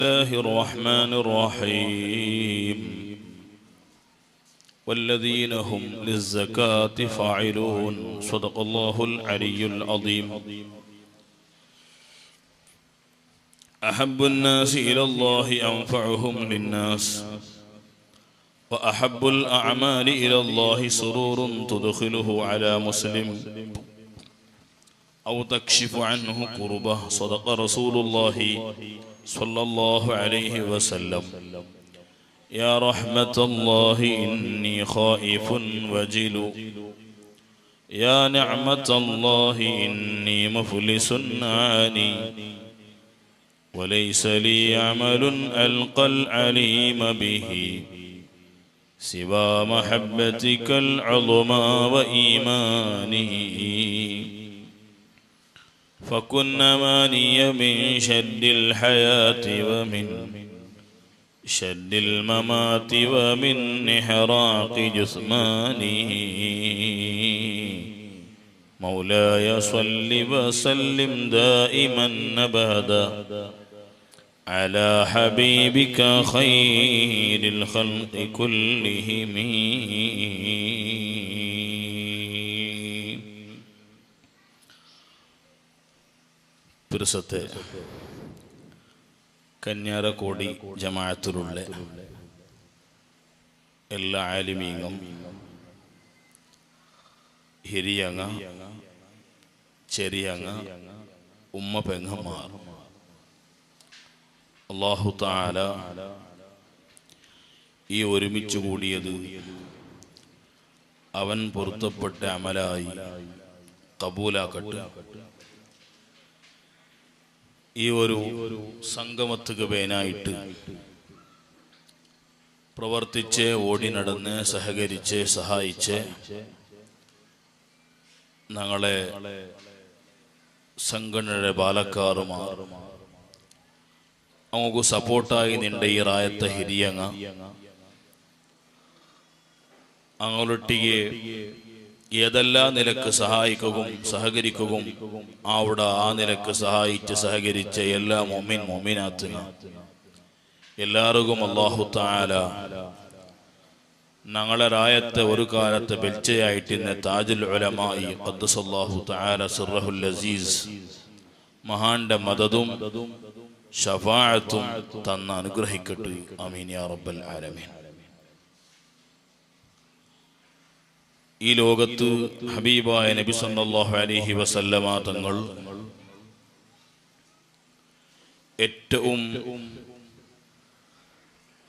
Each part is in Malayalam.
الله الرحمن الرحيم والذين هم للزكاة فاعلون صدق الله العلي العظيم. أحب الناس إلى الله أنفعهم للناس وأحب الأعمال إلى الله سرور تدخله على مسلم أو تكشف عنه كربه صدق رسول الله صلى الله عليه وسلم. يا رحمة الله إني خائف وجل يا نعمة الله إني مفلس عاني وليس لي عمل ألقى العليم به سوى محبتك العظمى وإيمانه فكن ماني من شد الحياة ومن شد الممات ومن إحراق جثمانه مولاي صل وسلم دائما أبدا على حبيبك خير الخلق كلهم. പുരുഷത്തെ കന്യാരക്കോടി ജമാഅത്തിലുള്ള എല്ലാ ആലിമീങ്ങളും ഹിരിയങ്ങ ചെറിയങ്ങ ഉമ്മ പെങ്ങന്മാർ അല്ലാഹു തആല ഈ ഒരുമിച്ച് കൂടിയത് അവൻ പൊരുത്തപ്പെട്ട അമലായി കബൂലാക്കട്ടെ. ഈ ഒരു സംഗമത്തുക വേനായിട്ട് പ്രവർത്തിച്ച് ഓടി നടന്ന് സഹകരിച്ച് സഹായിച്ച് ഞങ്ങളെ സംഘടനയുടെ ബാലക്കാറുമാർ നമുക്ക് സപ്പോർട്ടായി നിന്റെ ഈ റായത്തെ ഹിരിയങ്ങ അങ്ങൊട്ടിಗೆ ഏതെല്ലാം നിലക്ക് സഹായിക്കുകയും സഹകരിക്കുകയും അവിടെ ആ നിലക്ക് സഹായിച്ച് സഹകരിച്ച എല്ലാ മുഅ്മിൻ മുഅ്മിനാത്തിനും എല്ലാവർക്കും അല്ലാഹു തആല ഞങ്ങളെ റായത്തെ ഒരു കാലത്ത് ബെൽച്ചയായിട്ടിന്ന് താജുൽ ഉലമായി ഖദ്ദസല്ലാഹു തആല സിർറഹുൽ അസീസ് മഹാന്റെ മദദും ഷഫാഅത്തും തന്ന് അനുഗ്രഹിക്കട്ടെ. ആമീൻ യാ റബ്ബൽ ആലമീൻ. ഈ ലോകത്ത് ഹബീബായ നബി സല്ലല്ലാഹു അലൈഹി വസല്ലമ തങ്ങൾ ഏറ്റവും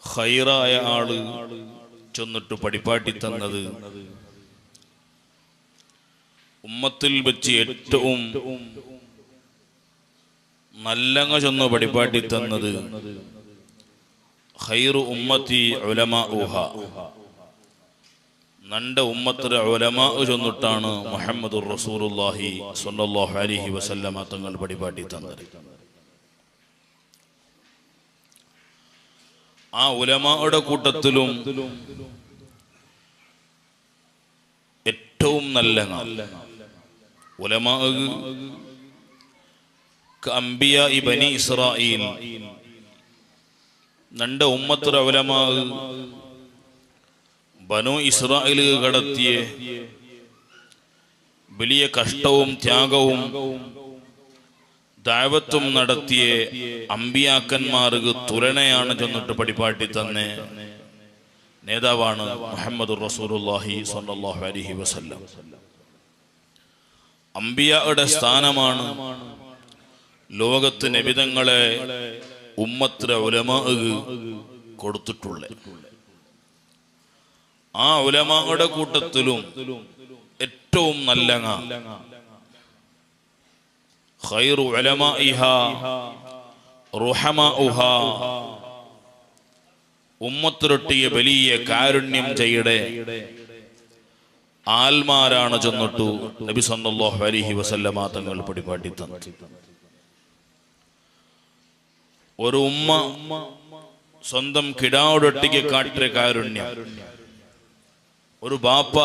ഖൈറായ ആള് ചെന്നിട്ട് പഠിപ്പാട്ടി തന്നത്, ഉമ്മത്തിൽ വെച്ച് ഏറ്റവും നല്ലങ്ങ ചെന്ന് പഠിപ്പാട്ടി തന്നത് ഖൈറു ഉമ്മത്തി ഉലമാഉഹ, നന്റെ ഉമ്മത്തിലെ ഉലമാ ചെന്നിട്ടാണ് മുഹമ്മദുർ റസൂലുള്ളാഹി സ്വല്ലല്ലാഹു അലൈഹി വസല്ലമ തങ്ങൾ പഠിപ്പാട്ടി തന്നത്. ആ ഉലമായുടെ കൂട്ടത്തിലും ഏറ്റവും നല്ല ഉലമാ അംബിയാ ബനി ഇസ്രായീൽ, നന്റെ ഉമ്മത്തിലെ ഉലമാ ബനു ഇസ്രായേൽ കടത്തിയ വലിയ കഷ്ടവും ത്യാഗവും ദഅവത്തും നടത്തിയ അമ്പിയാക്കന്മാർക്ക് തുലനയാണ് ചെന്നിട്ട് പഠിപ്പാട്ടി തന്നെ നേതാവാണ് മുഹമ്മദുർ റസൂലുള്ളാഹി സ്വല്ലല്ലാഹു അലൈഹി വസല്ലം. അമ്പിയായുടെ സ്ഥാനമാണ് ലോകത്ത് നബിതങ്ങളെ ഉമ്മത്തിലെ ഉലമാക്ക് കൊടുത്തിട്ടുള്ളത്. ആ ഉലമായുടെ കൂട്ടത്തിലും ഏറ്റവും നല്ല ഖൈറു ഉലമാഇഹാ റുഹമാഉഹാ, ഉമ്മത്തിലൊട്ടിയ വലിയ കാരുണ്യം ചെയ്യടെ ആൽമാരാണ് ചെന്നിട്ടു നബി സല്ലല്ലാഹു അലൈഹി വസല്ലമ തങ്ങൾ പഠിപ്പാട്ടി തന്നത്. ഒരു ഉമ്മ സ്വന്തം കിടാവോടൊട്ടിക്ക് കാട്ടിയ കാരുണ്യം, ഒരു ബാപ്പ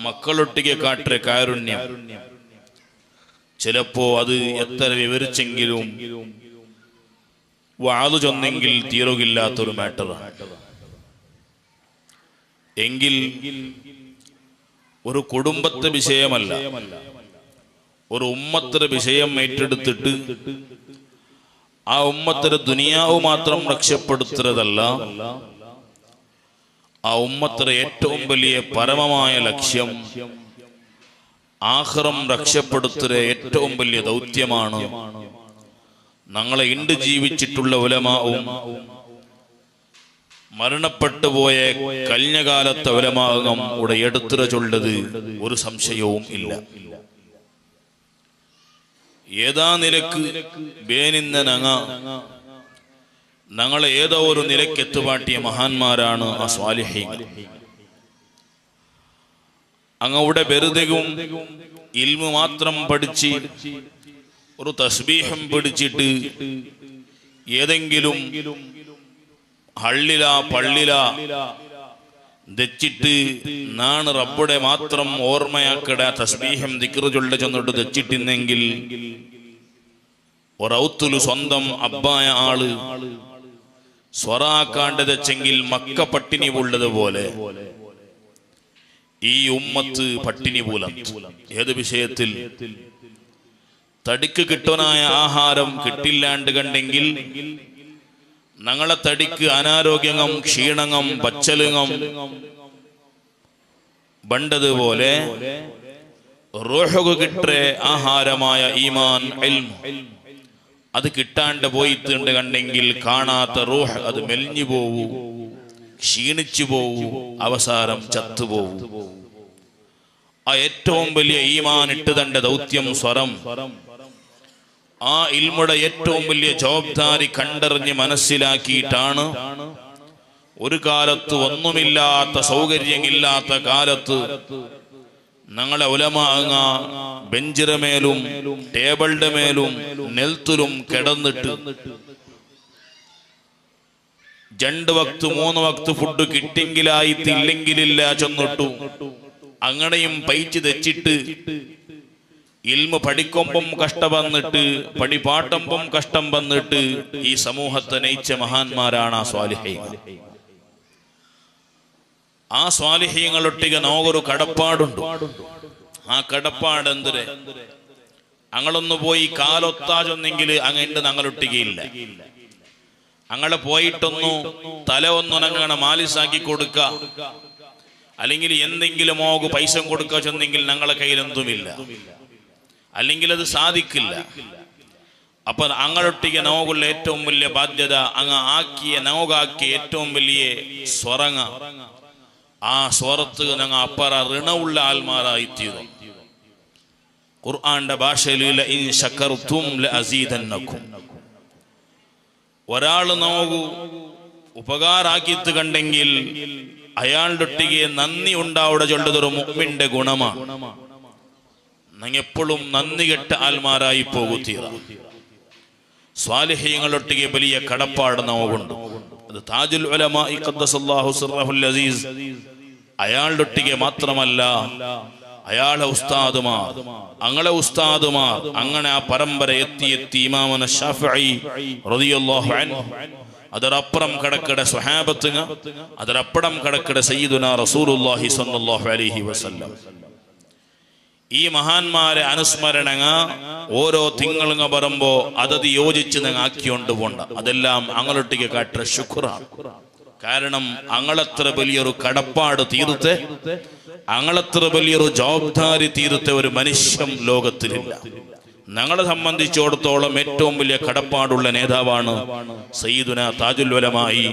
മക്കളൊട്ടിക്ക് കാട്ടിയ കാരുണ്യം, ചിലപ്പോ അത് എത്ര വിവരിച്ചെങ്കിലും വാളു ചൊന്നെങ്കിൽ തീരുകില്ലാത്തൊരു മാറ്ററാണ്. എങ്കിൽ ഒരു കുടുംബത്തെ വിഷയമല്ല, ഒരു ഉമ്മത്തിന്റെ വിഷയം ഏറ്റെടുത്തിട്ട് ആ ഉമ്മത്തിന് ദുനിയാവ് മാത്രം രക്ഷപ്പെടുത്തുന്നതല്ല, ആ ഉമ്മത്തിന് ഏറ്റവും വലിയ പരമമായ ലക്ഷ്യം ആഖിറം രക്ഷപ്പെടുത്തുന്ന ഏറ്റവും വലിയ ദൗത്യമാണ്. ഞങ്ങളെ ഇണ്ട് ജീവിച്ചിട്ടുള്ള ഉലമാവും മരണപ്പെട്ടു പോയ കഴിഞ്ഞ കാലത്തെ ഉലമാവും ഇവിടെ എടുത്തുര ചൊല്ലത് ഒരു സംശയവും ഇല്ല. ഏതാ നിലക്ക് ബേനിന്ന ഞങ്ങളെ ഏതോ ഒരു നിലക്ക് എത്തുപാട്ടിയ മഹാന്മാരാണ് ആ സ്വാലിഹീങ്ങൾ. അങ്ങവിടെ വെറുതെയും ഇൽമു മാത്രം പഠിച്ച് ഒരു തസ്ബീഹം പിടിച്ചിട്ട് ഏതെങ്കിലും ഹള്ളില പള്ളില ദച്ചിട്ട് നാണ് റബ്ബുടെ മാത്രം ഓർമ്മയാക്കട തസ്ബീഹം ദിക്റ് ചൊല്ല ചെന്നിട്ട് ദച്ചിട്ടിന്നെങ്കിൽ ഒരൗത്തുലു സ്വന്തം അബ്ബായ ആള് സ്വറാക്കാണ്ട് ദച്ചെങ്കിൽ മക്ക പട്ടിണി ഉള്ളതുപോലെ ഈ ഉമ്മത്ത് പട്ടിണി മൂലം. ഏത് വിഷയത്തിൽ? തടിക്ക് കിട്ടുവാനായ ആഹാരം കിട്ടില്ലാണ്ട് കണ്ടെങ്കിൽ ഞങ്ങളെ തടിക്ക് അനാരോഗ്യങ്ങം ക്ഷീണങ്ങം പച്ചലുങ്ങം ബണ്ടതുപോലെ റൂഹുക്ക് കിട്ടേ ആഹാരമായ ഈമാൻ ഇൽമ് അത് കിട്ടാണ്ട് പോയിട്ടുണ്ട് കണ്ടെങ്കിൽ കാണാത്ത റൂഹ് അത് മെലിഞ്ഞു പോവൂ, ക്ഷീണിച്ചു പോവൂ, അവസാനം ചത്തുപോവൂ. ആ ഏറ്റവും വലിയ ഈമാൻ ഇട്ട് തന്റെ ദൗത്യം സ്വരം, ആ ഇൽമുടെ ഏറ്റവും വലിയ ജവാബ്ദാരി കണ്ടറിഞ്ഞ് മനസ്സിലാക്കിയിട്ടാണ് ഒരു കാലത്ത് ഒന്നുമില്ലാത്ത സൗകര്യമില്ലാത്ത കാലത്ത് ഞങ്ങളെ ഉലമാങ്ങ ബെഞ്ചിന്റെ മേലും ടേബിളിന്റെ മേലും നെൽത്തിലും കിടന്നിട്ട് 2 വക്ത് 3 വക്ത് ഫുഡ് കിട്ടിയെങ്കിലായിട്ടില്ലെങ്കിലില്ല ചെന്നിട്ടു അങ്ങനെയും പൈച്ച് തെച്ചിട്ട് ഇൽമു പഠിക്കുമ്പം കഷ്ടം വന്നിട്ട് പഠിപ്പാട്ടുമ്പം കഷ്ടം വന്നിട്ട് ഈ സമൂഹത്തെ നയിച്ച മഹാന്മാരാണ് ആ സ്വാലിഹീങ്ങൾ. ആ സ്വാലിഹീങ്ങളൊട്ടിಗೆ നോക്കൊരു കടപ്പാടുണ്ട്. ആ കടപ്പാട് എന്തിരെ? അങ്ങളൊന്ന് പോയി കാലൊത്താ ചെന്നെങ്കിൽ അങ്ങണ്ട് ഞങ്ങളൊട്ടികയില്ല. അങ്ങനെ പോയിട്ടൊന്നു തല ഒന്നൊന്നങ്ങനെ മാലിസാക്കി കൊടുക്ക, അല്ലെങ്കിൽ എന്തെങ്കിലും മോക്ക് പൈസ കൊടുക്കുക ചെന്നെങ്കിൽ ഞങ്ങളെ കയ്യിലെന്തുമില്ല, അല്ലെങ്കിൽ അത് സാധിക്കില്ല. അപ്പൊ അങ്ങൊട്ടിಗೆ നോക്കുള്ള ഏറ്റവും വലിയ ബാധ്യത അങ്ങ് ആക്കിയ നോകാക്കിയ ഏറ്റവും വലിയ സ്വറങ്ങ, ആ സ്വറത്ത് ഞങ്ങൾ അപ്പറ ഋണമുള്ള ആൽമാരായിത്തീരും. ഖുർആന്റെ ഭാഷയിൽ ലഇൻ ശകർതും ലഅസീദന്നകും, ഒരാൾ നോക്കു ഉപകാരാക്കിത്ത് കണ്ടെങ്കിൽ അയാളുടെ ഒട്ടിಗೆ നന്ദി ഉണ്ടാവുടെ ചൊല്ലതൊരു മുഅ്മിന്റെ ഗുണമാണ്. നിങ്ങൾ എപ്പോഴും നന്ദി കെട്ട ആൽമാരായി പോകുത്തീറ. സ്വാലിഹീങ്ങളൊട്ടിಗೆ വലിയ കടപ്പാട് നമുക്കുണ്ട്. അത് താജുൽ ഉലമാ ഖദ്ദസല്ലാഹു സിർറഹുൽ അസീസ് അയാളുടെ ഒട്ടിಗೆ മാത്രമല്ല, അയാളെ ഉസ്താദുമാർ, അങ്ങളെ ഉസ്താദുമാർ, അങ്ങനെ ആ പരമ്പര എത്തി ഇമാമുന ശാഫിഈ റളിയല്ലാഹു അൻഹു, അതരപ്പുറം കടക്കട സ്വഹാബത്തുങ്ങ, അതരപ്പുറം കടക്കട സയ്യിദുനാ റസൂലുള്ളാഹി സ്വല്ലല്ലാഹു അലൈഹി വസല്ലം. ഈ മഹാന്മാരെ അനുസ്മരണങ്ങ ഓരോ തിങ്കളുങ്ങ പറയുമ്പോ അതത് യോജിച്ച് നിങ്ങൾ ആക്കിക്കൊണ്ട് പോണ്ട. അതെല്ലാം അങ്ങളൊട്ടിക്ക് കാട്ടുന്ന ശുക്റാണ്. കാരണം അങ്ങളത്ര വലിയൊരു കടപ്പാട് തീർത്തെ, അങ്ങളത്ര വലിയൊരു ജവാബ്ദാരി തീർത്തെ ഒരു മനുഷ്യൻ ലോകത്തിലില്ല. ഞങ്ങളെ സംബന്ധിച്ചിടത്തോളം ഏറ്റവും വലിയ കടപ്പാടുള്ള നേതാവാണ് സയ്യിദുനാ താജുൽ ഉലമാഇ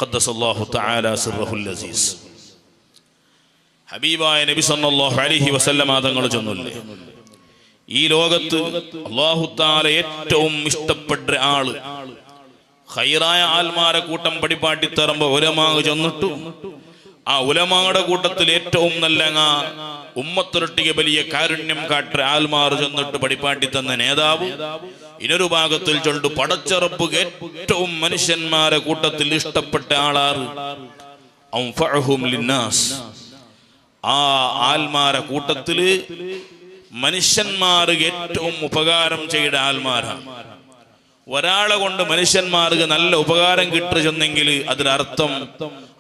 ഖദ്ദസല്ലാഹു തആല സിർറഹുൽ അസീസ്. ഹബീബായ നബി സല്ലല്ലാഹു അലൈഹി വസല്ലമ തങ്ങൾ ചൊല്ലുന്നില്ലേ, ഈ ലോകത്ത് അല്ലാഹു തആല ഏറ്റവും ഇഷ്ടപ്പെട്ട ആള് ഖൈറായ ആൽമാരെ കൂട്ടം പഠിപ്പാട്ടി തരുമ്പോ ഉലമാ ചൊന്നിട്ടു, ആ ഉലമായുടെ കൂട്ടത്തിൽ ഏറ്റവും നല്ല ഉമ്മത്തൊരൊട്ടിಗೆ വലിയ കാരുണ്യം കാട്ട ആൽമാർ ചെന്നിട്ട് പഠിപ്പാട്ടി തന്ന നേതാവ് ഇനൊരു ഭാഗത്തിൽ ചൊല്ലു പടച്ചറപ്പ് ഏറ്റവും മനുഷ്യന്മാരെ കൂട്ടത്തിൽ ഇഷ്ടപ്പെട്ട ആളാറ് അൻഫഉഹും ലിന്നാസ്. ആ ആൽമാരെ കൂട്ടത്തില് മനുഷ്യന്മാർക്ക് ഏറ്റവും ഉപകാരം ചെയ്ത ആൽമാരാണ്. ഒരാളെ കൊണ്ട് മനുഷ്യന്മാർക്ക് നല്ല ഉപകാരം കിട്ടുമെന്നെങ്കിൽ അതിനർത്ഥം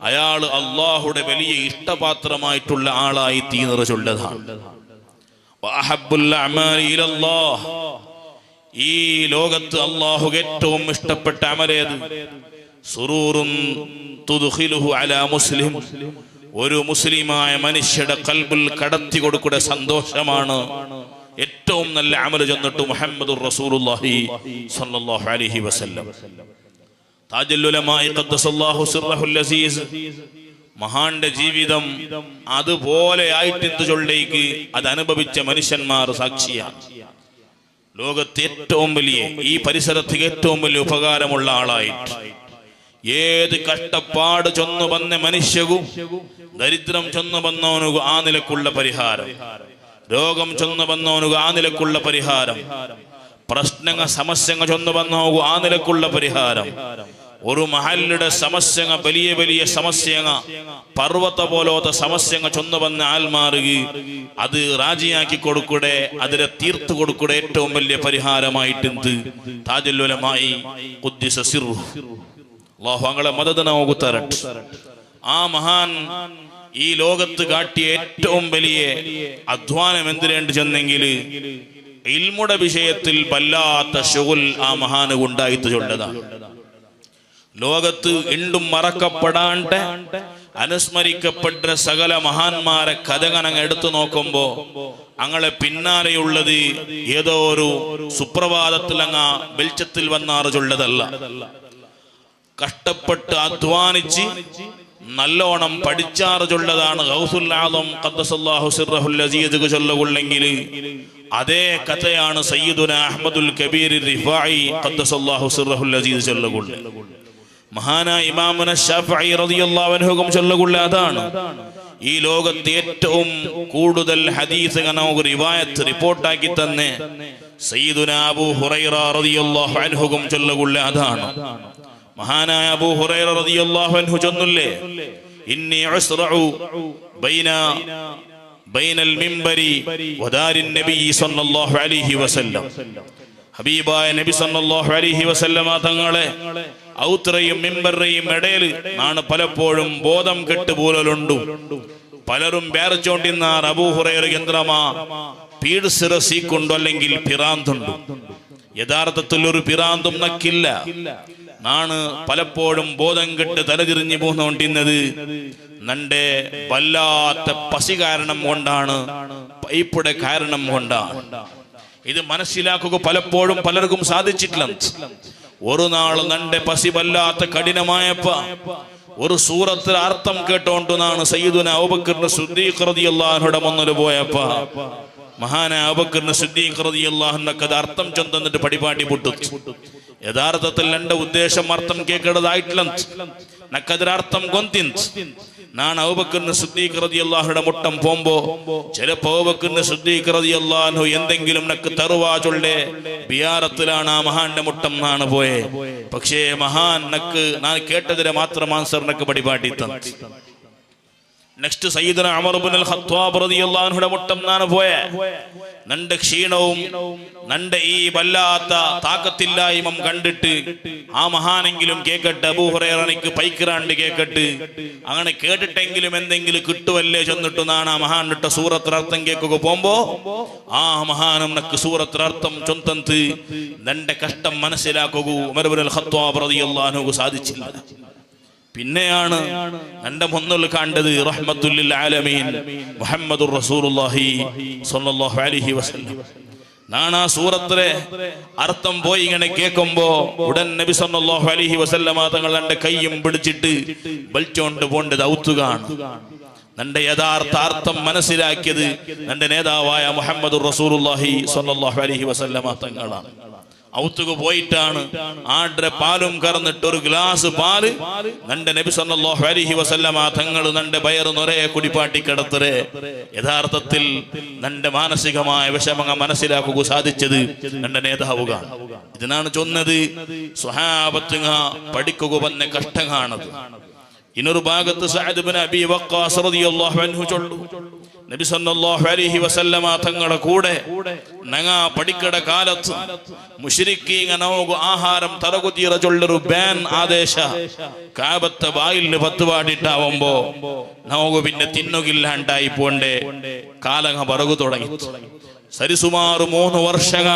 അയാൾ അള്ളാഹുടെ വലിയ ഇഷ്ടപാത്രമായിട്ടുള്ള ആളായി തീർന്നുള്ളതാണ്. ഈ ലോകത്ത് അള്ളാഹു ഏറ്റവും ഇഷ്ടപ്പെട്ട അമലേത്? സുറൂറുൻ തുദ്ഖിലുഹു അലാ മുസ്ലിം, ഒരു മുസ്ലിമായ മനുഷ്യരുടെ ഖൽബിൽ കടത്തി കൊടുക്കുന്ന സന്തോഷമാണ് ഏറ്റവും നല്ല അമൽ ചെന്നിട്ട് മുഹമ്മദുർ റസൂലുള്ളാഹി സ്വല്ലല്ലാഹു അലൈഹി വസല്ലം. താജുൽ ഉലമാഇ ഖദ്ദസല്ലാഹു സിർറഹുൽ അസീസ് മഹാന്റെ ജീവിതം അതുപോലെ ആയിട്ടെന്ത് ചൊല്ലേക്ക് അത് അനുഭവിച്ച മനുഷ്യന്മാർ സാക്ഷിയാണ്. ലോകത്തെ ഏറ്റവും വലിയ ഈ പരിസരത്ത് ഏറ്റവും വലിയ ഉപകാരമുള്ള ആളായിട്ട് ഏത് കഷ്ടപ്പാട് ചൊന്നു വന്ന മനുഷ്യവും ദരിദ്രം ചൊന്നു വന്നവനു ആ നിലക്കുള്ള പരിഹാരം, രോഗം ചൊന്നു വന്നവനു ആ നിലക്കുള്ള പരിഹാരം, പ്രശ്നങ്ങൾ സമസ്യങ്ങൾ ചൊന്നു വന്നവനു ആ നിലക്കുള്ള പരിഹാരം, ഒരു മഹല്ലുടെ സമസ്യങ്ങൾ വലിയ വലിയ സമസ്യങ്ങൾ പർവ്വത പോലത്തെ സമസ്യങ്ങൾ ചൊന്നു വന്ന ആൽമാറുക അത് റാജിയാക്കി കൊടുക്കൂടെ, അതിനെ തീർത്തു കൊടുക്കൂടെ ഏറ്റവും വലിയ പരിഹാരമായിട്ടെന്ത് താജുൽ ഉലമാഇ ഖുദ്ദിസ സിർറുഹു. അല്ലാഹു ഞങ്ങളെ മദദ് നമുക്ക് തരട്ടെ. ആ മഹാൻ ഈ ലോകത്ത് കാട്ടിയ ഏറ്റവും വലിയ അധ്വാനം എന്തിനേണ്ടി ചെന്നെങ്കിൽ ഇൽമുടെ വിഷയത്തിൽ വല്ലാത്ത ശുഗുൽ ആ മഹാന് ഉണ്ടായിട്ടുള്ളതാണ്. ലോകത്ത് ഇണ്ടും മറക്കപ്പെടാണ്ട് അനുസ്മരിക്കപ്പെട്ട സകല മഹാന്മാരെ കഥകനങ്ങ് എടുത്തു നോക്കുമ്പോ അങ്ങളെ പിന്നാലെയുള്ളത് ഏതോ ഒരു സുപ്രഭാതത്തിൽ അങ്ങ് വെളിച്ചത്തിൽ വന്നാറുള്ളതല്ല. കഷ്ടപ്പെട്ട് അധ്വാനിച്ച് നല്ലോണം പഠിച്ചാറുള്ളതാണ് ഗൗസുൽ ആദം ഖദ്ദസല്ലാഹു സിർറഹുൽ അസീസ് ചൊല്ലുകൊള്ളെങ്കിൽ അതേ കഥയാണ് സയ്യിദുന അഹ്മദുൽ കബീർ റിഫായി ഖദ്ദസല്ലാഹു സിർറഹുൽ അസീസ് ചൊല്ലുകൊള്ള. മഹാനായ ഇമാമുന ശാഫിഈ റളിയല്ലാഹു അൻഹു ചൊല്ലുകൊള്ള അതാണ്. ഈ ലോകത്തെ ഏറ്റവും കൂടുതൽ ഹദീസ് നമുക്ക് റിവായത്ത് റിപ്പോർട്ടാക്കി തന്നെ സയ്യിദുന അബൂ ഹുറൈറ റളിയല്ലാഹു അൻഹു ചൊല്ലുകൊള്ള അതാണ്. മഹാനായ അബൂ ഹുറൈറ റളിയല്ലാഹു അൻഹു ചൊല്ലുല്ലേ, ഇന്നി ഉസ്റഉ ബൈനൽ മിംബരി വദാരിൻ നബി സല്ലല്ലാഹു അലൈഹി വസല്ലം. ഹബീബായ നബി സല്ലല്ലാഹു അലൈഹി വസല്ലമ തങ്ങളെ ഔത്രയും മിമ്പറയും ഇടയിൽ ആണ് പലപ്പോഴും ബോധം കെട്ടുപോലുണ്ട്. പലരും വേർച്ചോണ്ടിന്നാർ അബൂ ഹുറൈറ യന്ത്രമാ പീഡ്സിറസിക്കൊണ്ടു അല്ലെങ്കിൽ പിറാന്തുണ്ട്. യഥാർത്ഥത്തിൽ ഒരു പിറാന്തും നക്കില്ല. നാണ് പലപ്പോഴും ബോധം കെട്ട് തലതിരിഞ്ഞു പോന്നുകൊണ്ടിരുന്നത് നന്റെ വല്ലാത്ത പസി കാരണം കൊണ്ടാണ്, പൈപ്പുടെ കാരണം കൊണ്ടാണ്. ഇത് മനസ്സിലാക്കുക പലപ്പോഴും പലർക്കും സാധിച്ചിട്ടില്ല. ഒരു നാള് നന്റെ പസി വല്ലാത്ത കഠിനമായപ്പ ഒരു സൂറത്തിൽ അർത്ഥം കേട്ടോണ്ടെന്നാണ് സയ്യിദുന അബൂബക്കർ സിദ്ദീഖ് റളിയല്ലാഹു അൻഹുടെ മുന്നിൽ പോയപ്പ മഹാനായ അബൂബക്കർ സിദ്ദീഖ് റളിയല്ലാഹു അൻഹു അത് അർത്ഥം ചൊന്നിട്ട് പടിപാടി പൊട്ടു. യഥാർത്ഥത്തിൽ എന്റെ ഉദ്ദേശം അർത്ഥം കേൾക്കേണ്ടതായിട്ടില്ല, നക്കതിരർത്ഥം കൊന്തി. നാണ് അബൂബക്കർ സിദ്ദീഖ് റളിയല്ലാഹുവിന്റെ മുട്ടം പോകുമ്പോ ചിലപ്പോ അബൂബക്കർ സിദ്ദീഖ് റളിയല്ലാഹു അൻഹു എന്തെങ്കിലും നക്ക് തറുവാചുള്ളേ ബിയാറത്തിലാണ് ആ മഹാന്റെ മുട്ടം നാണ് പോയെ. പക്ഷേ മഹാൻ നക്ക് നാൻ കേട്ടതിനെ മാത്രം ആൻസർ നക്ക് പടിപാട്ടി തന്നു. നെക്സ്റ്റ് സയ്യിദുന ഉമർ ഇബ്നുൽ ഖത്താബ് റളിയല്ലാഹു അൻഹുടെ മുട്ടം നാണ് പോയെ. നന്റെ ക്ഷീണവും നന്റെ ഈ വല്ലാത്ത താക്കത്തില്ലായ്മ കണ്ടിട്ട് ആ മഹാനെങ്കിലും കേക്കട്ടെ, അബൂ ഹുറൈറയ്ക്ക് പൈക്കിറാണ്ട് കേക്കട്ട്, അങ്ങനെ കേട്ടിട്ടെങ്കിലും എന്തെങ്കിലും കിട്ടുവല്ലേ ചെന്നിട്ട് നാണ് ആ മഹാനിട്ട സൂറത്തിനർത്ഥം കേൾക്കുക പോകുമ്പോ ആ മഹാനും നക്ക് സൂറത്തിനർത്ഥം ചൊന്തന്ത് നന്റെ കഷ്ടം മനസ്സിലാക്കുക ഉമർ ഇബ്നുൽ ഖത്താബ് റളിയല്ലാഹു അൻഹു സാധിച്ചില്ല. പിന്നെയാണ് എന്റെ മുന്നിൽ കണ്ടത് റഹ്മത്തുൽ ലിൽ ആലമീൻ മുഹമ്മദുർ റസൂലുള്ളാഹി സ്വല്ലല്ലാഹു അലൈഹി വസല്ലം. നാണ് ആ സൂറത്തിലെ അർത്ഥം പോയി ഇങ്ങനെ കേൾക്കുമ്പോ ഉടൻ നബി സല്ലല്ലാഹു അലൈഹി വസല്ലമ തങ്ങൾ എന്റെ കൈയും പിടിച്ചിട്ട് വലിച്ചോണ്ട് പോണ്ടത് ഔത്തുകാണ്. നന്റെ യഥാർത്ഥ അർത്ഥം മനസ്സിലാക്കിയത് നന്റെ നേതാവായ മുഹമ്മദുർ റസൂലുള്ളാഹി സ്വല്ലല്ലാഹു അലൈഹി വസല്ലമ തങ്ങളാണ്. ഔത്തുക പോയിട്ടാണ് ആഡ്ര പാലും കറന്നിട്ട് ഒരു ഗ്ലാസ് പാല് നന്റെ നബി സല്ലല്ലാഹു അലൈഹി വസല്ലമ തങ്ങൾ നന്റെ വയറ് നിറയെ കുടിപ്പാട്ടി കിടത്തരെ. യഥാർത്ഥത്തിൽ നന്റെ മാനസികമായ വിഷമങ്ങൾ മനസ്സിലാക്കുക സാധിച്ചത് നന്റെ നേതാവുക. ഇതിനാണ് ചൊന്നത് സ്വഹാബത്തുക പഠിക്കുക വന്ന കഷ്ടം കാണത്. ഇന്നൊരു ഭാഗത്ത് സഅദ് ഇബ്നു അബീ വഖാസ് റളിയല്ലാഹു അൻഹു ചൊല്ലു നബി സല്ലല്ലാഹു അലൈഹി വസല്ലമ തങ്ങളുടെ കൂടെ നങ്ങ പഠിക്കട കാലത്ത് മുശ്രിക്കീങ്ങ നമുക്ക് ആഹാരം തറകുതീറ ചൊല്ലൊരു ബാൻ ആദേശ കാബത്തെ വായിലിന് പത്ത് പാടിട്ടാവുമ്പോ നമുക്ക് പിന്നെ തിന്നുകില്ലാണ്ടായി പോണ്ടേ കാലങ്ങ പറകു തുടങ്ങി സരിസുമാറ് 3 വർഷങ്ങ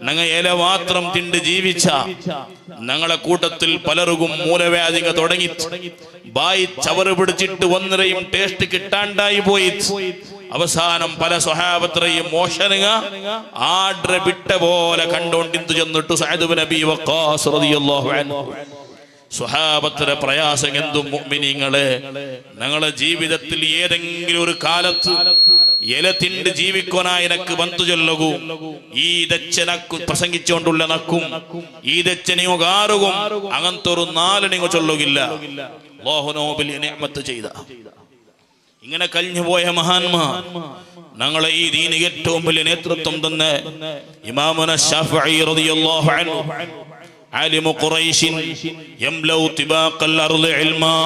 ഞങ്ങ ഇല മാത്രം തിണ്ട് ജീവിച്ച ഞങ്ങളെ കൂട്ടത്തിൽ പലർക്കും മൂലവ്യാധിക തുടങ്ങി ബായി ചവറ് പിടിച്ചിട്ട് ഒന്നരയും ടേസ്റ്റ് കിട്ടാണ്ടായി പോയി അവസാനം പല സ്വഹാബത്രയും മോശനുക ആഡ്ര വിട്ട പോലെ കണ്ടോണ്ടിന്തു ചെന്നിട്ടു സഅദ് ഇബ്നു അബീ വഖാസ് റളിയല്ലാഹു അൻഹു സ്വഹാബത്തിന്റെ പ്രയാസം എന്തും മുഅ്മിനീങ്ങളെ ഞങ്ങളുടെ ജീവിതത്തിൽ ഏതെങ്കിലും ഒരു കാലത്ത് ഇല തിണ്ട് ജീവിക്കുവാനായി എനക്ക് വന്നു ചൊല്ലകൂ ഈ ദച്ചനക്കു പ്രസംഗിച്ചുകൊണ്ടുള്ള നക്കും ഈ ദച്ചനെയോ കാറുകും അങ്ങനത്തെ ഒരു 4 നിങ്ങൾ ചൊല്ലുകില്ല അല്ലാഹു നിഅമത്ത് ചെയ്ത ഇങ്ങനെ കഴിഞ്ഞു പോയ മഹാന്മാർ ഞങ്ങളെ ഈ ദീനിന് ഏറ്റവും വലിയ നേതൃത്വം തന്ന ഇമാമുന ശാഫിഈ റളിയല്ലാഹു അൻഹു ആലിമു ഖുറൈശിൻ യംലൗ തിബാഖൽ അർളി ഇൽമാ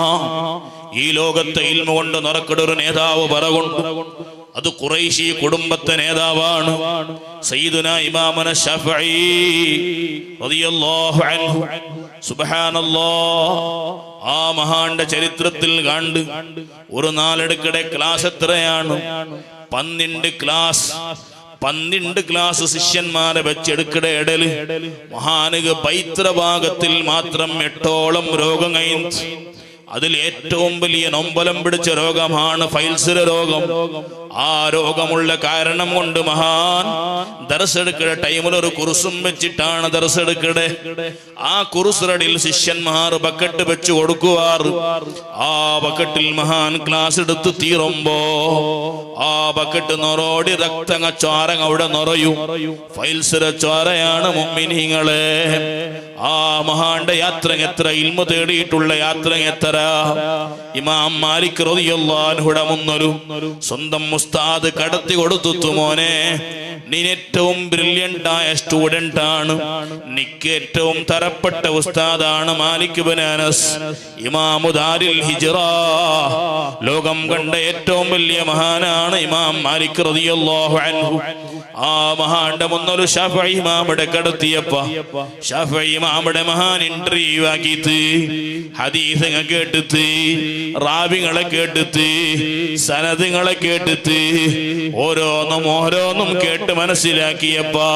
ഈ ലോകത്തെ ഇൽമ കൊണ്ട് നിറക്കട ഒരു നേതാവ് പറകൊണ്ട് അത് ഖുറൈശി കുടുംബത്തെ നേതാവാണ് സയ്യിദുനാ ഇമാമുന ശാഫിഈ റളിയല്ലാഹു അൻഹു സുബ്ഹാനല്ലാഹ് ആ മഹാന്റെ ചരിത്രത്തിൽ കണ്ട് ഒരു നാലെടുക്കടെ ക്ലാസ് എത്രയാണ് 12 ക്ലാസ് ശിഷ്യന്മാരെ വെച്ചെടുക്കടെ ഇടല് മഹാനുക പൈത്രഭാഗത്തിൽ മാത്രം 8ഓളം രോഗം കഴിഞ്ഞു അതിൽ ഏറ്റവും വലിയ നൊമ്പലം പിടിച്ച രോഗമാണ് ഫൈൽസിന്റെ രോഗം ആ രോഗമുള്ള കാരണം കൊണ്ട് മഹാൻ ദർസെടുക്കടെ ടൈമിൽ ഒരു കുറുസും വെച്ചിട്ടാണ് ദർസെടുക്കടെ ആ കുറുസറടിൽ ശിഷ്യന്മാർ ബക്കറ്റ് വെച്ച് കൊടുക്കുവാറ് ആ ബക്കറ്റിൽ മഹാൻ ക്ലാസ് എടുത്ത് തീരുമ്പോ ആ ബക്കറ്റ് നൊറോടി രക്തങ്ങ ചോരങ്ങ അവിടെ നിറയും ഫൈൽസിന്റെ ചോരയാണ് മുഅ്മിനീങ്ങളെ ആ മഹാന്റെ യാത്ര എത്ര ഇൽമ തേടിയിട്ടുള്ള യാത്ര എത്ര ഇമാം മാലിക് റളിയല്ലാഹു അൻഹുടെ മുന്നൊരു സ്വന്തം ഉസ്താദ് കടത്തി കൊടുത്തു മോനെ നീ ഏറ്റവും ബ്രില്യന്റ് ആയ സ്റ്റുഡന്റ് ആണ് നിക്ക് ഏറ്റവും തരപ്പെട്ട ഉസ്താദാണ് മാലിക് ഇബ്നു അനസ് ഇമാമു ദാരിൽ ഹിജ്റ ലോകം കണ്ട ഏറ്റവും വലിയ മഹാനാണ് ഇമാം മാലിക് റളിയല്ലാഹു അൻഹു ആ മഹാന്റെ മുന്നൊരു ശാഫിഈ ഇമാമിടെ കടത്തിയപ്പോ ശാഫിഈ ഇമാമിടെ മഹാൻ ഇന്റർവ്യൂ ആക്കിയിട്ട് ഹദീസ് കേട്ടിട്ട് റാവികളെ കേട്ടിട്ട് സനദുകളെ കേട്ടിട്ട് ഓരോന്നും കേട്ട് മനസ്സിലാക്കിയപ്പോ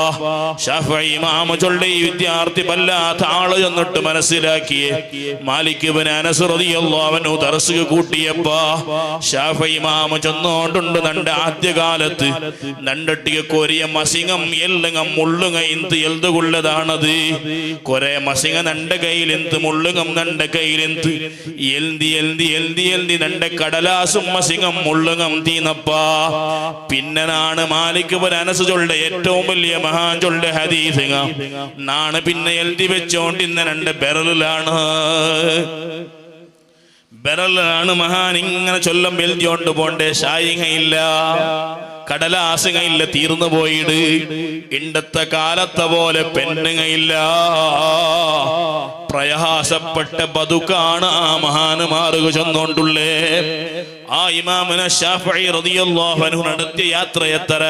ശാഫിഈ ഇമാം ചൊല്ലി ഈ വിദ്യാർത്ഥി വല്ലാത്ത ആള് എന്നിട്ട് മനസ്സിലാക്കിയേ മാലിക് ഇബ്നു അനസ് റളിയല്ലാഹു അൻഹു ദർസ് കൂട്ടിയപ്പോ ശാഫിഈ ഇമാം ചെന്നോണ്ടുണ്ട് നന്റെ ആദ്യകാലത്ത് നണ്ടട്ടിയ കൊറിയ മസിങ്ങം എല്ലങ്ങം മുള്ളുങ്ങ ഇന്ത് എൽതുകൊള്ളതാണത് കൊറേ മസിങ്ങ നന്റെ കയ്യിൽ എന്ത് മുള്ളുങ്ങം നന്റെ കയ്യിൽ എന്ത് എൽതി നന്റെ കടലാസും മസിങ്ങം മുള്ളുങ്ങം തീനപ്പാ പിന്നാണ് മാലിക് ഇബ്നു അനസ് ചൊല്ലെ ഏറ്റവും വലിയ മഹാൻ ചൊല്ലെ ഹദീസ് നാണ് പിന്നെ എൽതി വെച്ചോണ്ട് ഇന്ന് നന്റെ ബെറലാണ് മഹാൻ ഇങ്ങനെ ചൊല്ലം എൽതിയോണ്ട് പോണ്ടേ ഷായിങ്ങയില്ല കടലാസുകയില്ല തീർന്നു പോയിട് ഇണ്ടത്തെ കാലത്തെ പോലെ പെണ്ണുകയില്ല പ്രയാസപ്പെട്ട ബതുക്കാണ് ആ മഹാന് മാറുക ചെന്നോണ്ടുള്ളേ ആ ഇമാമുന ശാഫിഈ റളിയല്ലാഹു അൻഹു നടത്തിയ യാത്ര എത്ര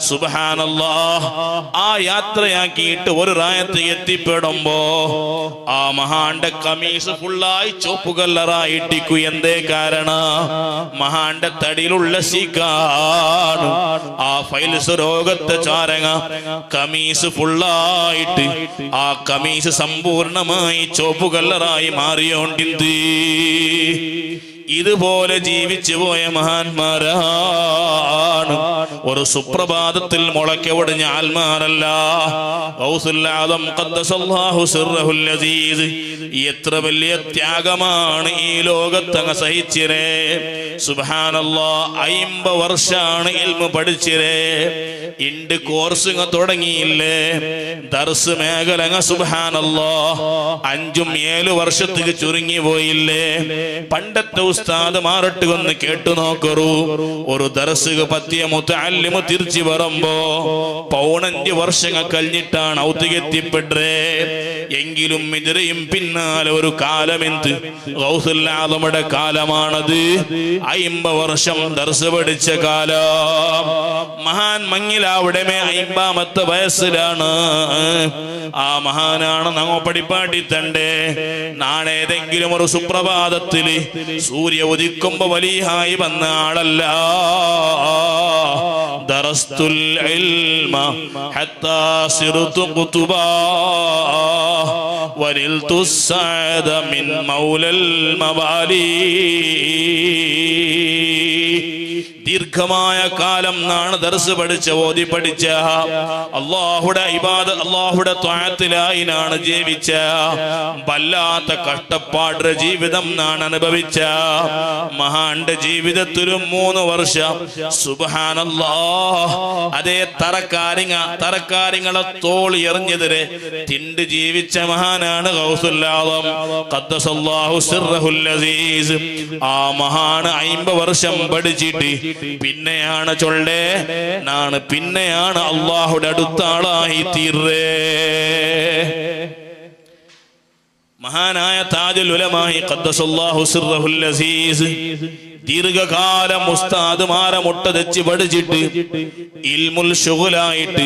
സുബ്ഹാനല്ലാഹ് ആ യാത്രയാക്കിയിട്ട് ഒരു റായത്ത് എത്തിപ്പെടുമ്പോ ആ മഹാന്റെ കമീസ് ഫുള്ളായി ചുവപ്പ് കളറായിട്ടിക്കു എന്തേ കാരണം മഹാന്റെ തടിയിലുള്ള സീക്കാണ് ആ ഫൈൽസ് രോഗത്തെ ചാരങ്ങ കമീസ് ഫുള്ളായിട്ട് ആ കമീസ് സമ്പൂർണമായി ചുവപ്പ് കളറായി മാറിയോണ്ടിന്ത് ഇതുപോലെ ജീവിച്ചു പോയ മഹാന്മാരാണ് ഒരു സുപ്രഭാതത്തിൽ മുളയ്ക്കൊടിഞ്ഞ ആൽമാരല്ല ഗൗസുൽ ആദം ഖദ്ദസല്ലാഹു സിർറഹുൽ അസീസ് എത്ര വലിയ ത്യാഗമാണ് ഈ ലോകത്തങ്ങ് സഹിച്ചിരേ സുബ്ഹാനല്ലാഹ് 50 വർഷമാണ് ഇൽമു പഠിച്ചിരേ ഇണ്ട് കോഴ്സ് തുടങ്ങിയില്ലേ ദർസ് മേഖല സുബ്ഹാനല്ലാഹ് 5-7 വർഷത്തേക്ക് ചുരുങ്ങി പോയില്ലേ പണ്ടത്തെ ഉസ്താദ് മാറട്ട് ഒന്ന് കേട്ടു നോക്കറു ഒരു ദർസുക പത്തിയ മുതഅല്ലിമു തിരിച്ചു വരുമ്പോ 15 വർഷങ്ങൾ കഴിഞ്ഞിട്ടാണ് ഔദ്യോഗികത്തിപ്പെട്ടേ എങ്കിലും ഇതിരെയും പിന്നാലെ ഒരു കാലമെന്ത് ഗൗസുൽ ആദമുടെ കാലമാണത്. 50 വർഷം ദർസ് പഠിച്ച കാലം. മഹാൻ മങ്ങിലാവിടെ 50ാമത്തെ വയസ്സിലാണ്. ആ മഹാനാണ് നമ്മ പഠിപ്പാട്ടി തണ്ടേ. നാളേതെങ്കിലും ഒരു സുപ്രഭാതത്തില് സൂര്യ ഉദിക്കുമ്പോ വലിയായി വന്ന ആളല്ല. ദറസ്തുൽ ഇൽമ ഹത്താ സിർതു ഖുതുബാ വനിൽതു സഅദ മിൻ മൗലൽ മവാലി. ദീർഘമായ കാലം നാണ് ദർസ് പഠിച്ച ഓതി പഠിച്ച അല്ലാഹുടെ ഇബാദത്ത് അല്ലാഹുടെ ത്വഅത്തിലായിനാണ് ജീവിച്ച. വല്ലാത്ത കഷ്ടപ്പാട് ജീവിതം നാണ് അനുഭവിച്ച മഹാന്റെ ജീവിതത്തിലും 3 വർഷം സുബ്ഹാനല്ലാഹ് അതേ തറക്കാരിങ്ങളെ തോൾ എറിഞ്ഞെതിരെ തിണ്ട് ജീവിച്ച മഹാനാണ് ഗൗസുൽ ആദം ഖദ്ദസല്ലാഹു സിർറഹുൽ അസീസ്. ആ മഹാന് 50 വർഷം പഠിച്ചിട്ട് പിന്നെയാണ് ചൊല്ലേ നാണ് പിന്നെയാണ് അല്ലാഹുടെ അടുത്ത ആളായി തീർന്നേ. മഹാനായ താജുൽ ഉലമായി ഖദ്ദസല്ലാഹു സിർറഹുൽ അസീസ് ദീർഘകാലം ഉസ്താദുമാരെ മുട്ടതെച്ച് പഠിച്ചിട്ട് ഇൽമുൽ ശുഗലായിട്ട്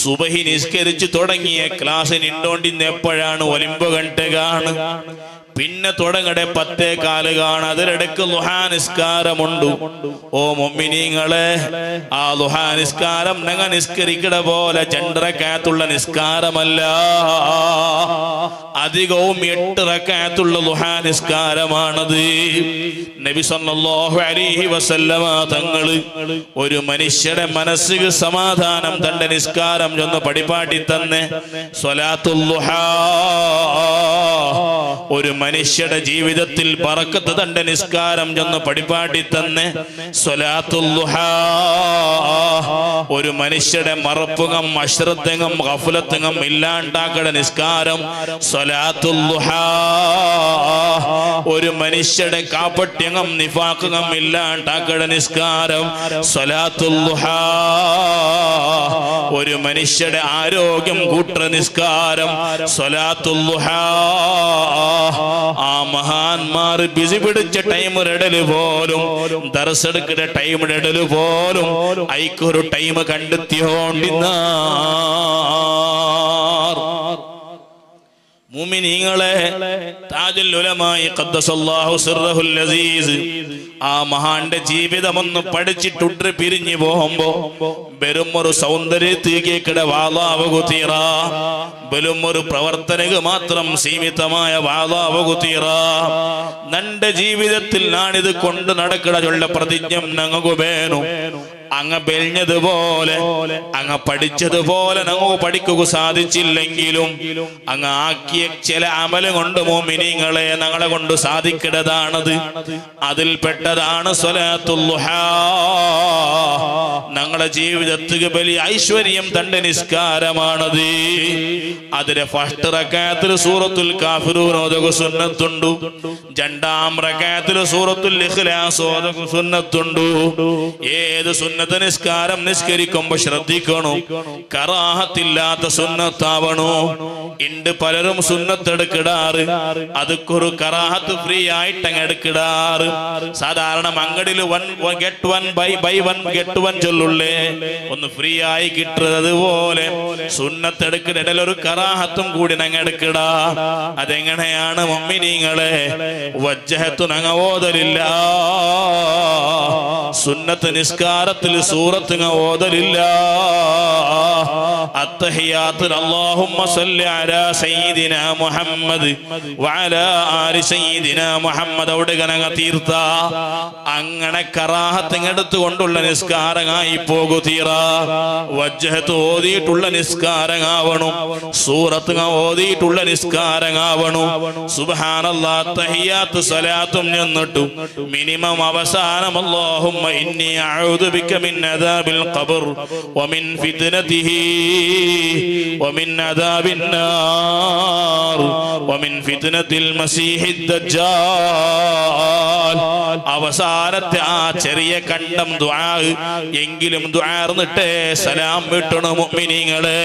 സുബഹി നിസ്കരിച്ച് തുടങ്ങിയ ക്ലാസ് നിന്നോണ്ടിന്ന് എപ്പോഴാണ് ഒലിമ്പ് കണ്ടകാണ്. പിന്നെ തുടങ്ങടെ 10:15 കാണ. അതിലിടക്ക് ളുഹാ നിസ്കാരമുണ്ട്. ഓ മുഅ്മിനീങ്ങളെ, ആ ളുഹാ നിസ്കാരം ഞങ്ങൾ നിസ്കരിക്കട പോലെ 2 റക്അത്തുള്ള നിസ്കാരമല്ല. അധികവും 8 റക്അത്തുള്ള ളുഹാ നിസ്കാരമാണത്. നബി സല്ലല്ലാഹു അലൈഹി വസല്ലമ തങ്ങള് ഒരു മനുഷ്യന്റെ മനസ്സിന് സമാധാനം തന്റെ നിസ്കാരം എന്ന് പഠിപ്പാട്ടി തന്നെ. സ്വലാത്തുൽ ളുഹാ ഒരു മനുഷ്യയുടെ ജീവിതത്തിൽ ബറക്കത്ത് തന്റെ നിസ്കാരം എന്ന് പഠിപ്പാട്ടി തന്നെ. സ്വലാത്തുൽ ളുഹാ ഒരു മനുഷ്യയുടെ മറപ്പുകം അശ്രദ്ധകം ഗഫലത്തുകം ഇല്ലാണ്ടാക്കട നിസ്കാരം. സ്വലാത്തുൽ ളുഹാ ഒരു മനുഷ്യയുടെ കാപട്യകം നിഫാഖകം ഇല്ലാണ്ടാക്കട നിസ്കാരം. സ്വലാത്തുൽ ളുഹാ ഒരു മനുഷ്യയുടെ ആരോഗ്യം കൂട്ട നിസ്കാരം. സ്വലാത്തുൽ ളുഹാ ആ മഹാന്മാർ ബിസി പിടിച്ച ടൈം ഇടല് പോലും ദർസ് എടുക്കുന്ന ടൈം ഇടല് പോലും ഐക്കൊരു ടൈം കണ്ടെത്തിയോണ്ടിന്ന മുഅ്മിനീങ്ങളെ, താജുൽ ഉലമായി ഖദ്ദസല്ലാഹു സിർറഹുൽ അസീസ് ആ മഹാന്റെ ജീവിതം ഒന്ന് പഠിച്ചിട്ടുണ്ട് പിരിഞ്ഞു പോകുമ്പോ വെറും ഒരു സൗന്ദര്യത്തിലേക്കിടെ വാളാവുകുതീറ, വെറും ഒരു പ്രവർത്തനക്ക് മാത്രം സീമിതമായ വാളാവുകുതീറ. നന്റെ ജീവിതത്തിൽ ഞാനിത് കൊണ്ട് നടക്കണ പ്രതിജ്ഞ ഞങ്ങൾക്ക് വേണം. അങ്ങ് പെരിഞ്ഞതുപോലെ അങ്ങ് പഠിച്ചതുപോലെ ഞങ്ങൾക്ക് പഠിക്കുക സാധിച്ചില്ലെങ്കിലും അങ്ങ് ആക്കിയ ചില അമല് കൊണ്ട് മുഅ്മിനീങ്ങളെ ഞങ്ങളെ കൊണ്ട് സാധിക്കേണ്ടതാണത്. അതിൽപ്പെട്ടതാണ് സ്വലാത്തുൽ ളുഹാ. ഞങ്ങളുടെ ജീവിതത്തിൽ വലിയ ഐശ്വര്യം തന്റെ നിസ്കാരമാണത്. അതിലെ ഫസ്റ്റ് റക്അത്തിൽ സൂറത്തുൽ കാഫിറൂൻ ഓതുക സുന്നത്തുണ്ട്. 2ാം റക്അത്തിൽ സൂറത്തുൽ ഇഖ്ലാസ് ഓതുക സുന്നത്തുണ്ട്. ഏത് സുന്നത്ത് നിസ്കാരം നിസ്കരിക്കുമ്പോ ശ്രദ്ധിക്കണോ, കറാഹത്തില്ലാത്ത സുന്നത്താവണോ. ഇണ്ട് പലരും സുന്നത്ത് എടുക്കിടാറ്, അതൊരു കറാഹത്ത് ഫ്രീ ആയിട്ട് അങ്ങ് എടുക്കിടാറ്. സാധാരണ മങ്കടിൽ 1 get 1 buy 1 get 1 ചൊല്ലുള്ളേ, ഒന്ന് ഫ്രീ ആയി കിട്ടുന്നത് പോലെ സുന്നത്ത് എടുക്കിടയിൽ ഒരു കറാഹത്തും കൂടി ഞങ്ങൾ എടുക്കിടാ. അതെങ്ങനെയാണ് മുഅ്മിനീങ്ങളെ? വജ്ജഹത്തു ഞങ്ങൾ ഓതലില്ല, സുന്നത്ത് നിസ്കാരത്തിൽ സൂറത്ത് ഓതലില്ല. അത്തഹിയാത്തുൽ അല്ലാഹുമ്മ സല്ലി അലാ സയ്യിദിനാ മുഹമ്മദ് വഅലാ ആലി സയ്യിദിനാ മുഹമ്മദ് അവിടെ ഗണങ്ങ തീർത്ത അങ്ങനെ കറാഹത്ത് എടുത്തുകൊണ്ടുള്ള നിസ്കാരമായി പോകു തീറ. വജ്ജഹത്ത് ഓതിയിട്ടുള്ള നിസ്കാരമാവണം, സൂറത്ത് ഓതിയിട്ടുള്ള നിസ്കാരമാവണം. സുബ്ഹാനല്ലാഹ് തഹിയാത്ത് സലാത്തും എന്നിട്ടു മിനിമം അവസാനം അല്ലാഹുമ്മ ഇന്നി അഊദു ബിക മിൻ അദാബിൽ ഖബർ വമിൻ ഫിത്നതിഹി വമിൻ അദാബിൻ നാർ വമിൻ ഫിത്നതിൽ മസീഹിദ് ദജ്ജാൽ അവസാനത്തെ ആ ചെറിയ കണ്ടം ദുആ എങ്കിലും ദുആർന്നിട്ടേ സലാം വീട്ടണം മുഅ്മിനീങ്ങളെ.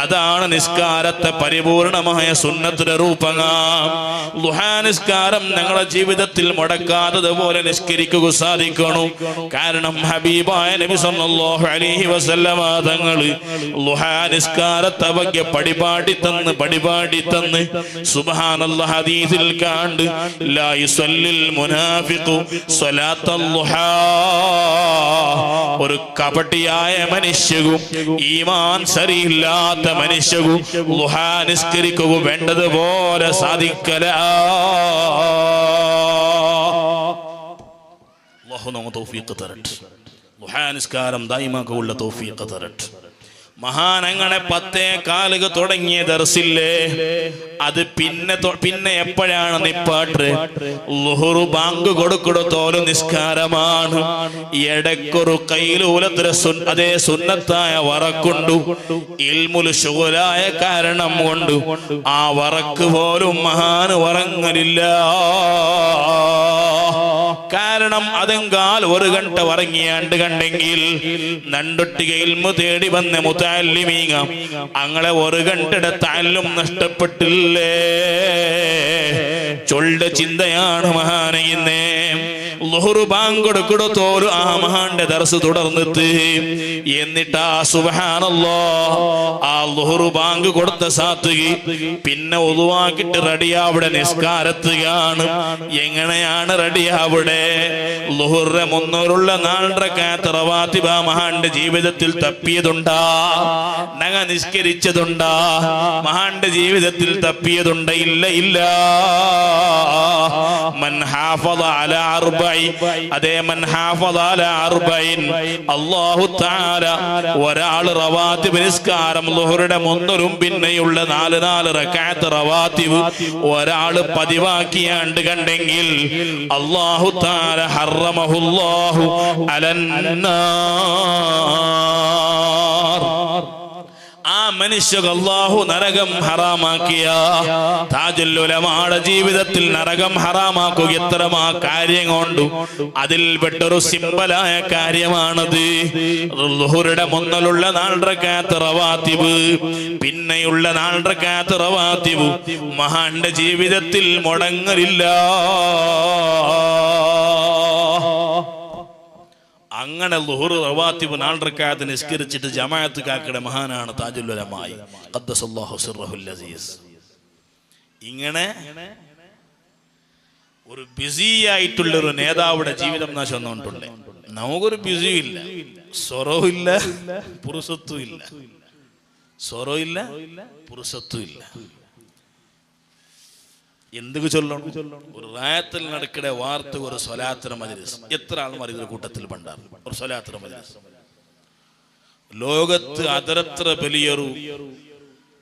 അതാണ് നിസ്കാരത്തെ പരിപൂർണമായ സുന്നത്തിന്റെ രൂപങ്ങൾ. ദുആ നിസ്കാരം ഞങ്ങളുടെ ജീവിതത്തിൽ മുടക്കാത്തതുപോലെ നിസ്കരിക്കുക സാധിക്കണം. കാരണം ഹബീബായ നബി സല്ലല്ലാഹു അലൈഹി വസല്ലമ തങ്ങൾ ദുആ നിസ്കാരത്തെ ಬಗ್ಗೆ പടിപാടി തന്ന് സുബ്ഹാനല്ലാഹ് ഹദീസിൽ കാണ്ട് ലാ യുസല്ലിൽ മുനാഫിഖു സ്വലാത്തൽ ദുഹാ. ഒരു കപടിയായ മനുഷ്യനും ഈമാൻ ശരിയില്ലാത്ത മനുഷ്യനും ദുഹാ നിസ്കരിക്കുക വേണ്ടതുപോലെ സാധിക്കല. അല്ലാഹു നമുക്ക് തൗഫീഖ് തരട്ടെ. ദുഹാ നിസ്കാരം ദായിമാക്കുള്ള തൗഫീഖ് തരട്ടെ. മഹാനങ്ങളെ 10:15 തുടങ്ങിയ ദർസില്ലേ, അത് പിന്നെ എപ്പോഴാണ് നിപ്പാട്ട്? ളുഹുർ ബാങ്ക് കൊടുക്കുടത്തോലും നിസ്കാരമാണ്. ഇടക്കൊരു കൈലൂലത്ര അതേ സുന്നത്തായ വറക്കുണ്ടു. ഇൽമുൽ ശുഗലായ കാരണം കൊണ്ട് ആ വറക്ക് പോലും മഹാന് ഉറങ്ങലില്ല. കാരണം അതെങ്കാൽ ഒരു ഗണ്ട ഉറങ്ങിയാണ്ട് കണ്ടെങ്കിൽ നണ്ടൊട്ടിക ഇൽമു തേടി വന്ന മുതഅല്ലിമീങ്ങ അങ്ങളെ ഒരു ഗണ്ടയുടെ തഅല്ലും നഷ്ടപ്പെട്ടില്ലേ? ചൊല്ലുടെ ചിന്തയാണ് മഹാനയിന്നേ. ളുഹുർ ബാങ്ക് കൊടുക്കുടത്തോലും ആ മഹാന്റെ ദർസ് തുടർന്നിട്ട് എന്നിട്ട് ആ സുബ്ഹാനല്ലാഹ് ആ ളുഹുർ ബാങ്ക് കൊടുത്ത സാത്തുകി പിന്നെ ഒളുവാക്കിട്ട് റെഡിയാവിടെ നിസ്കാരത്തുകയാണ്. എങ്ങനെയാണ് റെഡിയാവിടെ? ളുഹുറിന്റെ മുന്നൂറുള്ള 4 റക്അത്ത് റവാത്തിബ മഹാന്റെ ജീവിതത്തിൽ തപ്പിയതുണ്ടാ? നഗ നിസ്കരിച്ചതുണ്ടാ? മഹാന്റെ ജീവിതത്തിൽ തപ്പിയതുണ്ട? ഇല്ല. മൻ ഹാഫള അലാ അർബഇ, അതേ മൻ ഹാഫള അലാ അർബഇൻ, അല്ലാഹു തആല ഒരാൾ റവാത്തിബ് നിസ്കാരം ളുഹുറിന്റെ മുന്നൂറും പിന്നെയുള്ള 4 റക്അത്ത് റവാത്തിബ് ഒരാൾ പതിവാക്കിയാണ്ട് കണ്ടെങ്കിൽ അല്ലാഹു തആല ഹറമഹുല്ലാഹു അലന്നാർ. ആ മനുഷ്യക്ക് അല്ലാഹു നരകം ഹറാമാക്കിയ താജുൽ ഉലമായുടെ ജീവിതത്തിൽ നരകം ഹറാമാക്കുക എത്രമാ കാര്യം കൊണ്ടു. അതിൽ പെട്ടൊരു സിമ്പലായ കാര്യമാണത്. ളുഹുറിന്റെ മുന്നിലുള്ള 4 റക്അത്ത് റവാത്തിബ് പിന്നെയുള്ള 4 റക്അത്ത് റവാത്തിബ് മഹാന്റെ ജീവിതത്തിൽ മുടങ്ങലില്ല. അങ്ങനെ ളുഹുർ റവാത്തിബ് 4 റക്അത്ത് നിസ്കരിച്ചിട്ട് ജമാഅത്ത് കാക്കയുടെ മഹാനാണ് താജുൽ ഉലമാ ഖദ്ദസല്ലാഹു സിർറഹുൽ അസീസ്. ഇങ്ങനെ ഒരു ബിസി ആയിട്ടുള്ള ഒരു നേതാവുടെ ജീവിതം നാശം വന്നുകൊണ്ടുണ്ട്. നമുക്കൊരു ബിസിയും ഇല്ല, സ്വറവും ഇല്ല, പുറുസത്തും ഇല്ല. സ്വറവും ഇല്ല, പുറുസത്തും ഇല്ല. എന്തൊക്കെ ചൊല്ലണം? ഒരു റായത്തിൽ നടക്കടെ വാർത്ത ഒരു സ്വലാത്തുൽ മജ്ലിസ്. എത്ര ആൾമാർ ഇതിന്റെ കൂട്ടത്തിൽ പണ്ടാർ ഒരു സ്വലാത്തുൽ മജ്ലിസ്. ലോകത്ത് അതരത്ര വലിയൊരു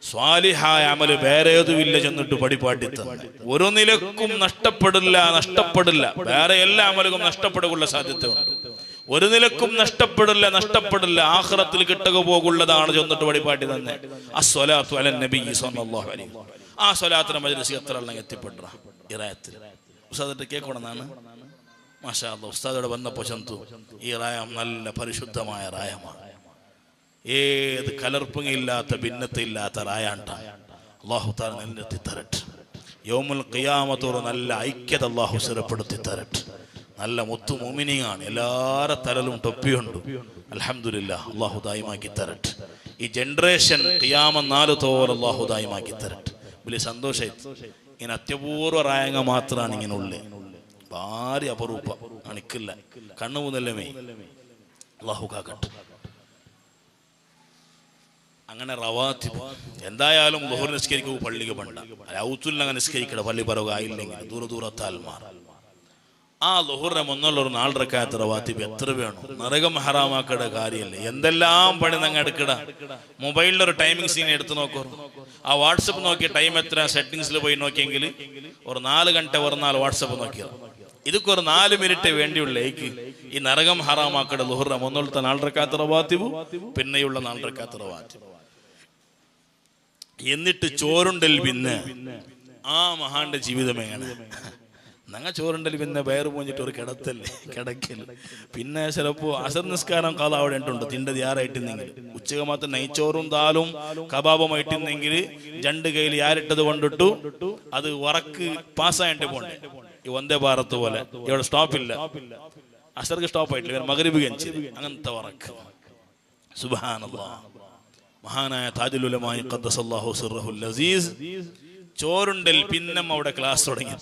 സ്വാലിഹായ അമല് വേറേതുമില്ല ചെന്നിട്ട് പടിപാട്ടിത്തന്നെ. ഒരു നിലക്കും നഷ്ടപ്പെടില്ല. വേറെ എല്ലാ അമലുകളും നഷ്ടപ്പെടുകയുള്ള സാധ്യതയുണ്ട്. ഒരു നിലക്കും നഷ്ടപ്പെടില്ല. ആഖിറത്തിൽ കിട്ടുക പോകുള്ളതാണ് ചെന്നിട്ട് പടിപാട്ടി തന്നെ. അസ്സലാത്തു അലൻ നബി സ്വല്ലല്ലാഹു അലൈഹി. ആ സ്വലാത്തുൽ മജ്ലിസ് എത്ര ആളെ എത്തിപ്പെട്ട ഈ റായത്തിൽ ഉസ്താദിന്റെ കേൾക്കണമെന്നാണ്. മാഷാ അല്ലാഹ്, ഉസ്താദോടെ വന്നപ്പോൾ ചന്തു ഈ റായം നല്ല പരിശുദ്ധമായ റായമാണ്. ഏത് കലർപ്പുമില്ലാത്ത ഭിന്നത്തില്ലാത്ത റായാണ്ട. അല്ലാഹു തആല നിലനിർത്തി തരട്ടെ. യൗമുൽ ഖിയാമത്തോട് നല്ല ഐക്യത അല്ലാഹു സ്ഥിരപ്പെടുത്തി തരട്ടെ. നല്ല മുത്തു മുഅ്മിനീനാണ്. എല്ലാവരുടെ തലലും തൊപ്പിയുണ്ട്. അൽഹംദുലില്ലാഹ്, അല്ലാഹു ദായിമാക്കി തരട്ടെ. ഈ ജനറേഷൻ ഖിയാമത്ത് 4 തോർ അല്ലാഹു ദായിമാക്കി തരട്ടെ. വലിയ സന്തോഷമായി. ഇങ്ങനെ അത്യപൂർവ റായങ്ങ മാത്രമാണ് ഇങ്ങനെ ഉള്ളത്. ഭാര്യ അപരൂപ അണിക്കില്ല, കണ്ണു മുതലമേ. അല്ലാഹു കാക്കട്ടെ. അങ്ങനെ റവാത്തിബ് എന്തായാലും ളുഹുർ നിസ്കരിക്കുക പള്ളിക്ക് പണ്ട ഔത്തുല്ല നിസ്കരിക്കട പള്ളി പറവുക ആയില്ലെങ്കിൽ ദൂരത്താൽമാർ. ആ ളുഹുറിന്റെ മുന്നുള്ള ഒരു 4 റക്അത്ത് റവാത്തിബ് എത്ര വേണം? നരകം ഹറാമാക്കയുടെ കാര്യമല്ലേ. എന്തെല്ലാം പണി നങ്ങ എടുക്കട. മൊബൈലിലൊരു ടൈമിംഗ് സീൻ എടുത്ത് നോക്കൂ. ആ വാട്സപ്പ് നോക്കിയ ടൈം എത്ര സെറ്റിംഗ്സിൽ പോയി നോക്കിയെങ്കിൽ ഒരു 4 ഗണ്ട പറഞ്ഞാൽ വാട്സപ്പ് നോക്കിയത്. ഇതൊക്കെ ഒരു 4 മിനിറ്റ് വേണ്ടിയുള്ളേക്ക് ഈ നരകം ഹറാമാക്കയുടെ ളുഹുറിന്റെ മുന്നിലത്തെ 4 റക്അത്ത് റവാത്തിബ് പിന്നെയുള്ള 4 റക്അത്ത് റവാത്തിബ്. എന്നിട്ട് ചോറുണ്ടൽ പിന്നെ ആ മഹാന്റെ ജീവിതം എങ്ങനെ? ഞങ്ങൾ ചോറുണ്ടല്ലോ പിന്നെ വയറ് പോഞ്ഞിട്ട് ഒരു കിടത്തല്ലേ കിടക്കല്. പിന്നെ ചിലപ്പോ അസർ നിസ്കാരം കാലം അവിടെ ഉണ്ട് തിണ്ടത് യാറായിട്ടിരുന്നെങ്കിൽ ഉച്ചക്ക് മാത്രം നെയ്ച്ചോറും ദാലും കബാബുമായിട്ടിരുന്നെങ്കിൽ 2 കയ്യിൽ യാരിട്ടത് കൊണ്ടിട്ടു അത് വറക്ക് പാസ്സായിട്ട് പോണ്ടേ. ഈ വന്ദേ ഭാരത് പോലെ ഇവിടെ സ്റ്റോപ്പില്ല, അസർക്ക് സ്റ്റോപ്പായിട്ടില്ല, മഗ്രിബ് ഗഞ്ചിൽ അങ്ങനത്തെ വറക്ക്. സുബ്ഹാനല്ലാഹ്. മഹാനായ താജുൽ ഉലമാ ഖദ്ദസല്ലാഹു സിർറഹുൽ അസീസ് ചോറുണ്ടൽ പിന്നെ അവിടെ ക്ലാസ് തുടങ്ങി.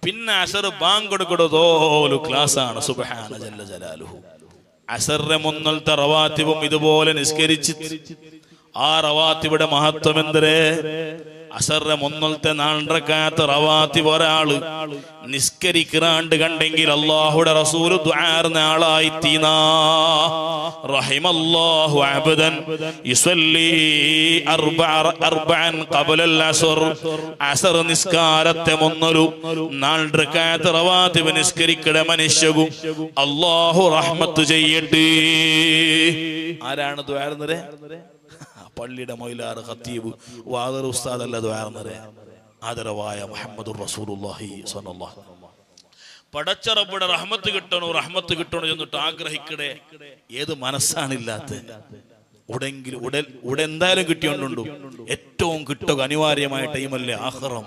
പിന്നെ അസർ ബാങ്ക് കൊടുക്കടതോലു ക്ലാസ് ആണ്. സുബ്ഹാന ജല്ല ജലാലുഹു. അസറിന്റെ മുന്നൽത്തെ റവാത്തിബും ഇതുപോലെ നിസ്കരിച്ച് ആ റവാത്തിബിയുടെ മഹത്വം എന്തരേ? അസറിന്റെ മുന്നൽത്തെ 4 റക്അത്ത് റവാത്തിബ് ഒരാള് നിസ്കരിക്കാണ്ട് കണ്ടെങ്കിൽ അല്ലാഹുവിന്റെ റസൂൽ ദുആർന്ന ആളായി തീനാ. റഹിമല്ലാഹു അബ്ദൻ യുസല്ലി അർബഅൻ ഖബലൽ അസ്ർ. അസർ നിസ്കാരത്തെ മുന്നൊരു 4 റക്അത്ത് റവാത്തിബ് നിസ്കരിക്കട മനുഷ്യകും അല്ലാഹു റഹ്മത്ത് ചെയ്യട്ടെ. ആരാണ് ദുആർന്നത്? പള്ളിയുടെ മൊയിലാർ ഖത്തീബ് വാദർ ഉസ്താദ് അല്ല ദുആർന്നത്. ആദരവായ മുഹമ്മദുർ റസൂലുള്ളാഹി സ്വല്ലല്ലാഹു അലൈഹി വസല്ലം. പടച്ച റബ്ബുടെ റഹ്മത്ത് കിട്ടണോ എന്നിട്ട് ആഗ്രഹിക്കടേ. ഏത് മനസ്സാണില്ലാത്ത? ഉടെ എന്തായാലും കിട്ടിയോണ്ടുണ്ടു. ഏറ്റവും കിട്ടുക അനിവാര്യമായ ടൈമല്ലേ ആഖിറം.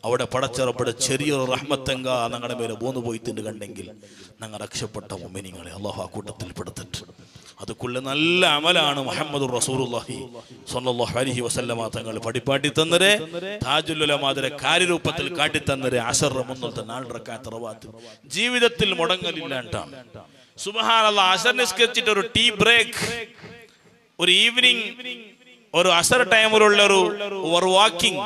അവിടെ പടച്ച റബ്ബുടെ ചെറിയൊരു റഹ്മത്തെങ്ക ഞങ്ങളുടെ മേലെ പോന്നു പോയിട്ടുണ്ട് കണ്ടെങ്കിൽ ഞങ്ങൾ രക്ഷപ്പെട്ട മുഅ്മിനീങ്ങളെ അല്ലാഹു ആ കൂട്ടത്തിൽ പെടുത്തിട്ട് അതുക്കുള്ള നല്ല അമലാണ് മുഹമ്മദുർ റസൂലുള്ളാഹി സ്വല്ലല്ലാഹു അലൈഹി വസല്ലമ തങ്ങൾ പഠിപ്പാട്ടി തന്നരെ. താജുൽ ഉലമായുടെ കാര്യരൂപത്തിൽ കാട്ടി തന്നരെ. അസറിന്റെ മുന്നത്തെ 4 റക്അത്ത് റവാത്തിബ് ജീവിതത്തിൽ മുടങ്ങലില്ലാണ്ടാണ്. സുബ്ഹാനല്ലാഹ്. അസർ നിസ്കരിച്ചിട്ട് ഒരു ടീ ബ്രേക്ക്, ഒരു ഈവനിങ്, ഒരു അസർ ടൈമിലുള്ള ഒരു വാക്കിംഗ്,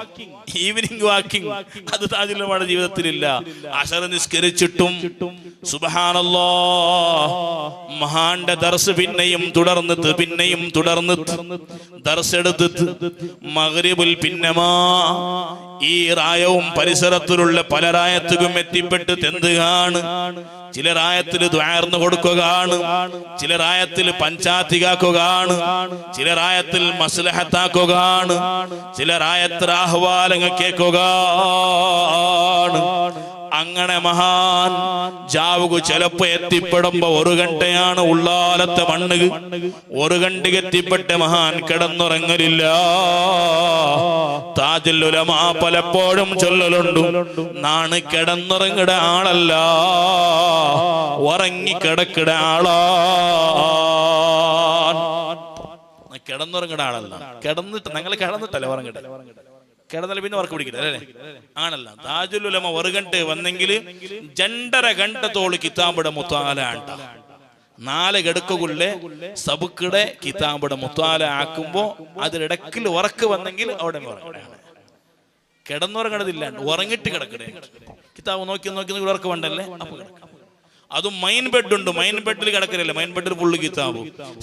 ഈവനിങ് വാക്കിംഗ്, അത് താജുൽ ഉലമായുടെ ജീവിതത്തിലില്ല. അസർ നിസ്കരിച്ചിട്ടും സുബ്ഹാനല്ലാഹ് മഹാന്റെ ദർസ് പിന്നെയും തുടർന്നിട്ട് ദർസ് എടുത്തിട്ട് മഗ്രിബിൽ പിന്നമാ ഈ റായവും പരിസരത്തിലുള്ള പല റായത്തും എത്തിപ്പെട്ട് തെന്തുകയാണ്. ചില റായത്തിൽ ദുആർന്ന് കൊടുക്കുകയാണ്, ചില റായത്തിൽ പഞ്ചായത്തികാക്കുകയാണ്, ചില റായത്തിൽ മസ്ലഹത്താക്കുകയാണ്, ചില റായത്തിൽ അഹ്വാലങ്ങൾ കേൾക്കുകയാണ്. അങ്ങനെ മഹാൻ ജാവുകു ചിലപ്പോ എത്തിപ്പെടുമ്പോ 1 ഗണ്ടയാണ് ഉള്ളാലത്തെ മണ്ണ്. 1 ഗണ്ടക്ക് എത്തിപ്പെട്ട മഹാൻ കിടന്നുറങ്ങലില്ല. താജുൽ ഉലമാ പലപ്പോഴും ചൊല്ലലുണ്ട്, നാണ് കിടന്നുറങ്ങിട ആളല്ല, ഉറങ്ങിക്കിടക്കിട ആളാ. കിടന്നുറങ്ങിട ആളല്ല, ഞങ്ങൾ കിടന്നിട്ടല്ലേ ഉറങ്ങിട്ടെ. കിടന്നാലും പിന്നെ ഉറക്കം പിടിക്കില്ല അല്ലേ? ആണല്ല. താജുൽ ഉലമ 1 ഗണ്ട വന്നെങ്കിൽ 2.5 ഗണ്ടത്തോള് കിതാബിടെ മുത്താല ആണ്ട. 4 ഗടുക്കുള്ളേ സബുക്കിടെ കിതാബിടെ മുത്താല ആക്കുമ്പോ അതിലിടക്കിൽ ഉറക്ക് വന്നെങ്കിൽ അവിടെ കിടന്നുറങ്ങണതില്ലാണ്ട് ഉറങ്ങിട്ട് കിടക്കണേ. കിതാബ് നോക്കി ഉറക്കം വേണ്ടല്ലേ? അപ്പൊ അതും മൈൻ ബെഡ് ഉണ്ട്. മൈൻ ബെഡിൽ കിടക്കലല്ലേ, മൈൻ ബെഡിൽ ഫുള്ള് കിതാബ്.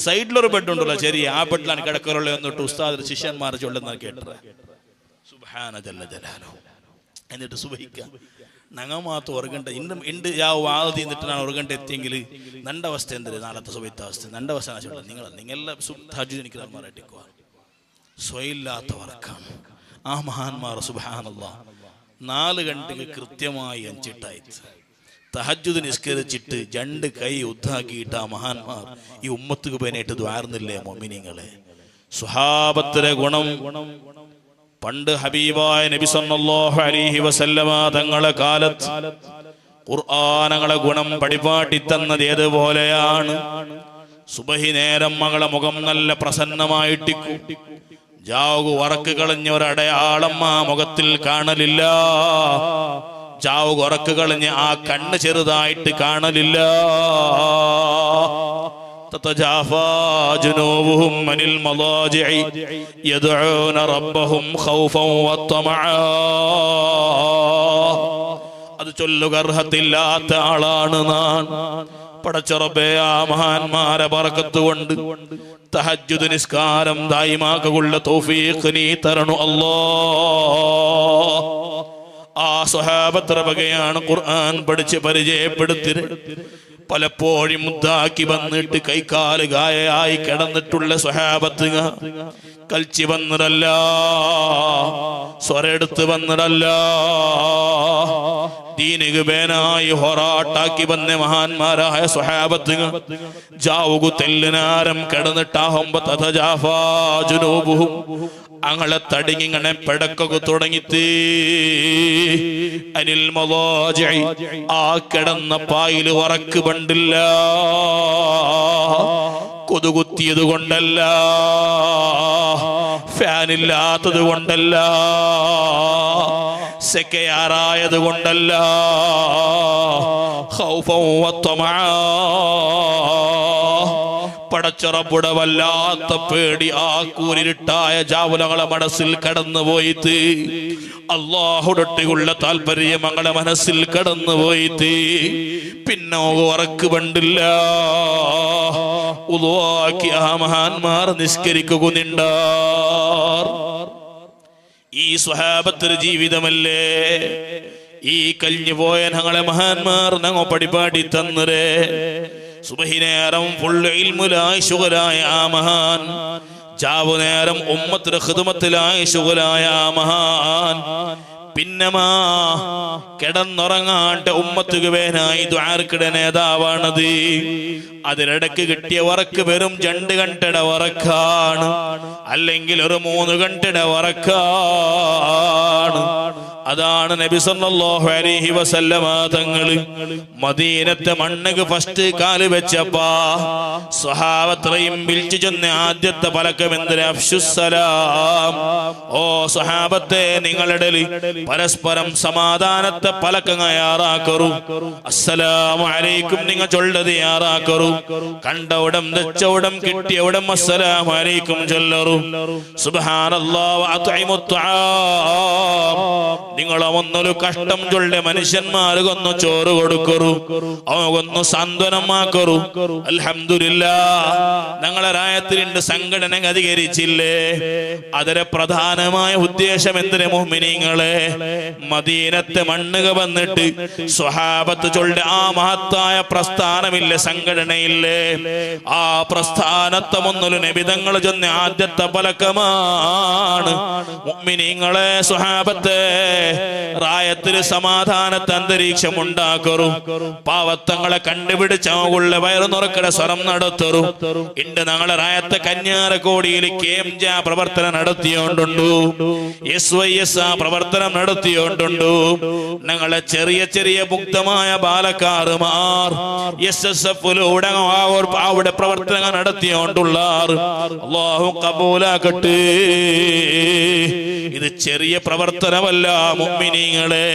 സൈഡിലൊരു ബെഡ് ഉണ്ടല്ലോ, ശരി, ആ ബെഡിലാണ് കിടക്കലുള്ളൂ എന്നിട്ട് ഉസ്താദ് ശിഷ്യന്മാർ ചൊല്ലുന്ന കേട്ടത്. സുബ്ഹാന ജല്ല ജലാലുഹു. എന്നിട്ട് സുബഹിക്ക ഞങ്ങൾ മാത്രം 1 ഗണ്ട ഇണ്ട് ആദ്യം നിന്നിട്ടാണ് 1 ഗണ്ട എത്തിയെങ്കിൽ നണ്ട അവസ്ഥ എന്തൊരു നാളത്തെ സുബഹിത്തെ അവസ്ഥ നണ്ട അവസ്ഥ നിങ്ങളെല്ലാം എനിക്ക് നിർമാറായിട്ടിക്കുക സ്വയില്ലാത്ത വർക്കാണ് ആ മഹാന്മാർ. സുബ്ഹാനല്ലാഹ്. 4 ഗണ്ടക്ക് കൃത്യമായി 5 ഇട്ടായിട്ട് തഹജ്ജുദ് നിസ്കരിച്ചിട്ട് 2 കൈ ഉദ്ധാക്കിയിട്ട് ആ മഹാന്മാർ ഈ ഉമ്മത്തുക്ക് പേനായിട്ട് ദ്വാർന്നില്ലേ മുഅ്മിനീങ്ങളെ? സ്വഹാബത്തിലെ ഗുണം പണ്ട് ഹബീബായ നബി സല്ലല്ലാഹു അലൈഹി വസല്ലമ തങ്ങളെ കാലത്ത് ഖുർആനങ്ങളെ ഗുണം പഠിപ്പാട്ടി തന്നത് ഏതുപോലെയാണ്? സുബഹി നേരം മകളെ മുഖം നല്ല പ്രസന്നമായിട്ടിക്കും. ജാവു ഉറക്ക് കളഞ്ഞ ഒരടയാളം ആ മുഖത്തിൽ കാണലില്ല. ജാവു ഉറക്ക് കളഞ്ഞ് ആ കണ്ണ് ചെറുതായിട്ട് കാണലില്ല. تتجافى جنوبهم عن المضاجع يدعون ربهم خوفا وطمعا. അത് ചൊല്ലുക അർഹത്തില്ലാത്ത ആളാണ് നാൻ. പടച്ച റബ്ബേ, ആ മഹാന്മാരെ ബറക്കത്ത് കൊണ്ട് തഹജ്ജുദ് നിസ്കാരം ദായിമാക്കുള്ള തൗഫീഖ് നീ തരണു അല്ലാഹ്. ആ സ്വഹാബത്ത് വകയാണ് ഖുർആൻ പഠിച്ച് പരിചയപ്പെടുത്തി പലപ്പോഴും മുദ്ദാക്കി വന്നിട്ട് കൈകാല് ഗായയായി കിടന്നിട്ടുള്ള സ്വഹാബത്ത് കളിച്ച് വന്നിടല്ല, സ്വരെടുത്ത് വന്നിടല്ല, ദീനിക ബേനായി ഹൊറാട്ടാക്കി വന്ന മഹാന്മാരായ സ്വഹാബത്തുകൾ ജാവുകു തെല്ലിനാരം കിടന്നിട്ടാകുമ്പോ തഥജാഫാ ജുനൂബുഹും അങ്ങളെ തടിങ്ങിങ്ങനെ പിടക്കൊക്കെ തുടങ്ങിത്തീ അനിൽ മളാജിഇ ആ കിടന്ന പായിൽ ഉറക്ക് പണ്ടില്ല, കൊതുകുത്തിയത് കൊണ്ടല്ല, ഫാനില്ലാത്തത് കൊണ്ടല്ല, സെക്കയാറായത് കൊണ്ടല്ല, ഖൗഫൻ വത്തമഅ പടച്ചറബുടെ വല്ലാത്ത പേടി ആ കൂരിരുട്ടായ ജാവുലങ്ങളെ മനസ്സിൽ കടന്നുപോയിട്ട്, അല്ലാഹുടൊട്ടിയുള്ള താല്പര്യം ഞങ്ങളെ മനസ്സിൽ കടന്നുപോയിട്ട് പിന്നെ ഉറക്ക് പണ്ടില്ല. ഉളുവാക്കി ആ മഹാന്മാർ നിസ്കരിക്കുന്നുണ്ടാർ. ഈ സ്വഹാബത്തിന്റെ ജീവിതമല്ലേ ഈ കഴിഞ്ഞു പോയ ഞങ്ങളെ മഹാന്മാർ ഞങ്ങൾ പടിപാടി തന്നരേ. സുബഹി നേരം ഫുള്ള് ഇൽമുലായി ശുഗലായ ആ മഹാൻ, ജാവു നേരം ഉമ്മത്തിന്റെ ഖിദ്മത്തിലായി ശുഗലായ ആ മഹാൻ, പിന്നമാ കിടന്നുറങ്ങാണ്ട് ഉമ്മത്തുക വേനായി ദുആർക്കിടെ നേതാവാണത്. അതിനിടക്ക് കിട്ടിയ വറക്ക് വെറും 2 ഗണ്ടയുടെ വറക്കാണ്, അല്ലെങ്കിൽ ഒരു 3 ഗണ്ടയുടെ വറക്കാണ്. അതാണ് നബി സല്ലല്ലാഹു അലൈഹി വസല്ലമ തങ്ങള് മദീനത്തെ മണ്ണക്ക് ഫസ്റ്റ് കാല് വെച്ചപ്പാ സ്വഹാബത്തെയും വിളിച്ചു ചെന്ന ആദ്യത്തെ പലക്കം എന്തിന്? അഫ്ശുസ്സലാം. ഓ സ്വഹാബത്തെ, നിങ്ങളുടെ പരസ്പരം സമാധാനത്തെ പലക്കം തയ്യാറാക്കറു. അസ്സലാമു അലൈക്കും നിങ്ങൾ ചൊല്ലത് തയ്യാറാക്കറു. കണ്ടവിടം തെച്ചവിടം കിട്ടിയവിടം അസ്സലാമു അലൈക്കും ചൊല്ലറു. സുബ്ഹാനല്ലാഹ് വ അത്ഇമുത് തആം. നിങ്ങളെ ഒന്നൊരു കഷ്ടം ചൊല്ലെ മനുഷ്യന്മാർ കൊന്നു ചോറ് കൊടുക്കറു, അവകൊന്നു സാന്ത്വനമാക്കറു. അൽഹംദുലില്ലാഹ്, ഞങ്ങളെ രായത്തിലുണ്ട് സംഘടന അധികരിച്ചില്ലേ. അതിലെ പ്രധാനമായ ഉദ്ദേശം എന്തിന്? മുഅ്മിനീങ്ങളെ, മദീനത്തെ മണ്ണുക വന്നിട്ട് സ്വഹാബത്ത് ചൊല്ലെ ആ മഹത്തായ പ്രസ്ഥാനമില്ലേ, സംഘടനയില്ലേ, ആ പ്രസ്ഥാനത്തെ ഒന്നൊരു നബിതങ്ങൾ ചൊന്ന ആദ്യത്തെ പലക്കമാണ്. മുഅ്മിനീങ്ങളെ, സ്വഹാബത്തെ, റായത്തിന് സമാധാനത്തെ അന്തരീക്ഷം ഉണ്ടാക്കറു. പാവത്തങ്ങളെ കണ്ടുപിടിച്ച വയറു നുറക്കട സ്വരം നടത്തറു. ഇണ്ട് ഞങ്ങളെ റായത്തെ കന്യാരക്കോടിയിൽ KMJ പ്രവർത്തനം നടത്തിയോണ്ടുണ്ടു, SYS പ്രവർത്തനം നടത്തിയോണ്ടുണ്ടു. ഞങ്ങളെ ചെറിയ ചെറിയ മുക്തമായ ബാലക്കാറുമാർ SSF-ലൂടെ അവിടെ പ്രവർത്തനങ്ങൾ നടത്തിയോണ്ടുള്ള അല്ലാഹു കബൂലാക്കട്ടെ. ഇത് ചെറിയ പ്രവർത്തനമല്ല മുഅ്മിനീങ്ങളെ,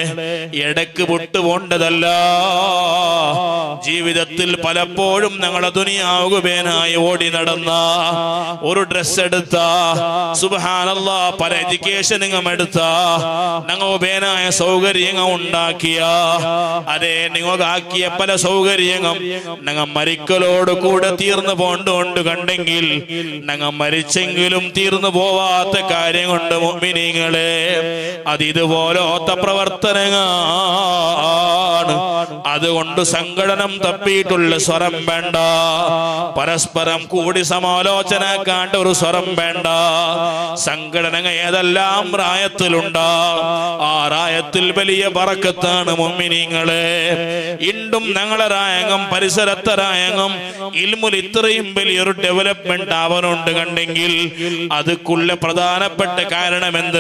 ഇടക്ക് വിട്ടുപോണ്ടതല്ല. ജീവിതത്തിൽ പലപ്പോഴും ഞങ്ങളെ ദുനിയാവുകേനായി ഓടി നടന്ന, ഒരു ഡ്രസ് എടുത്ത, സുബ്ഹാനല്ലാഹ്, പല എഡ്യൂക്കേഷനും എടുത്ത, ഞങ്ങൾ വേനായ സൗകര്യങ്ങൾ ഉണ്ടാക്കിയ, അതേ നിങ്ങൾക്കാക്കിയ പല സൗകര്യങ്ങൾ ഞങ്ങൾ മരിക്കലോട് കൂടെ തീർന്നു പോണ്ടുകൊണ്ട് കണ്ടെങ്കിൽ ഞങ്ങൾ മരിച്ചെങ്കിലും തീർന്നു പോവാത്ത കാര്യം കൊണ്ട് മുഅ്മിനീങ്ങളെ, അതിതുപോലത്തെ പ്രവർത്തനങ്ങളാണ്. അതുകൊണ്ട് സംഘടനം തപ്പിയിട്ടുള്ള സ്വരം വേണ്ട, പരസ്പരം കൂടി സമാലോചനക്കാണ്ട് ഒരു സ്വരം വേണ്ട. സംഘടന ഏതെല്ലാം റായത്തിലുണ്ട്, ആ റായത്തിൽ വലിയ ബറക്കത്താണ് മുഅ്മിനീങ്ങളെ. ഇണ്ടും ഞങ്ങളെ റായങ്ങം പരിസരത്തെ റായങ്ങം ഇൽമുൽ ഇത്രയും വലിയൊരു ഡെവലപ്മെന്റ് ആവാനുണ്ട് കണ്ടെങ്കിൽ അതുക്കുള്ള പ്രധാനപ്പെട്ട കാരണം എന്തേ?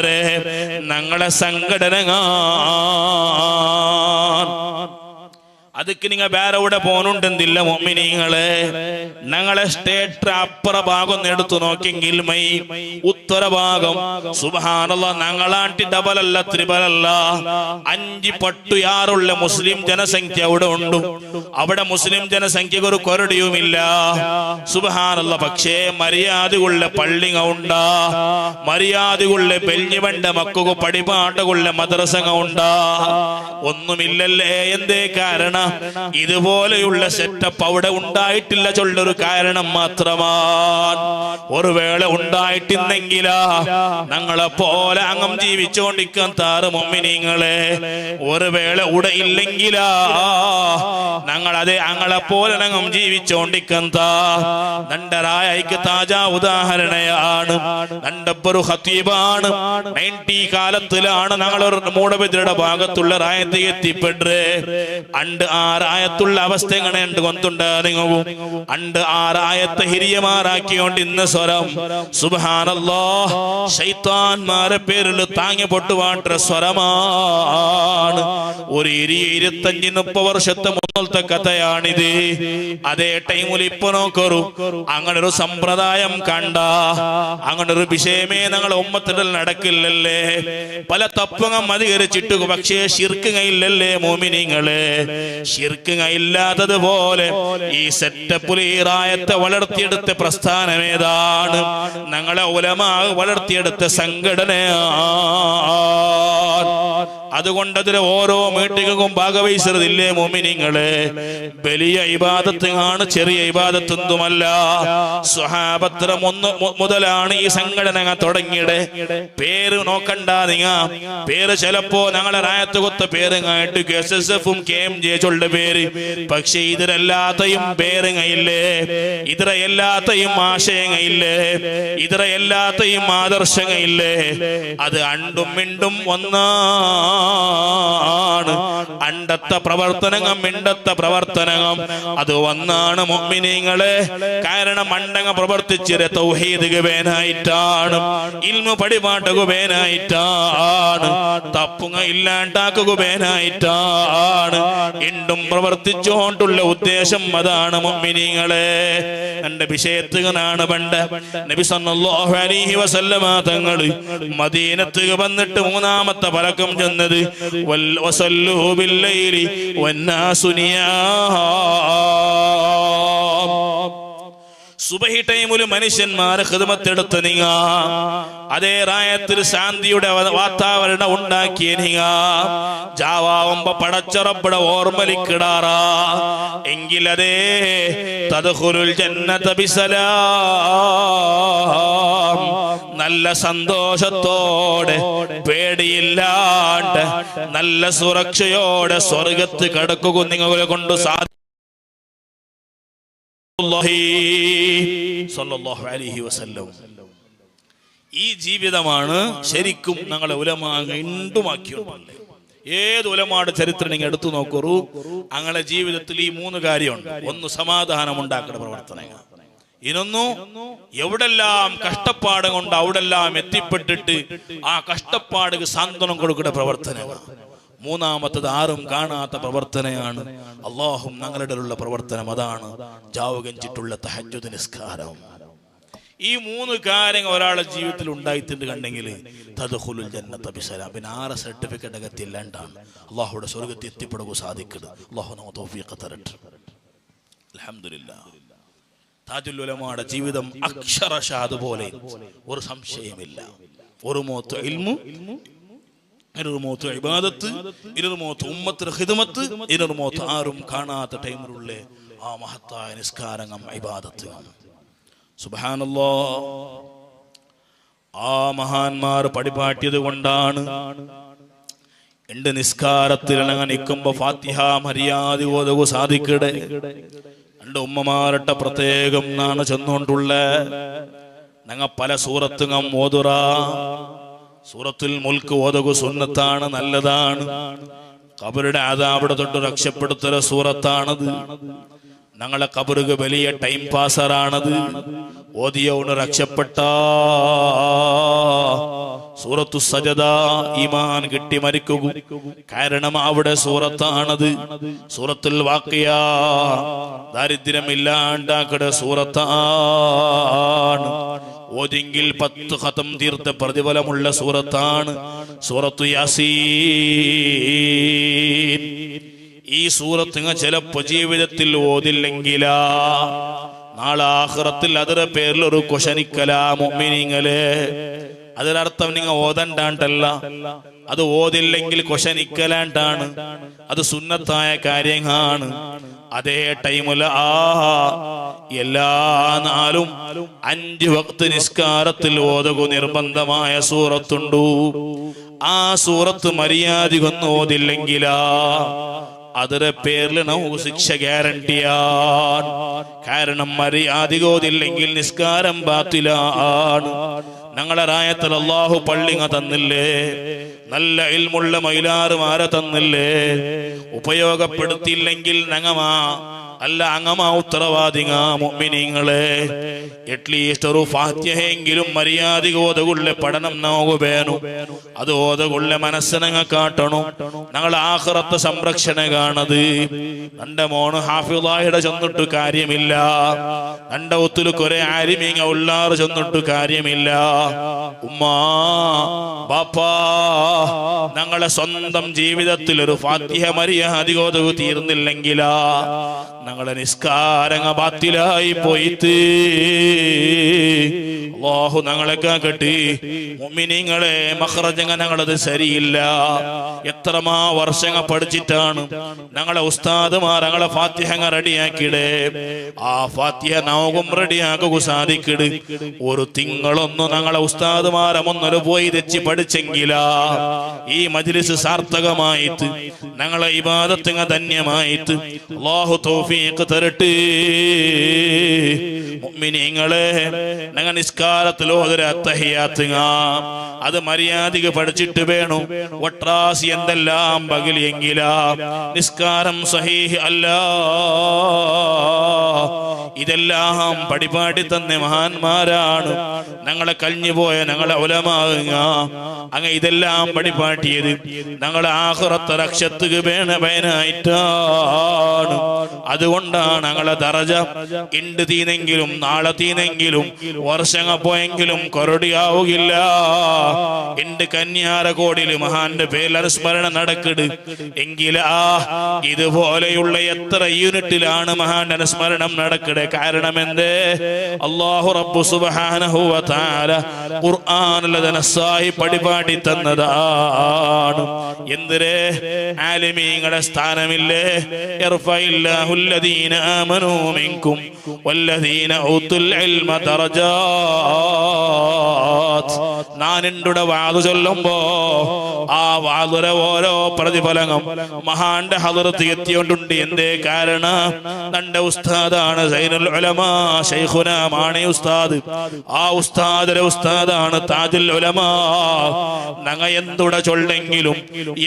ഞങ്ങളെ സംഘടന. ಅದಕ್ಕೆ നിങ്ങൾ ಬೇರೆ ಊಟ പോണുണ്ടെന്നില്ല മുഅ്മിനീങ്ങളെ. ഞങ്ങളെ സ്റ്റേറ്റ് അപ്പുറ ഭാഗം എടുത്തു നോക്കിയെങ്കിൽ മൈ ഉത്തര ഭാഗം സുബ്ഹാനല്ലാഹ് ഞങ്ങളാണ്ടി ഡബലല്ല ത്രിബലല്ല 5 പട്ടു യാറുള്ള മുസ്ലിം ജനസംഖ്യ അവിടെ ഉണ്ട്. അവിടെ മുസ്ലിം ജനസംഖ്യക്ക് ഒരു കൊരടിയുമില്ല. സുബ്ഹാനല്ലാഹ്. പക്ഷേ മര്യാദയുള്ള പള്ളിങ്ങ ഉണ്ടാ, മര്യാദയുള്ള ബെല്ഞ്ഞിവണ്ട മക്കൾക്ക് പടിപാട്ടുള്ള മദ്രസങ്ങ ഉണ്ടാ. ഒന്നുമില്ലല്ലേ? എന്തേ കാരണം? ഇതുപോലെയുള്ള സെറ്റപ്പ് അവിടെ ഉണ്ടായിട്ടില്ല ചൊല്ലൊരു കാരണം മാത്രമാണ്. ഒരു വേള ഉണ്ടായിട്ടില്ലെങ്കിലാ ഞങ്ങളെ പോലെ അങ്ങം ജീവിച്ചുകൊണ്ടിരിക്കാൻ താറ് മുഅ്മിനീങ്ങളെ. ഒരു വേള ഇവിടെ ഇല്ലെങ്കിലാ ഞങ്ങളതെ ഞങ്ങളെ പോലെ ഞങ്ങൾ ജീവിച്ചുകൊണ്ടിരിക്കാൻ താ. നണ്ടരായക്ക് താജ ഉദാഹരണയാണ്. നണ്ടപ്പൊരു ഖതീബാണ്. 90 കാലത്തിലാണ് ഞങ്ങളൊരു മൂടബിദ്രയുടെ ഭാഗത്തുള്ള റായത്ത് എത്തിപ്പെട്ടേ. അണ്ട് ആ റായത്തുള്ള അവസ്ഥ എങ്ങനെ ഉണ്ട് കൊണ്ടുണ്ടാകും. അണ്ട് ആ റായത്തെ ഹിരിയമാറാക്കിയോണ്ട് ഇന്ന് സ്വരം സുബ്ഹാനല്ലാഹ് ശൈത്താന്മാരെ പേരിൽ താങ്ങി പൊട്ടുവാട്ട സ്വരമാണ്. ഒരു 25-30 വർഷത്തെ മുന്നത്തെ കഥയാണിത്. അതേ ടൈമിൽ ഇപ്പൊ നോക്കൂ, അങ്ങനെ ഒരു സമ്പ്രദായം കണ്ട, അങ്ങനെ ഒരു വിഷയമേ ഞങ്ങളെ ഉമ്മത്തിൽ നടക്കില്ലല്ലേ. പല തപ്പങ്ങം അധികരിച്ചിട്ടു, പക്ഷേ ശിർക്കയില്ലല്ലേ മോമിനിങ്ങളെ. ശിർക്കയില്ലാത്തതുപോലെ ഈ സെറ്റപ്പിൽ ഈ റായത്തെ വളർത്തിയെടുത്ത പ്രസ്ഥാനം ഏതാണ്? ഞങ്ങളെ ഉലമാ വളർത്തിയെടുത്ത സംഘടനയാണ്. അതുകൊണ്ട് അതിന് ഓരോ മീറ്റിങ്ങും ഭാഗവഹിച്ചതില്ലേ മോമിനിങ്ങളെ. വലിയ ഇബാദത്താണ്, ചെറിയ ഇബാദത്തൊന്നുമല്ല. സ്വഹാബത്ത് മുതലാണ് ഈ സംഘടന തുടങ്ങിയത്. പേര് നോക്കണ്ട നിങ്ങ. പേര് ചിലപ്പോ ഞങ്ങളെ റായത്ത് കൊത്ത പേരുങ്ങായിട്ട് SSF-ഉം KMJ പേര്. പക്ഷെ ഇതിലെല്ലാത്തയും പേരുങ്ങയില്ലേ, ഇതിലെ എല്ലാത്തയും ആശയങ്ങയില്ലേ, ഇതിലെ എല്ലാത്തയും ആദർശങ്ങയില്ലേ. അത് അണ്ടും മിണ്ടും ഒന്നാണ്. അണ്ടത്തെ പ്രവർത്തനങ്ങൾ മിണ്ടത്തെ പ്രവർത്തനങ്ങൾ അത് ഒന്നാണ് മുഅ്മിനീങ്ങളെ. കാരണം അണ്ടങ്ങ പ്രവർത്തിച്ചിരെ തൗഹീദ് വേനായിട്ടാണ്, ഇൽമു പടിപാട്ട് വേനായിട്ടാണ്, തപ്പുങ്ങ ഇല്ലാണ്ടാക്കുക വേനായിട്ടാണ്. ഇണ്ടും പ്രവർത്തിച്ചുകൊണ്ടുള്ള ഉദ്ദേശം അതാണ് മുഅ്മിനീങ്ങളെ. എന്റെ വിഷയത്തുകനാണ് പണ്ട് നബി സല്ലല്ലാഹു അലൈഹി വസല്ലമ തങ്ങൾ മദീനത്ത് വന്നിട്ട് മൂന്നാമത്തെ പലക്കം ചെന്നത് വസല്ലു ബില്ലൈലി വന്നാസു നിയാം. സുബഹി ടൈമിൽ മനുഷ്യന്മാരെ ഖിദ്മത്തെടുത്ത് നിങ്ങ അതേ റായത്തിൽ ശാന്തിയുടെ വാതാവരണം ഉണ്ടാക്കിയ നിങ്ങ ജാവാവുമ്പോ പടച്ചറപ്പട ഓർമ്മലിക്കിടാറാ എങ്കിലതേ തദ്ഖുലുൽ ജന്നത ബിസലാം. നല്ല സന്തോഷത്തോടെ പേടിയില്ലാണ്ട് നല്ല സുരക്ഷയോടെ സ്വർഗത്ത് കടക്കുക നിങ്ങളെ കൊണ്ട് സാധിക്കും. ഈ ജീവിതമാണ് ശരിക്കും ഞങ്ങളെ ഉലമാ വീണ്ടുമാക്കിയുള്ളത്. ഏത് ഉലമായുടെ ചരിത്രം നിങ്ങൾ എടുത്തു നോക്കൂ, ഞങ്ങളെ ജീവിതത്തിൽ ഈ 3 കാര്യമുണ്ട്. ഒന്ന് സമാധാനം ഉണ്ടാക്കുന്ന പ്രവർത്തനങ്ങൾ, ഇനൊന്നു എവിടെല്ലാം കഷ്ടപ്പാട് കൊണ്ട് അവിടെല്ലാം എത്തിപ്പെട്ടിട്ട് ആ കഷ്ടപ്പാടുക്ക് സാന്ത്വനം കൊടുക്കുന്ന പ്രവർത്തനങ്ങൾ. മൂന്നാമത്തത് ആരും കാണാത്ത പ്രവർത്തനമാണ് അല്ലാഹും ഞങ്ങളുടെ ഉള്ള പ്രവർത്തനം. അതാണ് ജാവുകഞ്ചിട്ടുള്ള തഹജ്ജുദ് നിസ്കാരം. ഈ 3 കാര്യങ്ങൾ ഒരാളുടെ ജീവിതത്തിൽ ഉണ്ടായിട്ടുണ്ട് കണ്ടെങ്കിൽ തദ്ഖുലുൽ ജന്നത ബിസലാം. പിന്നെ 6 സർട്ടിഫിക്കറ്റ് അകത്തില്ലാണ്ടാണ് അല്ലാഹുവിടെ സ്വർഗ്ഗത്തിൽ എത്തിപ്പെടുക സാധിക്കുന്നത്. അല്ലാഹു നമുക്ക് തൗഫീഖ് തരട്ടെ. അൽഹംദുലില്ലാഹ്. താജുൽ ഉലമായുടെ ജീവിതം അക്ഷരശഃ അതുപോലെ, ഒരു സംശയമില്ല. ഒരു മോത്ത് ഇൽമു, ഇനൊരു മോത്ത് ഇബാദത്ത്, ഇനൊരു മോത്ത് ഉമ്മത്തിന് ഖിദ്മത്ത്, ഇനൊരു മോത്ത് ആരും കാണാത്ത ടൈമിലുള്ള ആ മഹത്തായ നിസ്കാരങ്ങൾ ഇബാദത്തുമാണ്. സുബ്ഹാനല്ലാഹ്. ആ മഹാന്മാർ പടിപാട്ടിയത് കൊണ്ടാണ് എന്റെ നിസ്കാരത്തിൽ നിൽക്കുമ്പോ ഫാത്തിഹ മര്യാദ ഓതുക സാധിക്കടെ. എന്റെ ഉമ്മമാരുടെ പ്രത്യേകം നാണ് ചെന്നുകൊണ്ടുള്ള ഞങ്ങ പല സൂറത്തും ഓതുറ. സൂറത്തുൽ മുൽക്ക് ഓതുക സുന്നത്താണ്, നല്ലതാണ്. ഖബറുടെ അദാബിടെ തൊട്ട് രക്ഷപ്പെടുത്തല സൂറത്താണത്. ഞങ്ങളെ ഖബറുക വലിയ ടൈം പാസറാണത്. ഓതിയോണ് രക്ഷപ്പെട്ട സൂറത്തു സജദ ഈമാൻ കിട്ടി മരിക്കുക. കാരണം അവിടെ സൂറത്താണത്. സൂറത്തുൽ വാഖിയ ദാരിദ്ര്യമില്ലാണ്ടാക്കട സൂറത്താണ്. ഓതിങ്കിൽ 10 ഖതം തീർത്ത പ്രതിഫലമുള്ള സൂറത്താണ് സൂറത്തു യാസീൻ. ഈ സൂറത്ത് ചിലപ്പോ ജീവിതത്തിൽ ഓതില്ലെങ്കിലാ നാളെ ആഖിറത്തിൽ അതിന്റെ പേരിൽ ഒരു കുശനിക്കലാ മുഅ്മിനീങ്ങളെ. അതിനർത്ഥം നിങ്ങൾ ഓതണ്ടാണ്ടല്ല, അത് ഓതില്ലെങ്കിൽ കൊശനിക്കലാണ്ടാണ്, അത് സുന്നത്തായ കാര്യമാണ്. അതേ ടൈമിൽ എല്ലാ നാളും 5 വക്ത് നിസ്കാരത്തിൽ ഓതുക നിർബന്ധമായ സൂറത്തുണ്ടു. ആ സൂറത്ത് മര്യാദകൊന്ന് ഓതില്ലെങ്കിലാ അതിന്റെ പേരിൽ നമുക്ക് ശിക്ഷ ഗ്യാരണ്ടിയാണ്. കാരണം മര്യാദ ഓതില്ലെങ്കിൽ നിസ്കാരം ബാത്തിലാണ്. ഞങ്ങളെ റായത്തിൽ അല്ലാഹു പള്ളിങ്ങ തന്നില്ലേ, നല്ല ഇൽമുള്ള മൈലാറുമാരെ തന്നില്ലേ. ഉപയോഗപ്പെടുത്തിയില്ലെങ്കിൽ ഞങ്ങമാ അല്ല അങ്ങമാ ഉത്തരവാദിങ്ങ മുഅ്മിനീങ്ങളെ. അറ്റ്ലീസ്റ്റ് ഒരു ഫാത്തിഹയെങ്കിലും മര്യാദ ഓതുകൊള്ള പഠനം നമുക്ക് വേണം. അത് ഓതുകൊള്ള മനസ്സിനങ്ങ കാട്ടണം. ഞങ്ങൾ ആഖിറത്തെ സംരക്ഷണ കാണത്. എൻ്റെ മോണ് ഹാഫിളായുടെ ചെന്നിട്ട് കാര്യമില്ല, എൻ്റെ ഒത്തിരി കുറെ ആരിമീങ്ങ ഉള്ളാറ് ചെന്നിട്ട് കാര്യമില്ല. ഉമ്മാ ബാപ്പാ, ഞങ്ങളെ സ്വന്തം ജീവിതത്തിൽ ഒരു ഫാത്തിഹ മര്യാദ ഓതുക തീർന്നില്ലെങ്കിലാ ഞങ്ങളെ നിസ്കാരങ്ങ ബാത്തിലായി പോയിട്ട് അല്ലാഹു ഞങ്ങളെ കാക്കട്ടെ. മുഅ്മിനീങ്ങളെ, മഖ്റജങ്ങ ഞങ്ങളത് ശരിയില്ല. എത്രമാ വർഷങ്ങൾ പഠിച്ചിട്ടാണ് ഞങ്ങളെ ഉസ്താദുമാർ ഞങ്ങളെ ഫാത്തിഹങ്ങ റെഡിയാക്കിയിടേ. ആ ഫാത്തിഹ നാവും റെഡിയാക്കുക സാധിക്കിട്. ഒരു തിങ്കളൊന്നും ഞങ്ങളെ ഉസ്താദുമാരെ മുന്നോട്ട് പോയി തെച്ച് പഠിച്ചെങ്കിലാ ഈ മജ്ലിസ് സാർത്ഥകമായിട്ട് ഞങ്ങളെ ഇബാദത്തുങ്ങ ധന്യമായിട്ട് അല്ലാഹു തൗഫീഖ് തരട്ടെ. മുഅ്മിനീങ്ങളെ, ഞങ്ങൾ നിസ്കാരത്തിൽ ഓതുന്ന അത്തഹിയാത്തുങ്ങ അത് മര്യാദക്ക് പഠിച്ചിട്ട് വേണം. ഒട്രാസി എന്തെല്ലാം പകലിയെങ്കിലാ നിസ്കാരം സഹീഹ് അല്ല. ഇതെല്ലാം പടിപാടി തന്നെ മഹാന്മാരാണ് ഞങ്ങളെ കഴിഞ്ഞുപോയ ഞങ്ങളെ ഉലമാങ്ങ. അങ്ങ് ഇതെല്ലാം പടിപാട്ടിയത് ഞങ്ങളെ ആഖിറത്തെ രക്ഷത്തുക്ക് വേണായിട്ടാണ്. അതുകൊണ്ടാണ് ഞങ്ങളെ ദറജ ഇണ്ട് തീനെങ്കിലും നാളെ തീനെങ്കിലും വർഷങ്ങൾ പോയെങ്കിലും കൊറടിയാവുകില്ല. എന്റെ കന്യാരകോടില് മഹാന്റെ പേരിൽ അനുസ്മരണം നടക്കിട് എങ്കിലാ ഇതുപോലെയുള്ള എത്ര യൂണിറ്റിലാണ് മഹാന്റെ അനുസ്മരണം നടക്കിടെ. കാരണം എന്തേ? അല്ലാഹു റബ്ബു സുബ്ഹാനഹു വ തആല ഖുർആനിൽ നസ്സായി പടിപാടി തന്നതാണ്. എന്തിരേ? ആലിമീങ്ങളുടെ സ്ഥാനമില്ലേ? യർഫഇല്ലാഹു അല്ലദീന ആമനൂ മിൻകും വല്ലദീന ഊതുൽ ഇൽമ ദറജാത്ത്. നാനിണ്ടുടെ വാദു ചൊല്ലുമ്പോ ആ വാദുരെ ഓരോ പ്രതിഫലങ്ങൾ മഹാന്റെ ഹദറത്ത് എത്തിയോണ്ടുണ്ട്. എന്തേ കാരണം? തന്റെ ഉസ്താദാണ് സൈനുൽ ഉലമാ ശൈഖുനാ മാണി ഉസ്താദ്. ആ ഉസ്താദിന്റെ ഉസ്താദാണ് താജുൽ ഉലമാ. ഞങ്ങ എന്തുടെ ചൊല്ലെങ്കിലും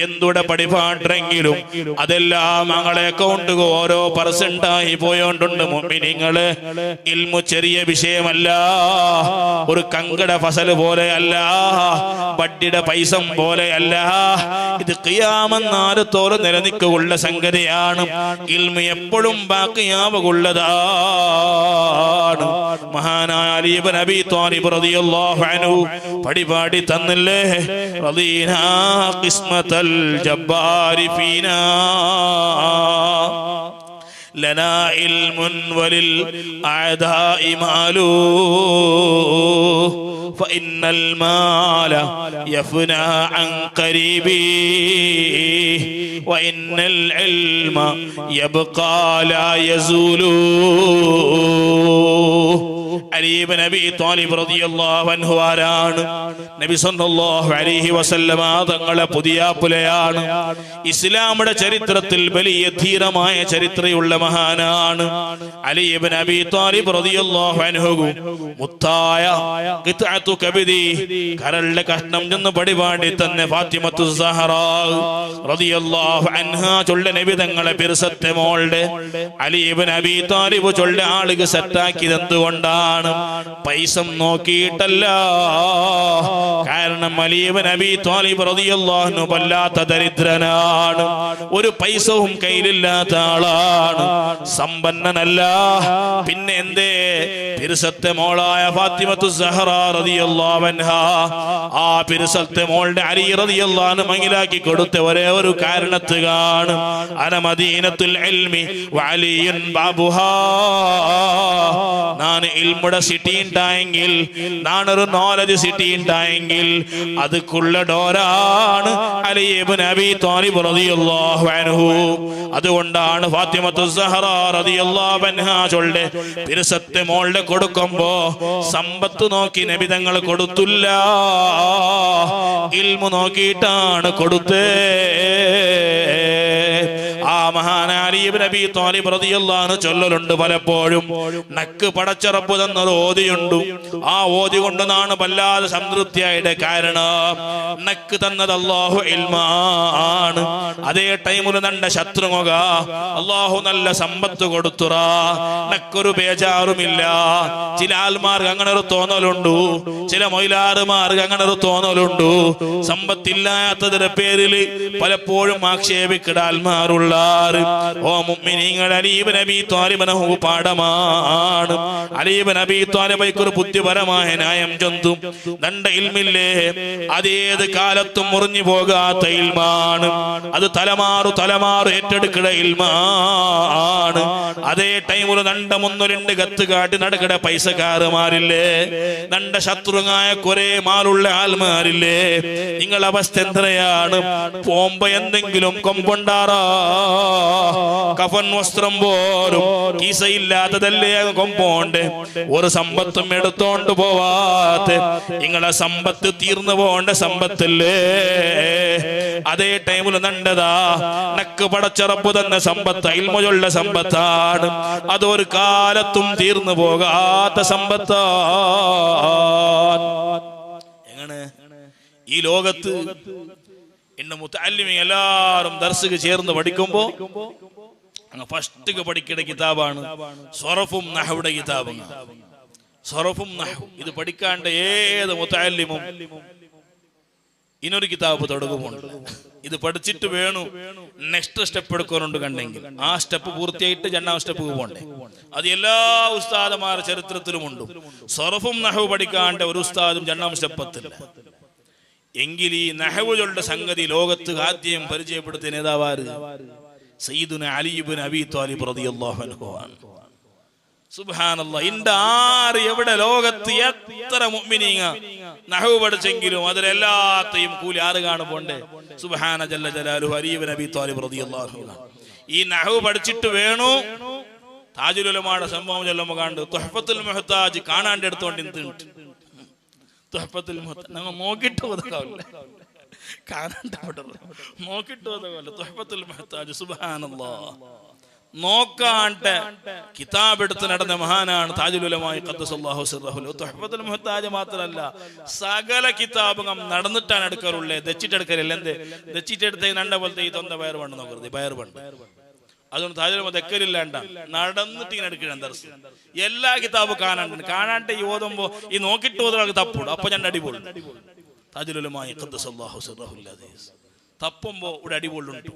എന്തുടെ പടിപാട്ടെങ്കിലും അതെല്ലാം ഞങ്ങളെ അക്കൗണ്ട് ഓരോ പെർസെന്റായി പോയോണ്ടുണ്ട്. മുഅ്മിനീങ്ങളെ, ഇൽമു ചെറിയ വിഷയമല്ല, ഒരു കങ്കട ഫസല് പോലെ അല്ല, ബഡ്ഡിയുടെ പൈസ പോലെ അല്ല. ഇത് ഖിയാമത്ത് നാലത്തോളം നിലനിൽക്കുള്ള സംഗതിയാണ്. ഇൽമു എപ്പോഴും ബാക്കിയാവുള്ളതാണ്. മഹാനായ അലി ഇബ്നു അബീ ത്വാലിബ് റളിയല്ലാഹു അൻഹു പടിപാടി തന്നില്ലേ, റദീനാ ഖിസ്മത്തൽ ജബ്ബാരി ഫീനാ ലനാ ഇൽമുൻ വലിൽ അഅദാഇ മാലൂ ഫഇന്നൽ മാല യഫ്നാ അൻ ഖരീബി വഇന്നൽ ഇൽമ യബ്ഖാ ലാ യസൂലു. അലി ഇബ്നു അബീ ത്വാലിബ് റളിയല്ലാഹു അൻഹു ആരാണ്? നബി സല്ലല്ലാഹു അലൈഹി വസല്ലമ തങ്ങളെ പുതിയാപ്പുലയാണ്. ഇസ്ലാമിന്റെ ചരിത്രത്തിൽ വലിയ ധീരമായ ചരിത്രമുള്ള മഹാനാണ് അലി ഇബ്നു അബീ ത്വാലിബ് റളിയല്ലാഹു അൻഹു. മുത്തായ ഖിത്അത്തു കബദി, കരളിലെ കഷ്ണം എന്ന് പടിപാടി തന്നെ ഫാത്തിമത്തു സഹറാ റളിയല്ലാഹു അൻഹാ ചൊല്ല നബി തങ്ങളെ പിർസത്തെ മോളുടെ അലി ഇബ്നു അബീ ത്വാലിബ് ചൊല്ല ആളുകൾ സെറ്റാക്കിയത് എന്തുകൊണ്ടാണ്? പൈസ നോക്കിയിട്ടല്ല. കാരണം അലി ഇബ്നു അബീ ത്വാലിബ് റളിയല്ലാഹു അൻഹു വല്ലാത്ത ദരിദ്രനാണ്, ഒരു പൈസവും കയ്യിലില്ലാത്ത ആളാണ്, സമ്പന്നനല്ല. പിന്നെ എന്തേ? പിർസത്തെ മോളായ ഫാത്തിമത്തു സഹറാ റളിയല്ലാഹു അൻഹാ ആ പിർസത്തെ മോളുടെ അലി റളിയല്ലാഹു അൻഹു മങ്ങിലാക്കി കൊടുത്ത ഒരേ ഒരു കാരണത്ത് കാണും. അന മദീനത്തുൽ ഇൽമി വഅലിയുൻ ബാബുഹാ. ഞാൻ ഇൽമുടെ ഇവിടെ സിറ്റി ഉണ്ടായെങ്കിൽ, നാണൊരു നോളജ് സിറ്റി ഉണ്ടായെങ്കിൽ അതുക്കുള്ള ഡോറാണ് അലി ഇബ്നു അബീ ത്വാലിബ് റളിയല്ലാഹു അൻഹു. അതുകൊണ്ടാണ് ഫാത്തിമത്തു സഹറ റളിയല്ലാഹു അൻഹാ ചൊല്ലെ പിരസത്തെ മോളുടെ കൊടുക്കുമ്പോ സമ്പത്ത് നോക്കി നബി തങ്ങൾ കൊടുത്തില്ല, ഇൽമു നോക്കിയിട്ടാണ് കൊടുത്തേ. ആ മഹാനായ അലി ഇബ്നു അബീ ത്വാലിബ് റളിയല്ലാഹു അൻഹു ചൊല്ലലുണ്ട് പലപ്പോഴും, നക്ക് പടച്ച റബ്ബ് തന്നത് ഓതിയുണ്ട്, ആ ഓതി കൊണ്ടാണ് വല്ലാതെ സംതൃപ്തിയായിട്ട്. കാരണം നക്ക് തന്നത് അല്ലാഹു ഇൽമാണ്. അതേ ടൈമിൽ നണ്ട ശത്രുമുഖ അല്ലാഹു നല്ല സമ്പത്ത് കൊടുത്തുറ, നക്കൊരു ബേജാറുമില്ല. ചില ആൽമാർക്ക് അങ്ങനെ ഒരു തോന്നലുണ്ട്, ചില മൊയിലാറുമാർക്ക് അങ്ങനെ ഒരു തോന്നലുണ്ട്. സമ്പത്തില്ലാത്തതിന്റെ പേരിൽ പലപ്പോഴും ആക്ഷേപിക്കുന്ന ആൽമാരുള്ള. ഓ മുഅ്മിനീങ്ങൾ, അലി ഇബ്നു അബീ ത്വാലിബ് പാഠമാണ്. അലി ഇബ്നു അബീ ത്വാലിബ് ഒരു ബുദ്ധിപരമായ ന്യായം ചൊന്തും. നണ്ട ഇൽമില്ലേ, അതേത് കാലത്തും മുറിഞ്ഞു പോകാത്ത ഇൽമാണ്. അത് തലമാറു ഏറ്റെടുക്കുന്ന ഇൽമാണ്. അതേ ടൈമിൽ നണ്ട മുന്നിലുണ്ട് കത്ത് കാട്ടി നടക്കട പൈസക്കാരന്മാരില്ലേ, നണ്ട ശത്രുവായ കുറെ മാലുള്ള ആൾമാരില്ലേ, നിങ്ങളുടെ അവസ്ഥ എന്തരയാണ്? പോമ്പ എന്തെങ്കിലും കൊമ്പുണ്ടാറാ, കഫൻ വസ്ത്രം പോലും കീസയില്ലാത്തതല്ലേ കൊമ്പോണ്ട്, ഒരു സമ്പത്തും എടുത്തോണ്ട് പോവാത്ത നിങ്ങളെ സമ്പത്ത് തീർന്നു പോകേണ്ട സമ്പത്തല്ലേ. അതേ ടൈമിൽ നണ്ടതാ നക്ക് പടച്ചറപ്പ് തന്നെ സമ്പത്ത്, ഇൽമുള്ള സമ്പത്താണ്. അതൊരു കാലത്തും തീർന്നു പോകാത്ത സമ്പത്താണ്. എങ്ങനെ ഈ ലോകത്ത് ഇന്ന് മുതഅല്ലിമീൻ എല്ലാവരും ദർസുക്ക് ചേർന്ന് പഠിക്കുമ്പോ ഫസ്റ്റ് പഠിക്കേണ്ട കിതാബാണ് സ്വറഫും നഹ്വുടെ കിതാബ്. സ്വറഫും നഹ്വ് ഇത് പഠിക്കാണ്ട് ഏത് മുതഅല്ലിമും ഇനൊരു കിതാബ് തുടങ്ങുമുണ്ട്. ഇത് പഠിച്ചിട്ട് വേണം നെക്സ്റ്റ് സ്റ്റെപ്പ് എടുക്കാനുണ്ട് കണ്ടെങ്കിൽ ആ സ്റ്റെപ്പ് പൂർത്തിയായിട്ട് രണ്ടാം സ്റ്റെപ്പ് പോകണ്ടേ. അത് എല്ലാ ഉസ്താദുമാരുടെ ചരിത്രത്തിലുമുണ്ട്. സ്വറഫും നഹ്വ് പഠിക്കാണ്ട് ഒരു ഉസ്താദും രണ്ടാം സ്റ്റെപ്പ് എത്തില്ല. എങ്കിൽ ഈ നഹ്വുകളുടെ സംഗതി ലോകത്ത് ആദ്യം പരിചയപ്പെടുത്തിയ നേതാവാര്? സയ്യിദുന അലി ഇബ്നു അബീ ത്വാലിബ് റളിയല്ലാഹു അൻഹു ആണ്. സുബ്ഹാനല്ലാഹ്, ഇന്റെ ആര് എവിടെ ലോകത്ത് എത്ര മുഅ്മിനീങ്ങ നഹ്വ് പഠിച്ചെങ്കിലും അതിലെല്ലാത്തെയും കൂലി ആറ് കാണുമ്പോണ്ടേ? സുബ്ഹാന ജല്ല ജലാലുഹു അലി ഇബ്നു അബീ ത്വാലിബ് റളിയല്ലാഹു അൻഹു. ഈ നഹ്വ് പഠിച്ചിട്ട് വേണു താജുൽ ഉലമായുടെ സംഭവം ചൊല്ലുമ്പോൾ കണ്ടു തുഹ്ഫത്തുൽ മുഹ്താജ് കാണാണ്ട് എടുത്തോണ്ട് നിന്നിട്ട് തുഹ്ഫത്തുൽ മുഹ്താജ് നമ്മൾ നോക്കിട്ട് ഒതുക്കാവില്ല, കാണാണ്ട് നോക്കിട്ട് ഒതുക്കാവില്ല. തുഹ്ഫത്തുൽ മുഹ്താജ് സുബ്ഹാനല്ലാഹ് നോക്കാണ്ട് കിതാബ് എടുത്ത് നടന്ന മഹാനാണ് താജുൽ ഉലമാ ഖദ്ദസല്ലാഹു സിർറഹു. തുഹ്ഫത്തുൽ മുഹ്താജ് മാത്രമല്ല സകല കിതാബും നടന്നിട്ടാണ് എടുക്കാറുള്ളത്, ദച്ചിട്ടെടുക്കലില്ല. എന്ത് ദച്ചിട്ടെടുത്ത നണ്ട പോലത്തെ ഈ തൊണ്ട വയറ് പണ്ട് നോക്കരുത്, വയറ് പണ്ട്. അതുകൊണ്ട് താജുൽ ദക്കലില്ലാണ്ട നടന്നിട്ട് ഇങ്ങനെ എടുക്കണം ദർസ്. എല്ലാ കിതാബും കാണാണ്ട് ഈ ഓതുമ്പോ ഈ നോക്കിട്ട് ഓതുന്ന തപ്പൂടും, അപ്പൊ ഞാൻ അടിപൊളി. താജുൽ ഉലമാ ഖദ്ദസല്ലാഹു സിർറഹു തപ്പുമ്പോ ഇവിടെ അടിപൊളിയുണ്ട്.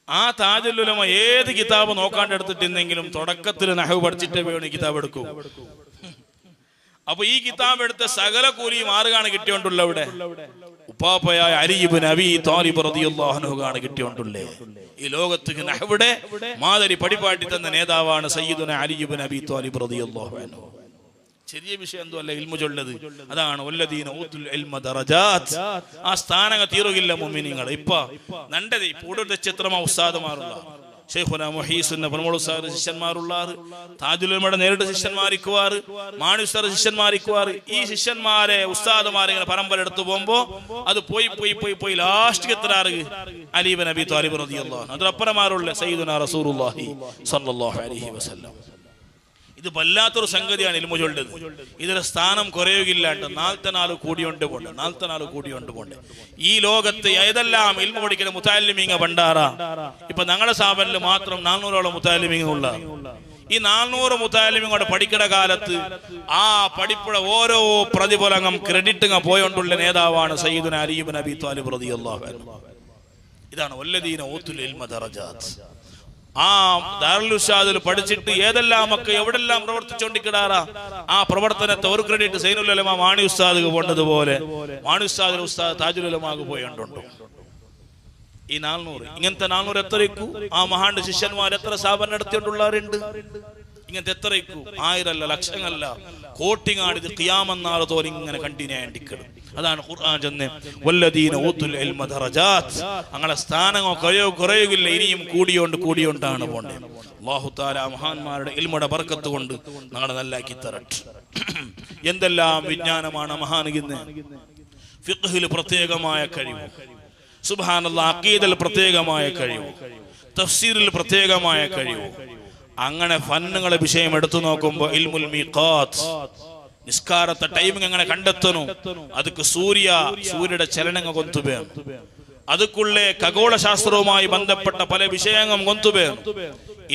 ആ താജുൽ ഉലമ ഏത് കിതാബ് നോക്കാണ്ട് എടുത്തിട്ടുണ്ടെങ്കിലും തുടക്കത്തിൽ നഹ്വ് പഠിച്ചിട്ടേ വേണം ഈ കിതാബ് എടുക്കൂ. അപ്പൊ ഈ കിതാബ് എടുത്ത സകല കൂലിയും ആറുകാണ് കിട്ടിയോണ്ടുള്ള ഇവിടെ ഉപ്പാപ്പയായ അലി ഇബ്നു അബീ ത്വാലിബ് റളിയല്ലാഹു അൻഹു ആണ് കിട്ടിയോണ്ടുള്ളേ. ഈ ലോകത്ത് നഹ്വുടെ മാതിരി പടിപാട്ടി തന്ന നേതാവാണ് സയ്യിദുന അലി ഇബ്നു അബീ ത്വാലിബ് റളിയല്ലാഹു അൻഹു. ചെറിയ വിഷയം എന്തോ അല്ല ഇൽമു ചൊല്ലത്. അതാണ് വല്ലദീന ഊതുൽ ഇൽമ ദറജാത്ത്. ആ സ്ഥാനങ്ങൾ തീരുകയില്ല മുഅ്മിനീങ്ങൾ. ഇപ്പൊ നണ്ടത് കൂടുതൽ ചിത്രമാ ഉസ്താദുമാറുള്ള ഷെയ്ഖുന മുഹീസുന്ന പ്രമുഖ ശിഷ്യന്മാരുള്ള താജുൽ ഉലമയുടെ നേരിട്ട് ശിഷ്യന്മാരിക്കുവാറ്, മാനുസ്തർ ശിഷ്യന്മാരിക്കുവാറ്. ഈ ശിഷ്യന്മാരെ ഉസ്താദുമാരെ ഇങ്ങനെ പരമ്പര എടുത്തു പോകുമ്പോ അത് പോയി ലാസ്റ്റ് എത്ര അലി ഇബ്നു അബീ ത്വാലിബ് റളിയല്ലാഹു അൻഹു. അതിലപ്പുറമാരുള്ള സയ്യിദുനാ റസൂലുള്ളാഹി സ്വല്ലല്ലാഹു അലൈഹി വസല്ലം. ഇത് വല്ലാത്തൊരു സംഗതിയാണ് ഇൽമുകളുടെ. ഇതിന്റെ സ്ഥാനം കുറയുകയില്ലാണ്ട് 44 കൂടിയുണ്ട് പോണ്ട്. ഈ ലോകത്ത് ഏതെല്ലാം ഇൽമു പഠിക്കുന്ന മുതഅല്ലിമീങ്ങ ഭണ്ഡാറ. ഇപ്പൊ ഞങ്ങളുടെ സ്ഥാപനത്തിൽ മാത്രം 400ഓളം മുതഅല്ലിമീങ്ങ ഉള്ള. ഈ 400 മുതഅല്ലിമീങ്ങോടെ പഠിക്കുന്ന കാലത്ത് ആ പഠിപ്പുടെ ഓരോ പ്രതിഫലം ക്രെഡിറ്റ് പോയോണ്ടുള്ള നേതാവാണ് സയ്യിദുന അലി ഇബ്നു അബീ ത്വാലിബ് റളിയല്ലാഹു അൻഹു. ഇതാണ് വല്ലദീന ഊതുൽ ഇൽമ ദറജാത്ത്. ആ ദാറുൽ ഇർശാദിൽ പഠിച്ചിട്ട് ഏതെല്ലാം മക്ക എവിടെല്ലാം പ്രവർത്തിച്ചോണ്ടിക്കിടാറാ ആ പ്രവർത്തനത്തെ ഒരു ക്രെഡിറ്റ് സൈനുൽ ഉലമ മാണി ഉസ്താദ് പോണ്ടതുപോലെ മാണി ഉസ്താദിന്റെ ഉസ്താദ് താജുൽ ഉലമാക്ക് പോയോണ്ടുണ്ട്. ഈ 400 ഇങ്ങനത്തെ 400 എത്രയ്ക്കു ആ മഹാന്റെ ശിഷ്യന്മാർ എത്ര സ്ഥാപനം നടത്തിയോണ്ടുള്ളവരുണ്ട്. ഇങ്ങനത്തെ എത്രയ്ക്കു ആയിരല്ല ലക്ഷങ്ങളല്ല കോട്ടിങ്ങാട് ഇത് ഖിയാമന്നാൾ തോലെ ഇങ്ങനെ കണ്ടിന്യൂ ആയിട്ടിക്കണം. അതാണ് ഖുർആൻ ചെന്ന് വല്ലദീന ഊതുൽ ഇൽമ ദറജാത്ത്, അങ്ങനെ സ്ഥാനങ്ങൾ കുറയുകയില്ല, ഇനിയും കൂടിയോണ്ടാണ് പോണ്ടത്. അല്ലാഹു തആല മഹാന്മാരുടെ ഇൽമുടെ ബർക്കത്ത് കൊണ്ട് ഞങ്ങളെ നല്ലാക്കി തരട്ടെ. എന്തെല്ലാം വിജ്ഞാനമാണ് മഹാനികുന്ന. ഫിഖ്ഹിൽ പ്രത്യേകമായ കഴിവ്, സുബ്ഹാനല്ലാഹ്, അഖീദയിൽ പ്രത്യേകമായ കഴിവ്, തഫ്സീറിൽ പ്രത്യേകമായ കഴിവ്. അങ്ങനെ ഫന്നുകളെ വിഷയം എടുത്തു നോക്കുമ്പോൾ ഇൽമുൽ മീഖാത്ത്, നിസ്കാരത്തെ ടൈമിംഗ് എങ്ങനെ കണ്ടെത്തണം, ಅದಕ್ಕೆ സൂര്യയുടെ ചലനങ്ങൾ കൊണ്ടുവേണം, അതുക്കുള്ള ಖಗೋಳ ശാസ്ത്രവുമായി ബന്ധപ്പെട്ട പല വിഷയങ്ങളും കൊണ്ടുവേണം.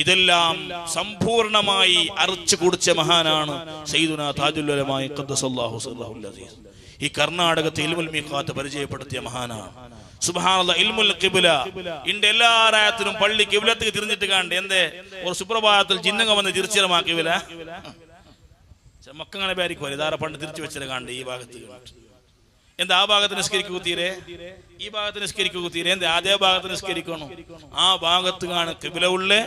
ഇതെല്ലാം സമ്പൂർണമായി അരച്ചു കുടിച്ച മഹാനാണ് സയ്യിദുനാ താജുൽ ഉലമാ ഖദ്ദസല്ലാഹു സിർറഹുൽ അസീസ്. ഈ കർണാടകത്തെ ഇൽമുൽ മീഖാത്ത് പരിചയപ്പെടുത്തിയ മഹാനാണ്. സുബ്ഹാനല്ലാഹ്, ഇൽമുൽ ഖിബ്ല ഇന്റെ എല്ലാ രായത്തിനും പള്ളി ഖിബ്ലത്തേക്ക് തിരിഞ്ഞിട്ട് കണ്ട് എന്തേ ഒരു സുപ്രഭാതത്തിൽ ജിന്നങ്ങ വന്ന് തിരിച്ചിരമാക്കിവില്ല മക്കങ്ങനെ പേരിക്കോ ഇതാരെ പണ്ട് തിരിച്ചു വെച്ചത് കണ്ട് ഈ ഭാഗത്ത് എന്താ ആ ഭാഗത്ത് നിസ്കരിക്കൂ തീരെ, ഈ ഭാഗത്ത് നിസ്കരിക്കൂ തീരെ, എന്താ അതേ ഭാഗത്ത് നിസ്കരിക്കണോ? ആ ഭാഗത്ത് കാണു ഖിബ്ല ഉള്ളേ,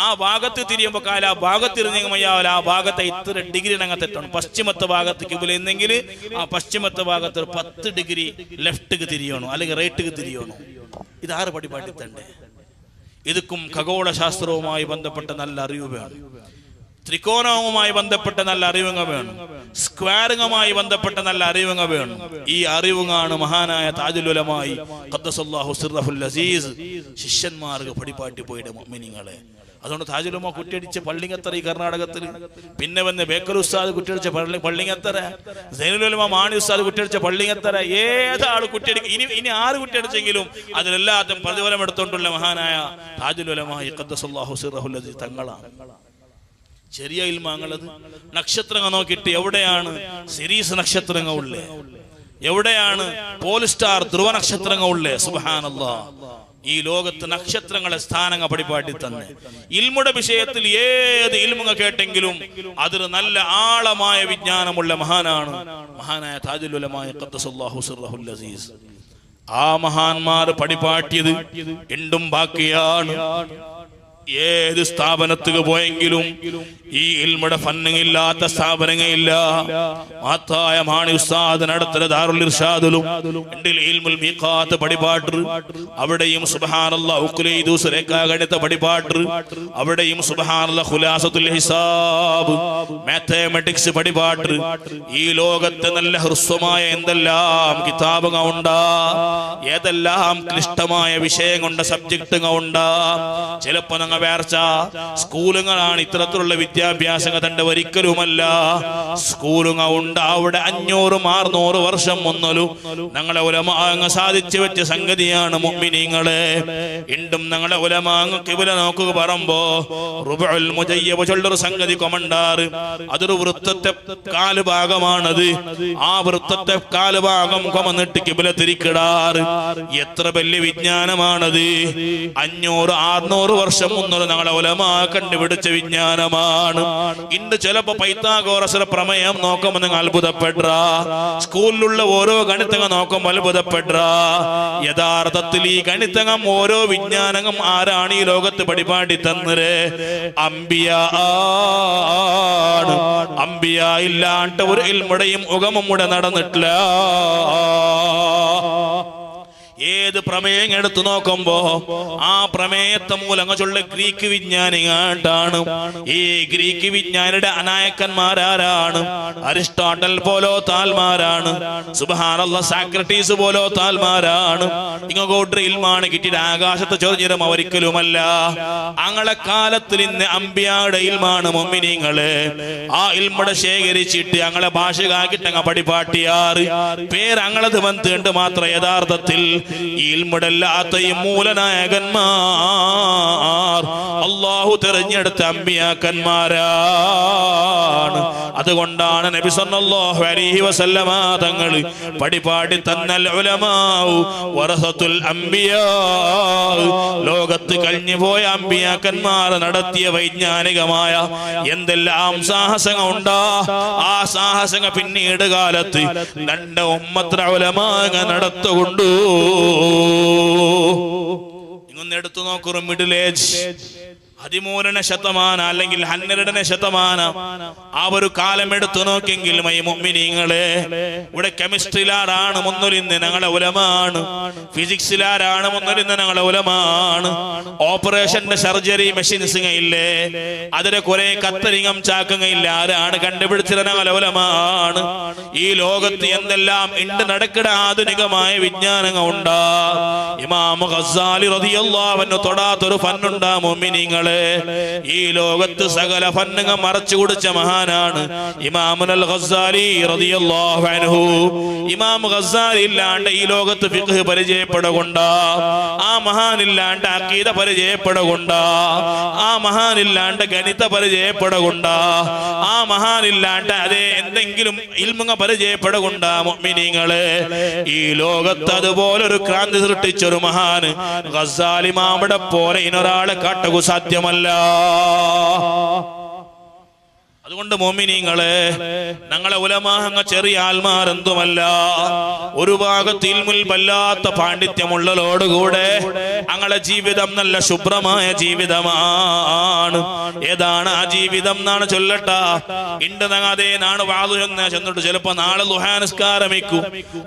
ആ ഭാഗത്ത് തിരിയുമ്പോ കാല ആ ഭാഗത്ത് തിരിഞ്ഞാൽ ആ ഭാഗത്തെ ഇത്ര ഡിഗ്രി ഞങ്ങൾ തെറ്റണം. പശ്ചിമത്തെ ഭാഗത്ത് ഖിബ്ല എന്നെങ്കിൽ ആ പശ്ചിമത്തെ ഭാഗത്ത് 10 ഡിഗ്രി ലെഫ്റ്റ് തിരിയണോ അല്ലെങ്കിൽ റൈറ്റ് തിരിയണോ? ഇതാറ് പടിപാട്ടിത്തണ്ടേ. ഇതുക്കും ഖഗോള ശാസ്ത്രവുമായി ബന്ധപ്പെട്ട നല്ല അറിവ് വേണം, ത്രികോണവുമായി ബന്ധപ്പെട്ട നല്ല അറിവുകൾ വേണം, സ്ക്വയറിങ്ങുമായി ബന്ധപ്പെട്ട നല്ല അറിവുകൾ വേണം. ഈ അറിവുകളാണ് മഹാനായ താജുൽ ഉലമാ ഖദ്ദസല്ലാഹു സിർറഹുൽ അസീസ് ശിഷ്യന്മാർക്ക് പടിപാട്ടി പോയിട്ട് മുഅ്മിനീങ്ങളെ. അതുകൊണ്ട് താജുൽ ഉലമാ കുറ്റിയടിച്ച പള്ളിങ്ങത്തറ ഈ കർണാടകത്തിൽ, പിന്നെ വന്ന് ബേക്കൽ ഉസ്താദ് കുറ്റിയടിച്ച പള്ളിങ്ങത്തറ, സൈനുൽ ഉലമാ മാണി ഉസ്താദ് കുറ്റിയടിച്ച പള്ളിങ്ങത്തറ, ഏതാൾ കുറ്റിയടിക്കും ഇനി ആര് കുറ്റിയടിച്ചെങ്കിലും അതിലെല്ലാത്തും പ്രതിഫലം എടുത്തുകൊണ്ടുള്ള മഹാനായ താജുൽ ഉലമാ ഖദ്ദസല്ലാഹു സിർറഹുൽ അസീസ് തങ്ങളാണ്. ചെറിയ ഇൽമാങ്ങളത് നക്ഷത്രങ്ങൾ നോക്കിയിട്ട് എവിടെയാണ് സിരീസ് നക്ഷത്രങ്ങൾ ഉള്ളേ, എവിടെയാണ് പോൾസ്റ്റാർ ധ്രുവ നക്ഷത്രങ്ങൾ ഉള്ളേ? സുബ്ഹാനല്ലാഹ്, ഈ ലോകത്ത് നക്ഷത്രങ്ങളെ സ്ഥാനങ്ങൾ പടിപാട്ടി തന്നെ. ഇൽമുടെ വിഷയത്തിൽ ഏത് ഇൽമുക കേട്ടെങ്കിലും അതിൽ നല്ല ആഴമായ വിജ്ഞാനമുള്ള മഹാനാണ് മഹാനായ താജുൽ ഉലമാ ഖദ്ദസല്ലാഹു സിർറഹുൽ അസീസ്. ആ മഹാന്മാർ പടിപാട്ടിയത് എണ്ടും ബാക്കിയാണ്. ഏത് സ്ഥാപനത്തിക്ക് പോയെങ്കിലും ഈ ഇൽമുടെ ഫന്നില്ലാത്ത സ്ഥാപനങ്ങളില്ല. മഹത്തായ മാണി ഉസ്താദ് നടത്തുന്ന ദാറുൽ ഇർഷാദിലും ഇൽമുൽ മീഖാത്ത് പടിപാട്ട്, അവിടെയും സുബ്ഹാനല്ലാഹ് ഉഖ്ലൈദൂസ് രേഖാഗണിത പടിപാട്ട്, അവിടെയും സുബ്ഹാനല്ലാഹ് ഖുലാസത്തുൽ ഹിസാബ് മാത്തമാറ്റിക്സ് പടിപാട്ട്. ഈ ലോകത്തെ നല്ല ഹ്രസ്വമായ എന്തെല്ലാം കിതാബുകൾ ഉണ്ടാ, ഏതെല്ലാം ക്ലിഷ്ടമായ വിഷയം കൊണ്ട് സബ്ജക്റ്റുകൾ ഉണ്ടാ. ചിലപ്പോ ഞങ്ങൾ വേർച്ച സ്കൂളുകളാണ് ഇത്തരത്തിലുള്ള വിദ്യാഭ്യാസങ്ങൾ തന്റെ ഒരിക്കലുമല്ല. സ്കൂളുകൾ ഉണ്ട് അവിടെ 500-600 വർഷം മുന്നലും ഞങ്ങളെ ഉലമാങ്ങ സാധിച്ചു വെച്ച സംഗതിയാണ് മുഅ്മിനീങ്ങളെ. ഇണ്ടും ഞങ്ങളെ ഉലമാങ്ങ ഖിബ്ല നോക്കുക പറയുമ്പോ റുബഉൽ മുജയ്യബ് ചൊല്ലൊരു സംഗതി കൊമണ്ടാറ്, അതൊരു വൃത്തത്തെ കാലുഭാഗമാണത്. ആ വൃത്തത്തെ കാലുഭാഗം കൊമന്നിട്ട് ഖിബ്ല തിരിക്കിടാറ്. എത്ര വലിയ വിജ്ഞാനമാണത്! 500-600 വർഷം മുന്നോട്ട് ഞങ്ങളെ ഉലമാ കണ്ടുപിടിച്ച വിജ്ഞാനമാണ്. ഇന്ന് ചിലപ്പോ പൈത്താഗോറസിലെ പ്രമേയം നോക്കുമ്പോൾ നിങ്ങൾ അത്ഭുതപ്പെട്ട, സ്കൂളിലുള്ള ഓരോ ഗണിതങ്ങൾ നോക്കുമ്പോൾ അത്ഭുതപ്പെട്ട. യഥാർത്ഥത്തിൽ ഈ ഗണിതകം ഓരോ വിജ്ഞാനവും ആരാണ് ഈ ലോകത്ത് പടിപാടി തന്നേ? അംബിയാ ആണ്. അംബിയാ ഇല്ലാണ്ട് ഒരു ഇൽമുടെയും ഉഗമും കൂടെ നടന്നിട്ടില്ല. ഏത് പ്രമേയം എടുത്തു നോക്കുമ്പോ ആ പ്രമേയത്തെ മൂലങ്ങളുള്ള ഗ്രീക്ക് വിജ്ഞാനികാണ്ടാണ്. ഈ ഗ്രീക്ക് വിജ്ഞാനിയുടെ അനായക്കന്മാരാരാണ്? അരിസ്റ്റോട്ടൽ പോലോ താൽമാരാണ്. സുബ്ഹാനല്ലാഹ്, സാക്രട്ടീസ് പോലോ താൽമാരാണ്. ഇങ്ങോട്ട് ഇൽമാണ് കിട്ടിയിട്ട് ആകാശത്ത് ചൊറിഞ്ഞിരും ഒരിക്കലുമല്ല. അങ്ങളെ കാലത്തിൽ ഇന്ന് അമ്പിയായുടെ ഇൽമാണ് മുഅ്മിനീങ്ങളെ. ആ ഇൽമുടെ ശേഖരിച്ചിട്ട് അങ്ങളെ ഭാഷകാക്കിട്ട് അങ്ങ് പടിപാട്ടിയാറ് പേര് അങ്ങളത് വന്നിട്ട് മാത്രം യഥാർത്ഥത്തിൽ ഇൽമുടല്ലാത്ത ഈ മൂലനായകന്മാർ അല്ലാഹു തിരഞ്ഞെടുത്ത അമ്പിയാക്കന്മാരാണ്. അതുകൊണ്ടാണ് നബി സല്ലല്ലാഹു അലൈഹി വസല്ലമ തങ്ങൾ പടിപാടി തന്നൽ ഉലമാഉ വറസത്തുൽ അംബിയാ. ലോകത്ത് കഴിഞ്ഞുപോയ അമ്പിയാക്കന്മാർ നടത്തിയ വൈജ്ഞാനികമായ എന്തെല്ലാം സാഹസങ്ങൾ ഉണ്ടാ, ആ സാഹസങ്ങൾ പിന്നീട് കാലത്ത് രണ്ട് ഉമ്മത്ത് ഉലമാഅ നടത്തുകൊണ്ടു. ഇങ്ങൊന്ന് എടുത്തു നോക്കൂ, മിഡിൽ ഏജ് 13ನೇ ശതമാന അല്ലെങ്കിൽ 12ನೇ ശതമാന ആ ഒരു കാലം എടുത്തു നോക്കെങ്കിൽ മുഅ്മിനീങ്ങളെ ഇവിടെ കെമിസ്ട്രിയിലാരാണ് മുന്നിലിന്ന് ഞങ്ങളെ ഉലമാണ്, ഫിസിക്സിലാരാണ് മുന്നിലിന്ന് ഞങ്ങളെ ഉലമാണ്, ഓപ്പറേഷന്റെ സർജറി മെഷീൻസ് ഇല്ലേ അതിലെ കുറെ കത്തരിങ്ങം ചാക്കങ്ങയില്ല ആരാണ് കണ്ടുപിടിച്ചത് ഞങ്ങളെ ഉലമാണ്. ഈ ലോകത്ത് എന്തെല്ലാം ഉണ്ട് നടക്കണ ആധുനികമായ വിജ്ഞാനങ്ങൾ ഉണ്ടാ. ഇമാം ഗസ്സാലി റളിയല്ലാഹു അൻഹു തൊടാത്തൊരു ഫന്നുണ്ടാ മുഅ്മിനീങ്ങളെ. ഈ ലോകത്ത് സകല ഫന്നുകൾ മറച്ചു കുടിച്ച മഹാനാണ് ഇമാമുൽ ഗസ്സാലി റളിയല്ലാഹു അൻഹു. ഇമാം ഗസ്സാലി ഇല്ലാണ്ട് ഈ ലോകത്ത് ഫിഖ് പരിചയപ്പെടുകൊണ്ട, ആ മഹാനില്ലാണ്ട് അഖീദ പരിചയപ്പെടുകൊണ്ട, ആ മഹാനില്ലാണ്ട് ഗണിത പരിചയപ്പെടുകൊണ്ട, ആ മഹാനില്ലാണ്ട് അതേ എന്തെങ്കിലും ഇൽമുക പരിചയപ്പെടുകൊണ്ട മുഅ്മിനീങ്ങളെ. ഈ ലോകത്ത് അതുപോലൊരു ക്രാന്തി സൃഷ്ടിച്ചൊരു മഹാന് ഗസ്സാലി ഇമാമിനെ പോലെ ഇനൊരാളെ കാട്ടുക സാധ്യമല്ല. അതുകൊണ്ട് മുഅ്മിനീങ്ങളെ ഞങ്ങളെ ഉലമാഹങ്ങ ചെറിയ ആൽമാരെന്തുമല്ല. ഒരു ഭാഗത്ത് ഇൽമുൽ വല്ലാത്ത പാണ്ഡിത്യമുള്ളതോടുകൂടെ ഞങ്ങളെ ജീവിതം നല്ല ശുഭ്രമായ ജീവിതമാണ്. ഏതാണ് ആ ജീവിതം എന്നാണ് ചൊല്ലട്ട. ഇണ്ട് അതേ നാണ് വാതു ചെന്നിട്ട് ചിലപ്പോ നാളെ ദുഹാ നിസ്കാരം വയ്ക്കൂ,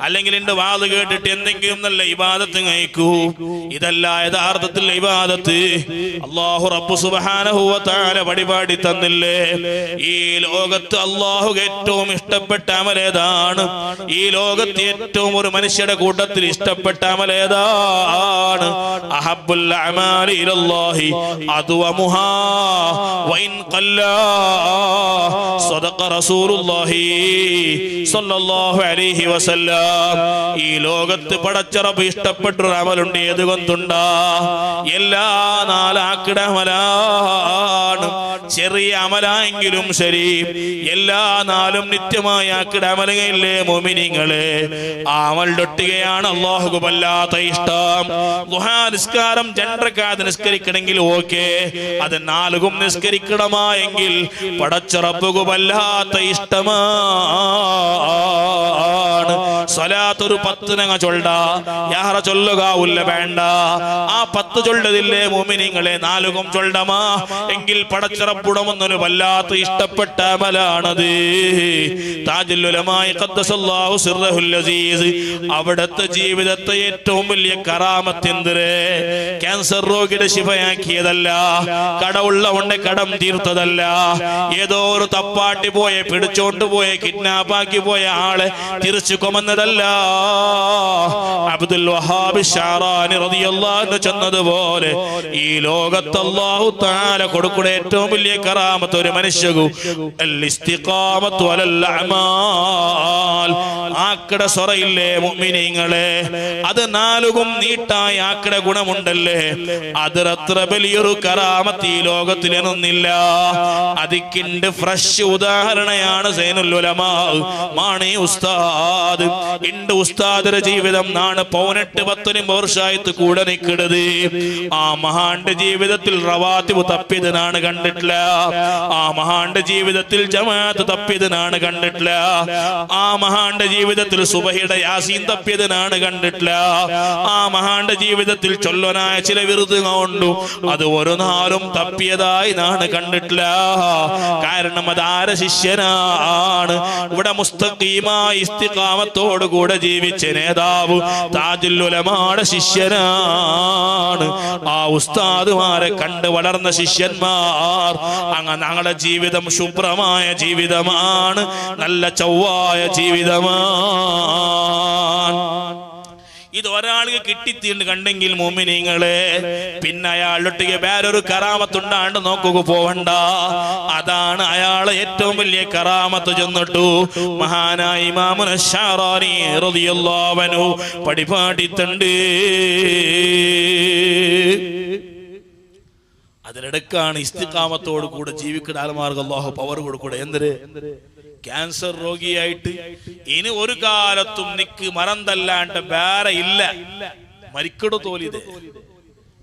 അല്ലെങ്കിൽ ഇണ്ട് വാത് കേട്ടിട്ട് എന്തെങ്കിലും നല്ല ഇബാദത്ത് കഴിക്കൂ. ഇതല്ല യഥാർത്ഥത്തിൽ ഇബാദത്ത്. അല്ലാഹു റബ്ബു സുബ്ഹാനഹു വ തആല വഴിപാടി തന്നില്ലേ. ഈ ലോകത്ത് അല്ലാഹു ഏറ്റവും ഇഷ്ടപ്പെട്ട അമലേതാണ്? ഈ ലോകത്ത് ഏറ്റവും ഒരു മനുഷ്യരുടെ കൂട്ടത്തിൽ ഇഷ്ടപ്പെട്ട അമലേതാണ്? അഹബ്ബുൽ അമാലി ഇലല്ലാഹി അദ്വമുഹാ വഇൻ ഖല്ലാ സദഖ റസൂലുള്ളാഹി സ്വല്ലല്ലാഹു അലൈഹി വസല്ലം. ഈ ലോകത്ത് പടച്ച റബ്ബ് ഇഷ്ടപ്പെട്ട ഒരു അമലുണ്ട്. ഏതുകൊണ്ടുണ്ടാ? എല്ലാ നാലാക്കിട അമലാണ്. ചെറിയ അമലായെങ്കിലും ശരി, എല്ലാ നാളും നിത്യമായ ആക്കിട അമലയില്ലേ മുഅ്മിനീങ്ങളെ. ആ അമലിലൊട്ടുകയാണ് അല്ലാഹുക്ക് വല്ലാത്ത ഇഷ്ടം. ദുഹാ നിസ്കാരം 2 റക്അത്ത് നിസ്കരിക്കണമെങ്കിൽ ഓക്കെ, അത് 4 നിസ്കരിക്കണമായെങ്കിൽ പടച്ച റബ്ബുക്ക് വല്ലാത്ത ഇഷ്ടമാണ്. സ്വലാത്ത് ഒരു 10 ചൊല്ലാ യാഹറ ചൊല്ലുക ഉല്ല വേണ്ട. ആ 10 ചൊല്ലതില്ലേ മുഅ്മിനീങ്ങളെ 4 ചൊല്ലമാ എങ്കിൽ പടച്ച റബ്ബുടമൊന്നൊരു വല്ലാത്ത ഇഷ്ടപ്പെട്ട അമലാണത്. താജുൽ ഉലമാ ഖദ്ദസല്ലാഹു സിർറഹുൽ അസീസ് അവിടുത്തെ ജീവിതത്തെ ഏറ്റവും വലിയ കറാമത്ത് എന്തിരെ? ക്യാൻസർ രോഗിയുടെ ശിഫയാക്കിയതല്ല, കടമുള്ളവന്റെ കടം തീർത്തതല്ല, ഏതോ ഒരു തപ്പാട്ടി പോയ പിടിച്ചോണ്ട് പോയ കിഡ്നാപ്പാക്കി പോയ ആളെ തിരിച്ചു കൊമന്നതല്ല. അബ്ദുൽ വഹാബ് ശഅറാനി റളിയല്ലാഹു അൻഹു ചെന്നതുപോലെ ഈ ലോകത്ത് അല്ലാഹു തആല കൊടുക്കുന്ന ഏറ്റവും വലിയ കറാമത്ത് ഒരു മനുഷ്യകു അൽ ഇസ്തിഖാമത്തു അലൽ അഅമാൽ. ആക്കട സൊറയില്ലേ മുഅ്മിനീങ്ങളെ, അത് 4 നീട്ടായ ആക്കട ഗുണമുണ്ടല്ലേ, അതിരത്ര വലിയൊരു കറാമത്ത് ഈ ലോകത്തിലൊന്നില്ല. അതിക്കിണ്ട് ഫ്രഷ് ഉദാഹരണയാണ് സൈനുൽ ഉലമാ മാണി ഉസ്താദ്. ഇണ്ട് ഉസ്താദിന്റെ ജീവിതം നാണ് 18-19 വർഷമായിട്ട് കൂടെ നിൽക്കുന്നത്. ആ മഹാന്റെ ജീവിതത്തിൽ റവാത്തിബ് തപ്പിയതിനാണ് കണ്ടിട്ടില്ല. ആ മഹാന്റെ ജീവിതത്തിൽ ജമാഅത്ത് തപ്പിയതിനാണ് കണ്ടിട്ടില്ല. ആ മഹാന്റെ ജീവിതത്തിൽ സുബഹിയുടെ യാസീൻ തപ്പിയതിനാണ് കണ്ടിട്ടില്ല. ആ മഹാന്റെ ജീവിതത്തിൽ ചൊല്ലനായ ചില വിറുതുകൾ ഉണ്ട്, അത് ഒരു നാളും തപ്പിയതായി നാണ് കണ്ടിട്ടില്ല. കാരണം അതാര ശിഷ്യനാണ്? ഇവിടെ മുസ്തഖീമായ ഇസ്തിഖാമത്തോടു കൂടെ ജീവിച്ച നേതാവ് താജുൽ ഉലമായുടെ ശിഷ്യനാണ്. ആ ഉസ്താദുമാരെ കണ്ട് വളർന്ന ശിഷ്യന്മാർ. അങ്ങനെ ഞങ്ങളുടെ ജീവിതം ശുഭ്രമായ ജീവിതമാണ്, നല്ല ചൊവ്വായ ജീവിതമാണ്. ഇത് ഒരാൾക്ക് കിട്ടിത്തീണ്ട് കണ്ടെങ്കിൽ മുഅ്മിനീങ്ങളെ പിന്നെ അയാളൊട്ടിಗೆ വേറൊരു കറാമത്തുണ്ടാണ്ട് നോക്കുക പോവണ്ട. അതാണ് അയാളെ ഏറ്റവും വലിയ കറാമത്ത് ചെന്നിട്ടു മഹാനായ ഇമാമുൽ ശഅറാനി റളിയല്ലാഹു അൻഹു പഠിപ്പാട്ടിട്ടുണ്ട്. അതിനിടക്കാണ് ഇസ്തിഖാമത്തോട് കൂടെ ജീവിക്കുന്ന ആൾമാർക്ക് അല്ലാഹു പവർ കൊടുക്കൂടെ. എന്തിന്? ക്യാൻസർ രോഗിയായിട്ട് ഇനി ഒരു കാലത്തും നിക്ക് മറന്തല്ലാണ്ട് വേറെ ഇല്ല, മരിക്കടു തോലിത്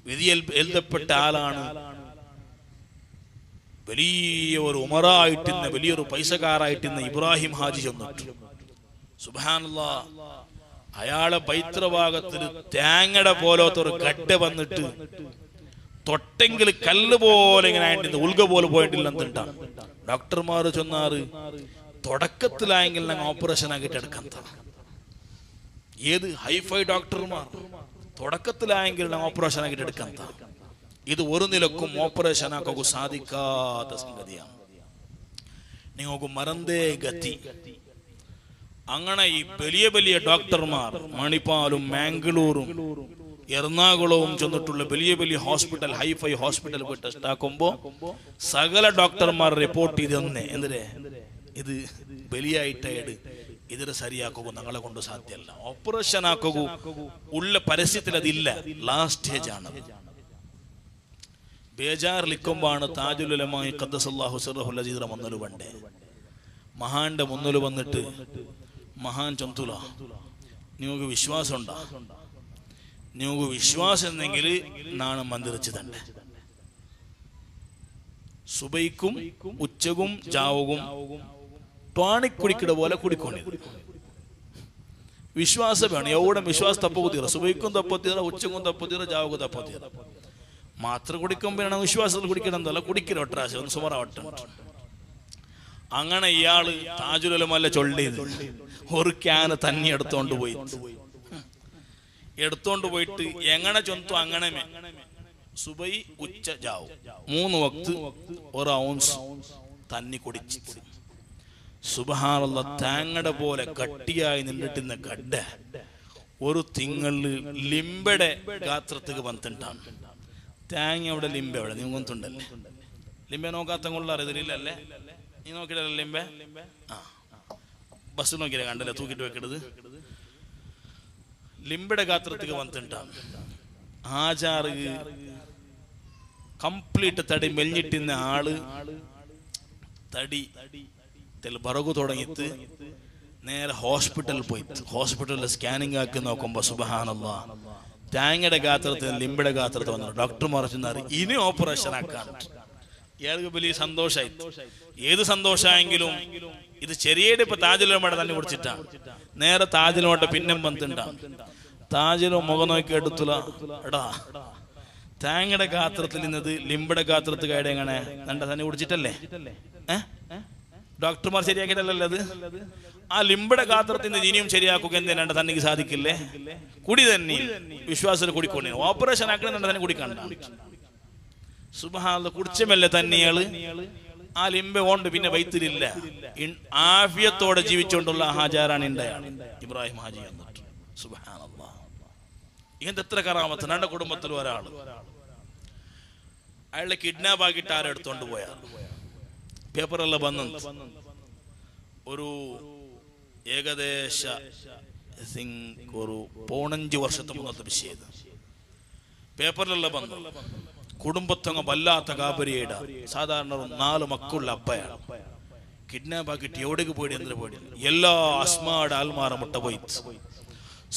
വിധിയിൽ എഴുതപ്പെട്ട ആളാണ്. വലിയ ഒരു ഉമറായിട്ടിന്ന് വലിയൊരു പൈസക്കാരായിട്ടിന്ന് ഇബ്രാഹിം ഹാജി ചെന്നിട്ടു. സുബ്ഹാനല്ലാഹ്, അയാളെ പൈത്രഭാഗത്തിൽ തേങ്ങയുടെ പോലത്തെ ഒരു കട്ട വന്നിട്ട് തൊട്ടെങ്കിൽ കല്ല് പോലെ ഇങ്ങനെ ആയിട്ട് ഉൽഗ പോലെ പോയിട്ടില്ല എന്തിട്ടാണ് ഡോക്ടർമാർ ചൊന്നാറ് തുടക്കത്തിലായെങ്കിൽ ഞങ്ങൾ ഓപ്പറേഷൻ ആക്കിയിട്ട് എടുക്കാൻ ഏത് ഹൈഫൈ ഡോക്ടർമാർ തുടക്കത്തിലായെങ്കിൽ ഞങ്ങൾ ഓപ്പറേഷൻ ആക്കിയിട്ട് എടുക്കാൻ ഇത് ഒരു നിലക്കും ഓപ്പറേഷൻ ആക്കുക സാധിക്കാത്ത സംഗതിയാണ് നിങ്ങൾക്ക് മറന്തേ ഗതി അങ്ങനെ ഈ വലിയ വലിയ ഡോക്ടർമാർ മണിപ്പാലും മാംഗ്ലൂരും എറണാകുളവും ചെന്നിട്ടുള്ള വലിയ വലിയ ഹോസ്പിറ്റൽ ഹൈഫൈ ഹോസ്പിറ്റൽ പോയി ടെസ്റ്റ് ആക്കുമ്പോൾ സകല ഡോക്ടർമാർ റിപ്പോർട്ട് ചെയ്തെന്ന് എന്തിനെ ഇത് ബലിയായിട്ടായിട്ട് ഇതിന് ശരിയാക്കുക ഞങ്ങളെ കൊണ്ട് സാധ്യമല്ല ഓപ്പറേഷൻ ആക്കുക ഉള്ള പരസ്യത്തിൽ അതില്ല ലാസ്റ്റ് സ്റ്റേജ് ആണ് ബേജാറിലിക്കുമ്പോഴാണ് താജുൽ ഉലമാ ഖദ്ദസല്ലാഹു സിർറഹുൽ അസീസ് മുന്നിൽ വണ്ടേ മഹാന്റെ മുന്നിൽ വന്നിട്ട് മഹാൻ ചൊന്തുല നിങ്ങൾക്ക് വിശ്വാസം ഉണ്ടാ നിങ്ങൾക്ക് വിശ്വാസം ഉണ്ടെങ്കിൽ നാളെ മന്ത്രിച്ച് തന്നെ സുബൈക്കും ഉച്ചക്കും ജാവകും ടാണിക്കുടിക്കിട പോലെ കുടിക്കൊണ്ടി വിശ്വാസം വേണം എവിടെ വിശ്വാസം തപ്പുതീറ സുബൈക്കും തപ്പുതീറ ഉച്ചക്കും തപ്പുതീറ ജാവകും തപ്പുതീറ മാത്രം കുടിക്കുമ്പോഴാണ് വിശ്വാസത്തിൽ കുടിക്കണമെന്നല്ല കുടിക്കല ഒട്ടാശ ഒന്ന് സുമാറാവട്ടെ അങ്ങനെ ഇയാള് താജുൽ ഉലമ ചൊല്ലിയത് ഒരു ക്യാന് തന്നെ എടുത്തോണ്ട് പോയിട്ട് എങ്ങനെ ചൊന്തു അങ്ങനെ സുബൈ ഉച്ച ജാവും 3 വക്ത് ഒരു ഔൺസ് തന്നി കുടിച്ച് സുബ്ഹാനല്ലാഹ് തേങ്ങയുടെ പോലെ കട്ടിയായി നിന്നിട്ടുന്ന ഗഡ്ഡ ഒരു തിങ്കളില് ലിംബയുടെ ഗാത്രത്തിക്ക് വന്നിട്ടാണ് തേങ്ങ എവിടെ ലിംബ എവിടെ നീ കൊണ്ടുണ്ടല്ലേ ലിംബ നോക്കാത്ത കൊള്ള അറിയതില്ലല്ലേ നീ നോക്കിയിട്ടല്ലേ ലിംബ ആ ബസ് നോക്കിയില്ല കണ്ടല്ലേ തൂക്കിട്ട് വെക്കരുത് ലിംബയുടെ ഗാത്രത്തിക്ക് വന്നിട്ടാണ് ആചാറ് കംപ്ലീറ്റ് തടി മെലിഞ്ഞിട്ടുന്ന ആള് തടി ബറകു തുടങ്ങിയിട്ട് നേരെ ഹോസ്പിറ്റലിൽ പോയി ഹോസ്പിറ്റലിൽ സ്കാനിങ് ആക്കി നോക്കുമ്പോ സുബ്ഹാനല്ലാഹ് തേങ്ങയുടെ ഗാത്രത്തിൽ ലിംബയുടെ ഗാത്രത്തിൽ വന്നു ഡോക്ടർമാർ ചെന്നാറ് ഇനി ഓപ്പറേഷൻ ആക്കാൻ ഇയാൾക്ക് വലിയ സന്തോഷമായി ഏത് സന്തോഷമായെങ്കിലും ഇത് ചെറിയ ഇപ്പൊ താജുൽ ഉലമയുടെ തന്നെ കുടിച്ചിട്ടാണ് നേരെ താജുൽ ഉലമയുടെ പിന്നെ വന്നിട്ടുണ്ടാണ് താജുൽ മുഖം നോക്കി എടുത്തുല എടാ തേങ്ങയുടെ ഗാത്രത്തിൽ നിന്നത് ലിംബയുടെ ഗാത്രത്തിൽ കയടെ എങ്ങനെ നണ്ട തന്നെ കുടിച്ചിട്ടല്ലേ ഡോക്ടർമാർ ശരിയാക്കിയിട്ടല്ലല്ലോ അത് ആ ലിംബയുടെ ഗാത്രത്തിൽ നിന്ന് ഇനിയും ശരിയാക്കുക എന്തിനാണ്ട് തനിക്ക് സാധിക്കില്ലേ കുടി തന്നെ വിശ്വാസത്തിൽ കുടിക്കൊണ്ടേ ഓപ്പറേഷൻ ആക്കണമെന്നുണ്ട് തന്നെ കുടിക്കണ്ട സുബ്ഹാനല്ലാഹ് കുടിച്ചമല്ലേ തന്നെയാള് ആ ലിംബ കൊണ്ട് പിന്നെ വൈത്തിരില്ല ആഫിയത്തോടെ ജീവിച്ചുകൊണ്ടുള്ള ഹാജാറാണ് ഉണ്ടായാണ് ഇബ്രാഹിം ഹാജി എന്നിട്ട് സുബ്ഹാനല്ലാഹ് ഇങ്ങനത്തെ എത്ര കറാമത്ത് എൻ്റെ കുടുംബത്തിൽ ഒരാള് അയാളെ കിഡ്നാപ്പ് ആക്കിയിട്ട് ആരെടുത്തോണ്ട് പോയാ പേപ്പറെല്ലാം വന്നു ഒരു ഏകദേശ ഒരു 15 വർഷത്തെ മുന്നത്തെ വിഷയം പേപ്പറിലെല്ലാം വന്നു കുടുംബത്തങ്ങ വല്ലാത്ത കാബരിയുടെ സാധാരണ 4 മക്കളുള്ള അപ്പയാണ് കിഡ്നാപ്പ് ആക്കിയിട്ട് എവിടേക്ക് പോയി എന്തിനു പോയി എല്ലാ അസ്മാടെ ആൽമാറ മുട്ട പോയി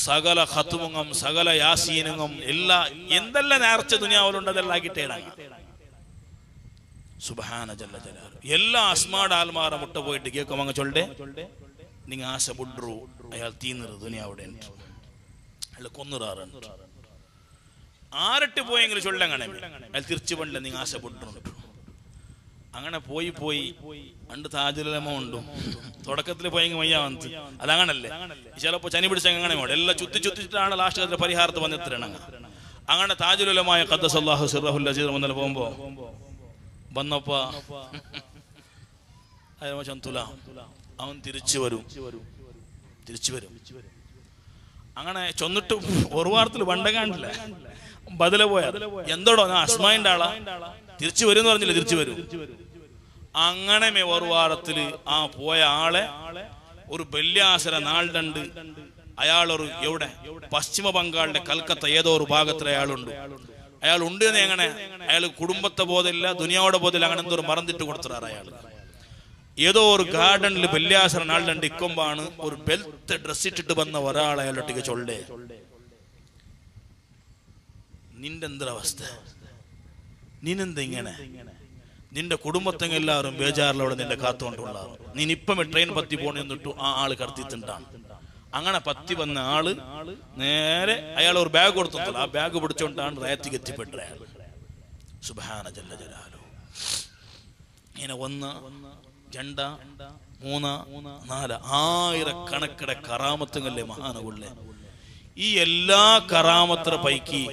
സകല ഖത്തുമുങ്ങും സകല യാസീനുങ്ങും എല്ലാ എന്തെല്ലാം നേർച്ച ദുനിയാവിലുണ്ട് അതെല്ലാം ആക്കിയിട്ടേടാ സുബ്ഹാന ജല്ല ജലാലു എല്ലാ അസ്മാടെ ആൽമാറ മുട്ട പോയിട്ട് കേൾക്കും അങ്ങ് ചൊല്ലേ നിങ്ങൾ ആശ ബുഡ്രു അയാൾ തീന്നറ് ദുനിയാവിടെ അയാൾ കൊന്നുറാറുണ്ട് ആരട്ട് പോയെങ്കിലും ചൊല്ലങ്ങനെ അയാൾ തിരിച്ചു പണ്ടില്ല നിങ്ങൾ ആശ ബുഡ്രുണ്ട് അങ്ങനെ പോയി പണ്ട് താജുൽ ഉലമ ഉണ്ടു തുടക്കത്തിൽ പോയെങ്കിൽ മയ്യ വന്ന് അതങ്ങനല്ലേ ചിലപ്പോ ചനി പിടിച്ച അങ്ങനെ എല്ലാം ചുറ്റിച്ചിട്ടാണ് ലാസ്റ്റ് പരിഹാരത്ത് വന്നെത്തരണം അങ്ങനെ താജുൽ ഉലമാ ഖദ്ദസല്ലാഹു സിർറഹുൽ അസീസ് മുന്നിൽ പോകുമ്പോ വന്നപ്പോ ചന്തുല അവൻ തിരിച്ചു വരും അങ്ങനെ ചൊന്നിട്ട് ഒരു വാരത്തിൽ വണ്ട കാണില്ല ബദല പോയാ എന്തോടോ ഞാൻ അസ്മായിന്റെ ആളാ തിരിച്ചു വരും പറഞ്ഞില്ല തിരിച്ചു വരും അങ്ങനെ ഒരു വാരത്തില് ആ പോയ ആളെ ഒരു ബല്യാസര നാളുണ്ട് അയാളൊരു എവിടെ പശ്ചിമ ബംഗാളിന്റെ കൽക്കത്ത ഏതോ ഒരു ഭാഗത്തിൽ അയാളുണ്ട് അയാൾ ഉണ്ട് എന്ന് എങ്ങനെ അയാൾ കുടുംബത്തെ ബോധമില്ല ദുനിയാവുടെ ബോധമില്ല അങ്ങനെ എന്തോ മറന്നിട്ട് കൊടുത്തിട്ടാറ് അയാൾ ഏതോ ഒരു ഗാർഡനിൽ ബല്യാസര നാളുണ്ട് ഇക്കുമ്പാണ് ഒരു ബെൽത്ത് ഡ്രസ് ഇട്ടിട്ട് വന്ന ഒരാൾ അയാളൊട്ടിക്ക് ചൊല്ലേ നിന്റെ എന്തൊരവസ്ഥ നീനെന്താ ഇങ്ങനെ നിന്റെ കുടുംബത്തെങ്ങ എല്ലാവരും ബേജാറിലൂടെ നിന്റെ കാത്തുകൊണ്ടുള്ളാവും നീ ഇപ്പം ട്രെയിൻ പത്തി പോണെന്നിട്ടു ആ ആള് കടത്തിട്ടുണ്ടാണ് അങ്ങനെ പത്തി വന്ന ആള് നേരെ അയാൾ ഒരു ബാഗ് കൊടുത്തില്ല ആ ബാഗ് പിടിച്ചോണ്ടാണ് റേത്തിക്ക് എത്തിപ്പെട്ട അയാൾ സുബ്ഹാന ജല്ല ജലാലു. ഇങ്ങനെ 1, 2, 3, 4 ആയിരക്കണക്കിന് കറാമത്തുകളല്ലേ മഹാനുള്ളേ. ഈ എല്ലാ കറാമത്ര പൈക്കി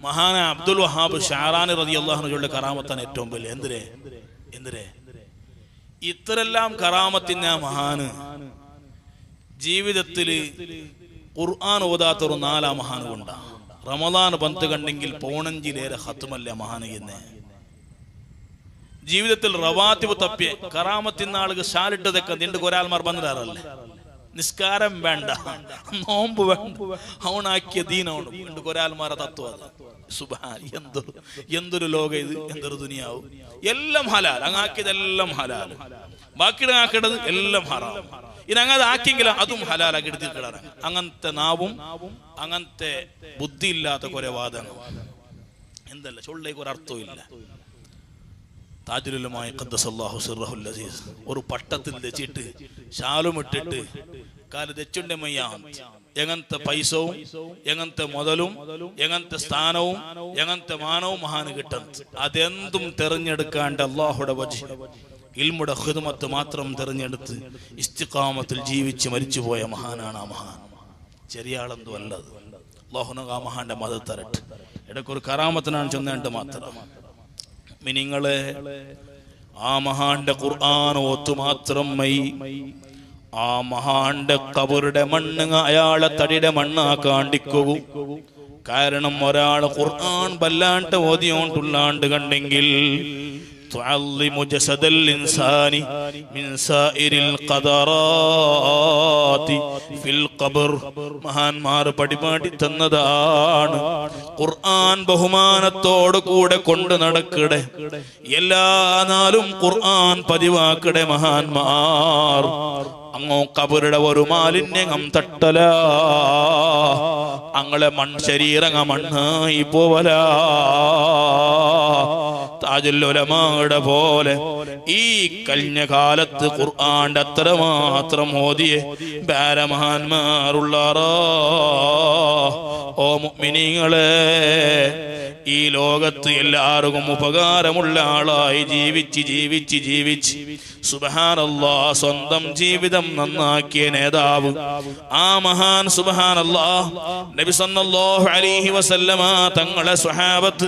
മഹാന അബ്ദുൽ വഹാബ് ഷാറാനി റളിയല്ലാഹു അൻഹുവിന്റെ കറാമത്താണ് ഏറ്റവും വലിയ. എന്തിരെ ഇത്രയെല്ലാം കറാമത്തിന് ആ മഹാന് ജീവിതത്തില് ഖുർആൻ ഓതാത്തൊരു 4 മഹാന് കൊണ്ടാ. റമദാൻ ബന്ധ കണ്ടെങ്കിൽ പൗണഞ്ചിലേറെ ഖത്മല്ല മഹാന് എന്ന് ജീവിതത്തിൽ റവാത്തിബ് തപ്പിയ കറാമത്തിന് ആളുകൾ ഷാലിട്ടതൊക്കെ നിണ്ട് ഒരാൾമാർ ബന്ധരാറല്ലേ. നിസ്കാരം വേണ്ട, നോമ്പ് വേണ്ട, അവനാക്കിയ ദീനമാണ് നിണ്ട് ഒരാൾമാരെ തത്വം. അത് സുബ്ഹാൻ, എന്തൊരു ലോകം ഇത്, എന്തൊരു ദുനിയാവും. എല്ലാം ഹലാൽ, അങ്ങാക്കിയതെല്ലാം ഹലാൽ, ബാക്കിയുടെ ആക്കേണ്ടത് എല്ലാം ഹറാം. ഇനി അങ്ങനെ ആക്കിയെങ്കിലും അതും ഹലാലാക്കി എടുത്തിട്ടാണ്. അങ്ങനത്തെ നാവും അങ്ങനത്തെ ബുദ്ധി ഇല്ലാത്ത കുറെ വാദങ്ങൾ എന്തല്ല ചൊല്ലേക്ക് ഒരർത്ഥവും ഇല്ല. താജുൽ ഉലമാ ഖദ്ദസല്ലാഹു സിർറഹുൽ അസീസ് ഒരു പട്ടത്തിൽ വെച്ചിട്ട് ശാലും ഇട്ടിട്ട് കാല് തെച്ചുണ്ടെ മയ്യാൻ എങ്ങനത്തെ പൈസവും എങ്ങനത്തെ മുതലും എങ്ങനത്തെ സ്ഥാനവും എങ്ങനത്തെ മാനവും മഹാന് കിട്ടുന്നത് അതെന്തും തെരഞ്ഞെടുക്കാണ്ട് അല്ലാഹുടെ വജ്ഹ് ഇൽമുടെ ഖിദ്മത്ത് മാത്രം തെരഞ്ഞെടുത്ത് ഇസ്തിഖാമത്തിൽ ജീവിച്ച് മരിച്ചുപോയ മഹാനാണ് ആ മഹാൻ. ചെറിയ ആളെന്തോ അല്ലത്. അല്ലാഹു ആ മഹാന്റെ മദത് തരട്ടെ. ഇടയ്ക്കൊരു കറാമത്തിനാണ് ചെന്നേണ്ട മാത്രം. മിനിങ്ങളെ ആ മഹാന്റെ ഖുർആൻ ഓത്തു മാത്രം മൈ ആ മഹാന്റെ ഖബറുടെ മണ്ണ് അയാളെ തടിയുടെ മണ്ണാക്കാണ്ടിക്കൂ. കാരണം ഒരാൾ ഖുർആൻ വല്ലാണ്ട് ഓതിയോണ്ടുള്ളാണ്ട് കണ്ടെങ്കിൽ تعظم جسد الإنسان من سائر القدرات في القبر. മഹാന്മാർ പടിപാടി തന്നതാണ്. ഖുർആൻ ബഹുമാനത്തോട് കൂടെ കൊണ്ട് നടക്കടെ, എല്ലാ നാളും ഖുർആൻ പതിവാക്കടെ മഹാന്മാർ. അങ്ങോ കബറുടെ ഒരു മാലിന്യം തട്ടല, അങ്ങളെ ശരീരങ്ങ മണ്ണായി പോവല. താജുൽ ഉലമായുടെ പോലെ ഈ കഴിഞ്ഞ കാലത്ത് ഖുർആന്റെ അത്രമാത്രം ഓതിയെ ബാരമഹാന്മാരുള്ളാറോ. ഓ മുഅ്മിനീങ്ങളെ, ഈ ലോകത്ത് എല്ലാവർക്കും ഉപകാരമുള്ള ആളായി ജീവിച്ച് സുബ്ഹാനല്ലാഹ് സ്വന്തം ജീവിതം നന്നാക്കിയ നേതാവ് ആ മഹാൻ സുബ്ഹാനല്ലാഹ് നബി സല്ലല്ലാഹു അലൈഹി വസല്ലമ തങ്ങളെ സ്വഹാബത്ത്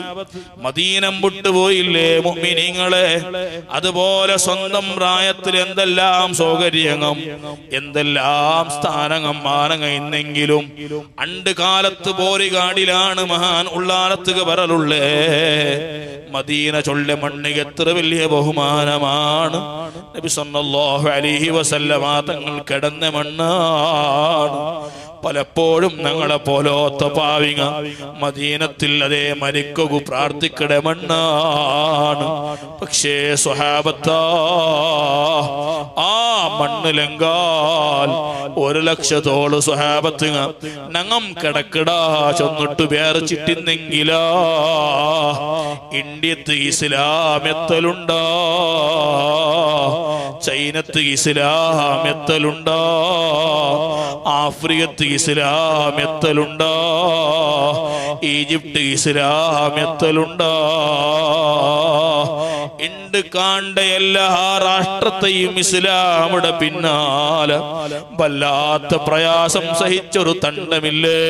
മദീനം വിട്ടുപോയില്ലേ മുഅ്മിനീങ്ങളെ. അതുപോലെ സ്വന്തം പ്രായത്തിൽ എന്തെല്ലാം സൗകര്യങ്ങളും എന്തെല്ലാം സ്ഥാനങ്ങളും മാനങ്ങൾ ഇന്നെങ്കിലും അണ്ട് കാലത്ത് പോരികാടിലാണ് മഹാൻ ഉള്ളാലത്തുക വരലുള്ളേ. മദീന ചൊല്ല മണ്ണിന് എത്ര വലിയ ബഹുമാനമാണ്. നബി സല്ലല്ലാഹു അലൈഹി വസല്ലമ തങ്ങൾ കിടന്ന മണ്ണാണ്. പലപ്പോഴും ഞങ്ങളെ പോലോത്ത പാവിങ്ങ മദീനത്തിൽ അതേ മരിക്കു പ്രാർത്ഥിക്കടെ മണ്ണാണ്. പക്ഷേ സ്വഹാബത്താ ആ മണ്ണിലെങ്കാൽ 1,00,000 സ്വഹാബത്ത് ഞങ്ങം കിടക്കിടാ ചൊന്നിട്ട് വേർച്ചിട്ടിന്നെങ്കിലാ ഇന്ത്യത്ത് ഇസ്ലാം എത്തലുണ്ടാ, ചൈനത്ത് ഇസ്ലാം എത്തലുണ്ടാ, ആഫ്രിക്കത്ത് ഇസ്ലാം എത്തലുണ്ടാ, ഈജിപ്ത് ഇസ്ലാം എത്തലുണ്ടാ. ഇണ്ട് കാണ്ട എല്ലാ രാഷ്ട്രത്തെയും ഇസ്ലാമുടെ പിന്നാലെ വല്ലാത്ത പ്രയാസം സഹിച്ചൊരു തണ്ടമില്ലേ,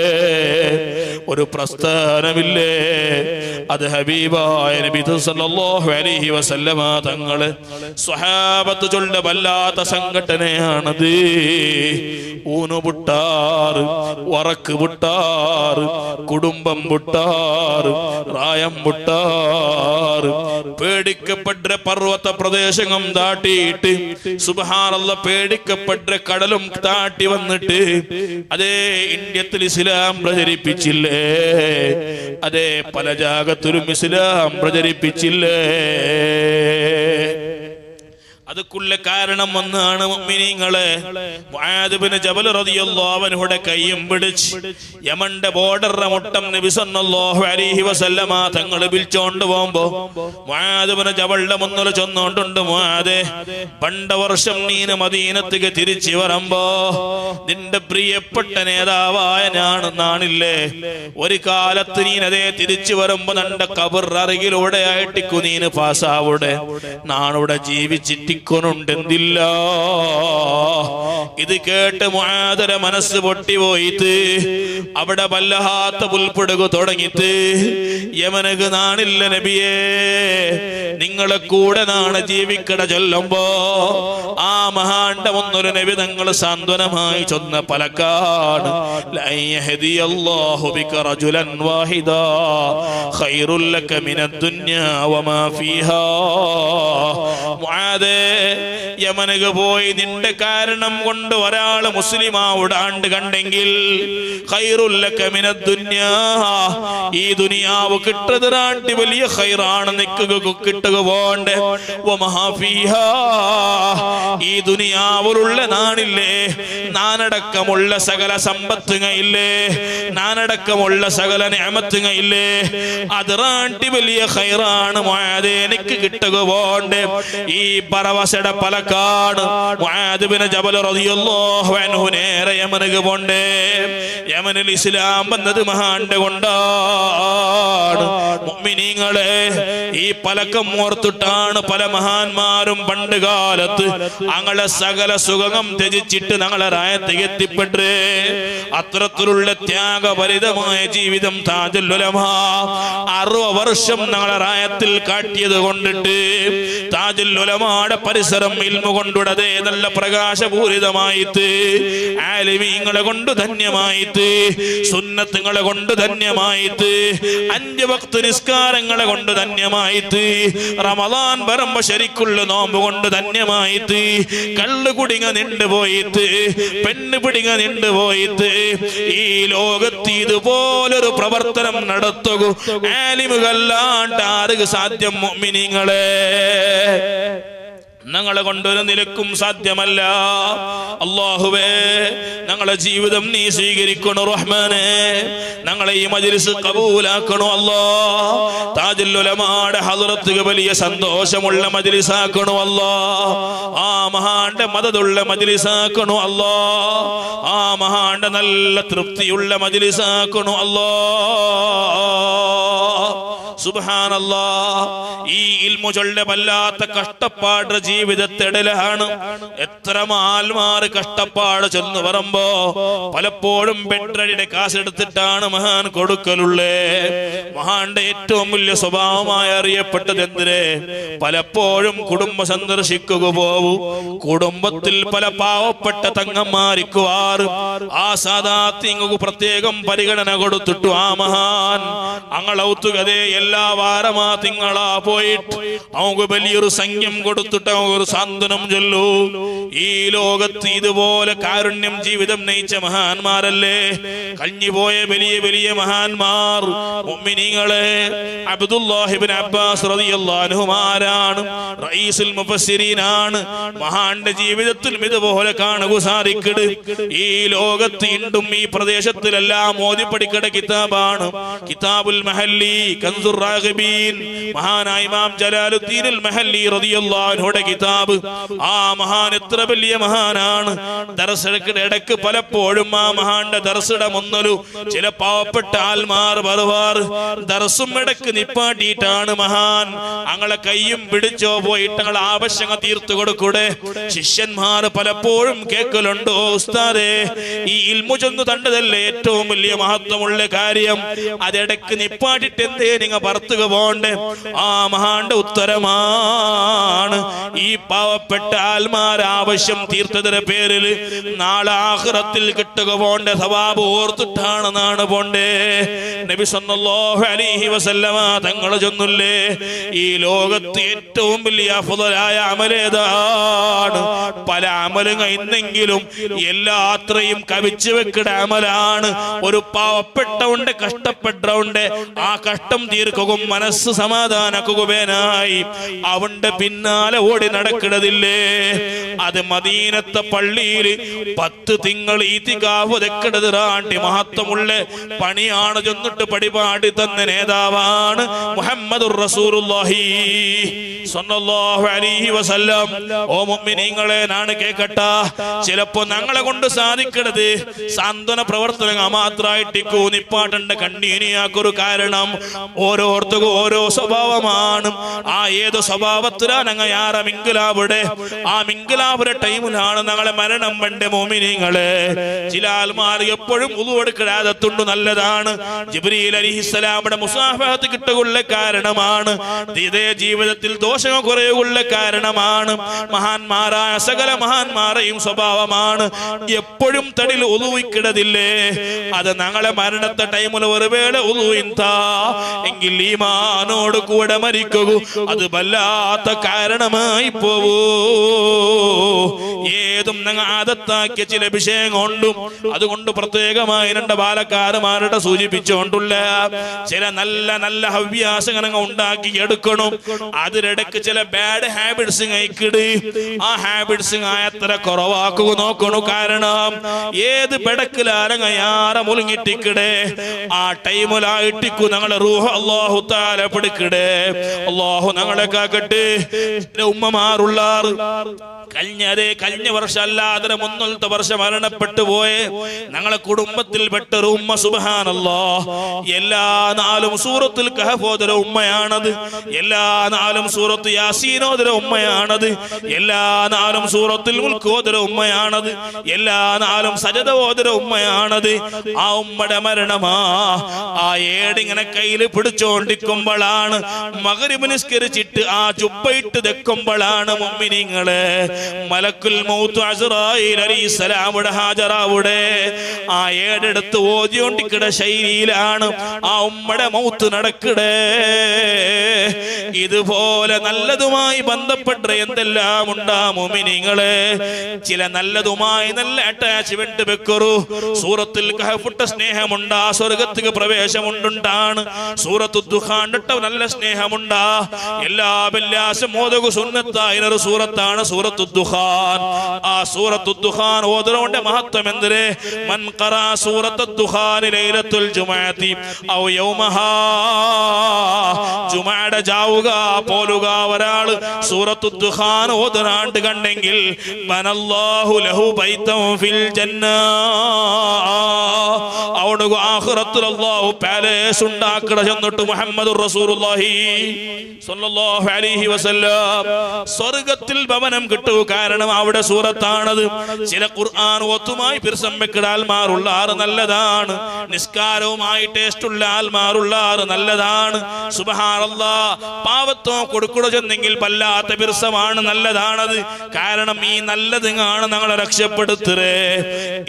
ഒരു പ്രസ്ഥാനമില്ലേ. അത് ഹബീബായ നബി സല്ലല്ലാഹു അലൈഹി വസല്ലമ തങ്ങളെ സ്വഹാബത്ത് ചൊല്ല വല്ലാത്ത സംഘടനയാണത്. ഊനു പുട്ടാറ്, വറക്ക് പുട്ടാറ്, കുടുംബം പുട്ടാറ്, റായം പുട്ടാറ്, പേടിക്കപ്പെട്ട പർവ്വത പ്രദേശങ്ങൾ താട്ടിയിട്ട് സുബ്ഹാനല്ലാഹ് പേടിക്കപ്പെട്ട കടലും താട്ടി വന്നിട്ട് അതേ ഇന്ത്യത്തിൽ ഇസ്ലാം പ്രചരിപ്പിച്ചില്ലേ, അതേ പല ജാഗത്തിലും ഇസ്ലാം പ്രചരിപ്പിച്ചില്ലേ. അതുക്കുള്ള കാരണം ഒന്നാണ് മുഅ്മിനീങ്ങളെ, മുആദ് ഇബ്നു ജബൽ റളിയല്ലാഹു അൻഹുടെ കൈയും പിടിച്ച് യമന്റെ ബോർഡറിന്റെ മുട്ടം നബി സല്ലല്ലാഹു അലൈഹി വസല്ലമ തങ്ങൾ വിളിച്ചോണ്ട് പോകുമ്പോ മുആദ് ഇബ്നു ജബലിന്റെ മുന്നിൽ ചെന്നോണ്ടുണ്ട്, മുആദേ, പണ്ട വർഷം നീന് മദീനത്തേക്ക് തിരിച്ചു വരുമ്പോ നിന്റെ പ്രിയപ്പെട്ട നേതാവായ ഞാനെന്നാണില്ലേ, ഒരു കാലത്ത് നീനതേ തിരിച്ചു വരുമ്പോ നിന്റെ ഖബർ അരികിലൂടെ ആയിട്ടിക്കു നീന് പാസാവൂടെ, നാണിവിടെ ജീവിച്ചിട്ടിക്കൊണ്ടുണ്ടില്ല. ഇത് കേട്ട് മുആദിന്റെ മനസ്സ് പൊട്ടിപ്പോയിട്ട് അവിടെ വല്ലാത്ത പുൽപ്പിടുക തുടങ്ങിയിട്ട്, യമനക്ക് നാണില്ല നബിയേ, നിങ്ങളെ കൂടെ നാണ് ജീവിക്കട ചൊല്ലുമ്പോ ആ മഹാന്റെ മുന്നൊരു നബി തങ്ങൾ സാന്ത്വനമായി ചൊന്ന പലക്കാണ്, ലൻ യഹ്ദിയല്ലാഹു ബിക റജുലൻ വാഹിദാ ഖൈറുൽ ലക മിനദ് ദുനിയാ വമാ ഫീഹാ. മുആദേ, യമനക്ക് പോയി നിന്റെ കാരണം കൊണ്ട് ഒരാള് മുസ്ലിമാവുടാണ്ട് കണ്ടെങ്കിൽ ഖൈറുൽ ലക മിനദ് ദുനിയാ, ഈ ദുനിയാവ് കിട്ടതിനാട്ടി വലിയ ഖൈറാണ് നിനക്ക് കിട്ടുക പോണ്ടേ, വമാ ഫീഹാ, ഈ ദുനിയാവിലുള്ള നാണില്ലേ, നാനടക്കമുള്ള സകല സമ്പത്തുകയില്ലേ, നാനടക്കമുള്ള സകല നിഅമത്തുകയില്ലേ, അതിറാട്ടി വലിയ ഖൈറാണ് മുആദേ എനിക്ക് കിട്ടുക പോണ്ടേ. ഈ പരവശയുടെ പലക്കാണ് മുആദ് ഇബ്നു ജബൽ റളിയല്ലാഹു അൻഹു നേരെ യമനിക്ക് പോണ്ടേ. യമനിൽ ഇസ്ലാം വന്നത് മഹാന്റെ കൊണ്ടാണ്. മുഅ്മിനീങ്ങളെ, ഈ പലക്കം ഓർത്തിട്ടാണ് പല മഹാന്മാരും പണ്ട് കാലത്ത് ഞങ്ങളെ സകല സുഖം ത്യജിച്ചിട്ട് ഞങ്ങളെ റായത്തേക്ക് എത്തിപ്പെട്ടേ. അത്തരത്തിലുള്ള ത്യാഗപരിതമായ ജീവിതം താജുൽ ഉലമാ 60 വർഷം ഞങ്ങളെ റായത്തിൽ കാട്ടിയത് കൊണ്ടിട്ട് താജുൽ ഉലമായുടെ പരിസരം ഇൽമു കൊണ്ടുടതേ നല്ല പ്രകാശപൂരിതമായിട്ട്, ആലിമീങ്ങളെ കൊണ്ട് ധന്യമായിട്ട്, സുന്നത്തുകളെ കൊണ്ട് ധന്യമായിട്ട്, 5 വക്ത് നിസ്കാരങ്ങളെ കൊണ്ട് ധന്യമായിട്ട്, റമദാൻ വരുമ്പോ ശരിക്കുള്ള നോമ്പ് കൊണ്ട് ധന്യമായിട്ട്, കള്ളു കുടിങ്ങ നിണ്ടുപോയിട്ട്, പെണ്ണ് പിടിങ്ങ നിണ്ടുപോയിട്ട്, ഈ ലോകത്ത് ഇതുപോലൊരു പ്രവർത്തനം നടത്തുക ആലിമുകല്ലാണ്ട് ആർക്ക് സാധ്യം? മുഅ്മിനീങ്ങളെ, ഞങ്ങളെ കൊണ്ടൊരു നിലക്കും സാധ്യമല്ല. അല്ലാഹുവേ, ഞങ്ങളെ ജീവിതം നീ സ്വീകരിക്കണോ റഹ്മാനേ, ഞങ്ങളെ ഈ മജ്ലിസ് ഖബൂലാക്കണോ അല്ലാഹ്. താജുൽ ഉലമായുടെ ഹദ്റത്ത് വലിയ സന്തോഷമുള്ള മജ്ലിസാക്കണോ അല്ലാഹ്. ആ മഹാന്റെ മദദുള്ള മജ്ലിസാക്കണോ അല്ലാഹ്. ആ മഹാന്റെ നല്ല തൃപ്തിയുള്ള മജ്ലിസാക്കണോ അല്ലാഹ്. സുബ്ഹാനല്ലാഹ്, ഈ ഇൽമു ചൊല്ല വല്ലാത്ത കഷ്ടപ്പാട് ജീവിതത്തിടലാണ്. എത്ര മാൽമാർ കഷ്ടപ്പാട് ചെന്ന് പറയുമ്പോ പലപ്പോഴും ബെഡ്രടിയുടെ കാശെടുത്തിട്ടാണ് മഹാൻ കൊടുക്കലുള്ളേ. മഹാന്റെ ഏറ്റവും വലിയ സ്വഭാവമായി അറിയപ്പെട്ടത് എന്തിനെ? പലപ്പോഴും കുടുംബ സന്ദർശിക്കുക പോവും. കുടുംബത്തിൽ പല പാവപ്പെട്ട തങ്ങന്മാരിക്കുവാറ് ആ സാദാത്തിങ്ങക്ക് പ്രത്യേകം പരിഗണന കൊടുത്തിട്ടു ആ മഹാൻ അങ്ങളൗത്തുകതേ എല്ലാ വാരമാ തിങ്കളാ പോയിട്ട് അവർക്ക് വലിയൊരു സംഖ്യം കൊടുത്തിട്ട് ഒരു സാന്ത്വനം ചൊല്ലൂ. ഈ ലോകത്ത് ഇതുപോലെ കാരുണ്യം ജീവിതം നയിച്ച മഹാന്മാരല്ലേ കഴിഞ്ഞുപോയ വലിയ വലിയ മഹാന്മാർ. മുഅ്മിനീങ്ങളെ, അബ്ദുല്ലാഹി ഇബ്നു അബ്ബാസ് റളിയല്ലാഹു അൻഹുമാരാണ്, റഈസുൽ മുഫസ്സിരീനാണ്. മഹാന്റെ ജീവിതത്തിൽ ഇതുപോലെ കാണുക സാധിക്കട്. ഈ ലോകത്ത് ഇണ്ടും ഈ പ്രദേശത്തിലെല്ലാം ഓതി പഠിക്കട കിതാബാണ് കിതാബുൽ മഹല്ലി കൻസുർ റാഗിബീൻ. മഹാനായ ഇമാം ജലാലുദ്ദീൻ അൽ മഹല്ലി റളിയല്ലാഹു അൻഹുടെ കിതാബ്. ആ മഹാൻ എത്ര വലിയ മഹാനാണ്. ദർസിന്റെ ഇടക്ക് പലപ്പോഴും ആ മഹാന്റെ ദർസിടെ മുന്നലു ചില പാവപ്പെട്ട ആൽമാർ ബർവാർ ദർസും ഇടക്ക് നിപ്പാട്ടിയിട്ടാണ് മഹാൻ അങ്ങളെ കയ്യും പിടിച്ചോ പോയിട്ട് അങ്ങളെ ആവശ്യങ്ങൾ തീർത്തു കൊടുക്കൂടെ. ശിഷ്യന്മാർ പലപ്പോഴും കേൾക്കലുണ്ടോ, ഉസ്താദേ ഈ ഇൽമു ചെന്ന് തണ്ടതല്ലേ ഏറ്റവും വലിയ മഹത്വമുള്ള കാര്യം, അതിടക്ക് നിപ്പാട്ടിട്ട് എന്തേ നിങ്ങൾ പറത്തുക പോണ്ടേ? ആ മഹാന്റെ ഉത്തരമാണ്, ഈ പാവപ്പെട്ട ആൽമാർ ആവശ്യം തീർത്തതിന്റെ പേരിൽ നാളെ ആഖിറത്തിൽ കിട്ടുക പോണ്ടേ സവാബ് ഓർത്തിട്ടാണ് നാണ് പോണ്ടേ. നബി സല്ലല്ലാഹു അലൈഹി വസല്ലമ തങ്ങൾ ചൊന്നില്ലേ, ഈ ലോകത്ത് ഏറ്റവും വലിയ അഫ്ളലായ അമലേതാണ്? പല അമലും ഇന്നെങ്കിലും എല്ലാത്രയും കവിച്ചു വെക്കട അമലാണ് ഒരു പാവപ്പെട്ട ഉണ്ട് കഷ്ടപ്പെട്ട ഉണ്ട് ആ കഷ്ടം തീർക്ക കണ്ണീർക്കും മനസ്സ് സമാധാനക്കുകുബേനായി അവന്റെ പിന്നാലെ ഓടി നടക്കിടതില്ലേ. അത് മദീനത്തെ പള്ളിയിൽ 10 തിങ്കൾ ഈത്തികാഫ് തെക്കിടതിറാണ്ടി മഹത്വമുള്ള പണിയാണ് ചെന്നിട്ട് പടിപാടി തന്ന നേതാവാണ് മുഹമ്മദുർ റസൂലുള്ളാഹി സ്വല്ലല്ലാഹു അലൈഹി വസല്ലം. ഓ മുഅ്മിനീങ്ങളെ, നാണ് കേക്കട്ട, ചിലപ്പോ ഞങ്ങളെ കൊണ്ട് സാധിക്കരുത് സാന്ത്വന പ്രവർത്തനങ്ങൾ മാത്രമായിട്ട് കൂന്നിപ്പാട്ടേണ്ട കണ്ണീനിയാക്കൊരു കാരണം ഓരോരുത്തർക്കും ഓരോ സ്വഭാവമാണ്. ആ ഏത് സ്വഭാവത്തിലാണ് ഞങ്ങൾ യാറ മിങ്കിലാവിടെ ആ മിങ്കിലാവുടെ ടൈമിലാണ് ഞങ്ങളെ മരണം വേണ്ട മോമിനിങ്ങളെ. ചില ആൽമാർ എപ്പോഴും ഉളുവെടുക്കാതുണ്ട്, നല്ലതാണ്. ജിബ്രീൽ അലൈഹിസ്സലാമിന്റെ മുസാഫഹത്ത് കിട്ടുകൊള്ള കാരണമാണ്. ഇതേ ജീവിതത്തിൽ ദോഷങ്ങൾ കുറയുകൊള്ള കാരണമാണ്. മഹാന്മാരായ സകല മഹാന്മാരെയും സ്വഭാവമാണ് എപ്പോഴും തടിൽ ഉളുവിക്കിടതില്ലേ. അത് ഞങ്ങളെ മരണത്തെ ടൈമിൽ ഒരു വേള ഉളുവിന്താ എങ്കിൽ ഈമാനോട് കൂടെ മരിക്കൂ. അത് വല്ലാത്ത കാരണമായി പോവൂ. ഏതും ഞങ്ങൾ ആദത്താക്കിയ ചില വിഷയങ്ങളുണ്ടും. അതുകൊണ്ട് പ്രത്യേകമായി 2 ബാലക്കാരന്മാരുടെ സൂചിപ്പിച്ചുകൊണ്ടുള്ള ചില നല്ല നല്ല ഹവ്യാസങ്ങൾ ഉണ്ടാക്കി എടുക്കണം. അതിനിടയ്ക്ക് ചില ബാഡ് ഹാബിറ്റ്സ് കഴിക്കിട്. ആ ഹാബിറ്റ്സ് എത്ര കുറവാക്കുക നോക്കണു. കാരണം ഏത് പെടക്കിലാരങ്ങ യാറ മുലുങ്ങിട്ടിക്കിടെ ആ ടൈമിലായിട്ടിക്കു ഞങ്ങളെ റൂഹ് അല്ലാഹു തആല പിടിക്കിടെ. അല്ലാഹു ഞങ്ങളെ കാക്കട്ടെ. ഉമ്മമാരുള്ളാർ കഴിഞ്ഞ വർഷം അല്ലാതെ മുന്നത്തെ വർഷം മരണപ്പെട്ടു പോയെ ഞങ്ങളെ കുടുംബത്തിൽ പെട്ടൊരു ഉമ്മ. സുബ്ഹാനല്ലാഹ്, എല്ലാ നാളും സൂറത്തുൽ കഹഫ് ഓതുന്ന ഉമ്മയാണത്. എല്ലാ നാളും സൂറത്ത് യാസീൻ ഓതുന്ന ഉമ്മയാണത്. എല്ലാ നാളും സൂറത്തുൽ മുൽക്ക് ഓതുന്ന ഉമ്മയാണത്. എല്ലാ നാളും സജദ ഓതുന്ന ഉമ്മയാണത്. ആ ഉമ്മയുടെ മരണമാ ആ ഏടിങ്ങനെ കയ്യിൽ പിടിച്ചോണ്ടിരിക്കുമ്പോഴാണ് മഗ്രിബ് നിസ്കരിച്ചിട്ട് ആ ചുപ്പയിട്ട് തെക്കുമ്പോഴാണ് മുഅ്മിനീങ്ങളെ മലക്കുൽ മൗത്ത് അസ്റായീൽ അലൈഹിസ്സലാമുടെ ഹാജറാവുടെ ആ ഏടെടുത്ത് ഓതിയോണ്ടിക്കട ശൈലിയിലാണ് ആ ഉമ്മയുടെ മൗത്ത് നടക്കടേ. ഇതുപോലെ നല്ലതുമായി ബന്ധപ്പെട്ട എന്തെല്ലാം ഉണ്ടാ മുഅ്മിനീങ്ങളെ. ചില നല്ലതുമായി നല്ല അറ്റാച്ച്മെന്റ് വെക്കറു. സൂറത്തുൽ കഹഫിട്ട സ്നേഹമുണ്ടാ, സ്വർഗത്തിക്ക് പ്രവേശമുണ്ടാണ്. സൂറത്തുൽ ദുഖാൻ നല്ല സ്നേഹമുണ്ടാ. എല്ലാ ബല്യാസും മോദകു സുന്നത്തായിനൊരു സൂറത്താണ് സൂറത്തുൽ ദുഖാൻ. ആ സൂറത്തുൽ ദുഖാൻ ഓതുന്നതിന്റെ മഹത്വം എന്തേ? മൻ ഖറാ സൂറത്തുൽ ദുഖാൻ ലൈലത്തുൽ ജുമുഅത്തി ഔ യൗമഹാ, ജുമുഅയുടെ ജാവുക പോലുക ഒരാൾ സൂറത്തുൽ ദുഖാൻ ഓതുന്നാണ്ട് കണ്ടെങ്കിൽ ബനല്ലാഹു ലഹു ബൈതൻ ഫിൽ ജന്ന, അവിടെ ആഖിറത്തിൽ അല്ലാഹു പാലസ് ഉണ്ടാക്കട ചെന്നിട്ട് മുഹമ്മദുർ റസൂലുള്ളാഹി സ്വല്ലല്ലാഹു അലൈഹി വസല്ലം സ്വർഗ്ഗത്തിൽ ഭവനം കിട്ടൂ. കാരണം അവിടെ സൂറത്താണത്. ചില ഖുർആൻ ഓത്തുമായി പിർസം വെക്കട ആൽമാറുള്ള ആറ് നല്ലതാണ്. നിസ്കാരവുമായി ടേസ്റ്റ് ഉള്ള ആൽമാറുള്ള ആറ് നല്ലതാണ്. സുബ്ഹാനല്ലാഹ്, പാവത്തോ കൊടുക്കുട ചെന്നെങ്കിൽ വല്ലാത്ത പിർസമാണ്, നല്ലതാണത്. കാരണം ഈ നല്ലത് ആണ് ഞങ്ങളെ രക്ഷപ്പെടുത്തേ.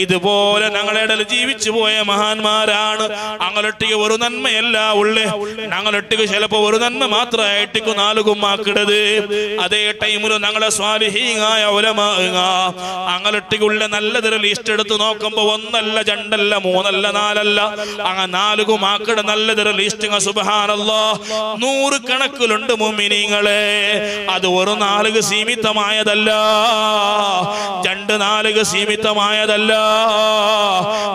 ഇതുപോലെ ഞങ്ങളുടെ ജീവിച്ചു പോയ മഹാന്മാരാണ്. ഞങ്ങളൊട്ടിക്ക് ഒരു നന്മയല്ല ഉള്ളേ. ഞങ്ങളൊട്ടിക്ക് ചിലപ്പോ ഒരു നന്മ മാത്രമായിട്ടിക്കു നാലുകുമാക്കിടത്. അതേ ടൈമിലും ഞങ്ങളെ സ്വാലിഹീങ്ങായ ഉലമാ ഞങ്ങളൊട്ടിക്കുള്ള നല്ലതൊരു ലിസ്റ്റ് എടുത്ത് നോക്കുമ്പോ 1 അല്ല 2 അല്ല 3 അല്ല 4 അല്ല അങ്ങ് 4 മാക്കട നല്ലതൊരു ലിസ്റ്റ്. സുബ്ഹാനല്ലാഹ്, 100 കണക്കിലുണ്ട് മുഅ്മിനീങ്ങളെ. അത് ഒരു 4 സീമിതമായതല്ല, 2 4 സീമിതമായതല്ല,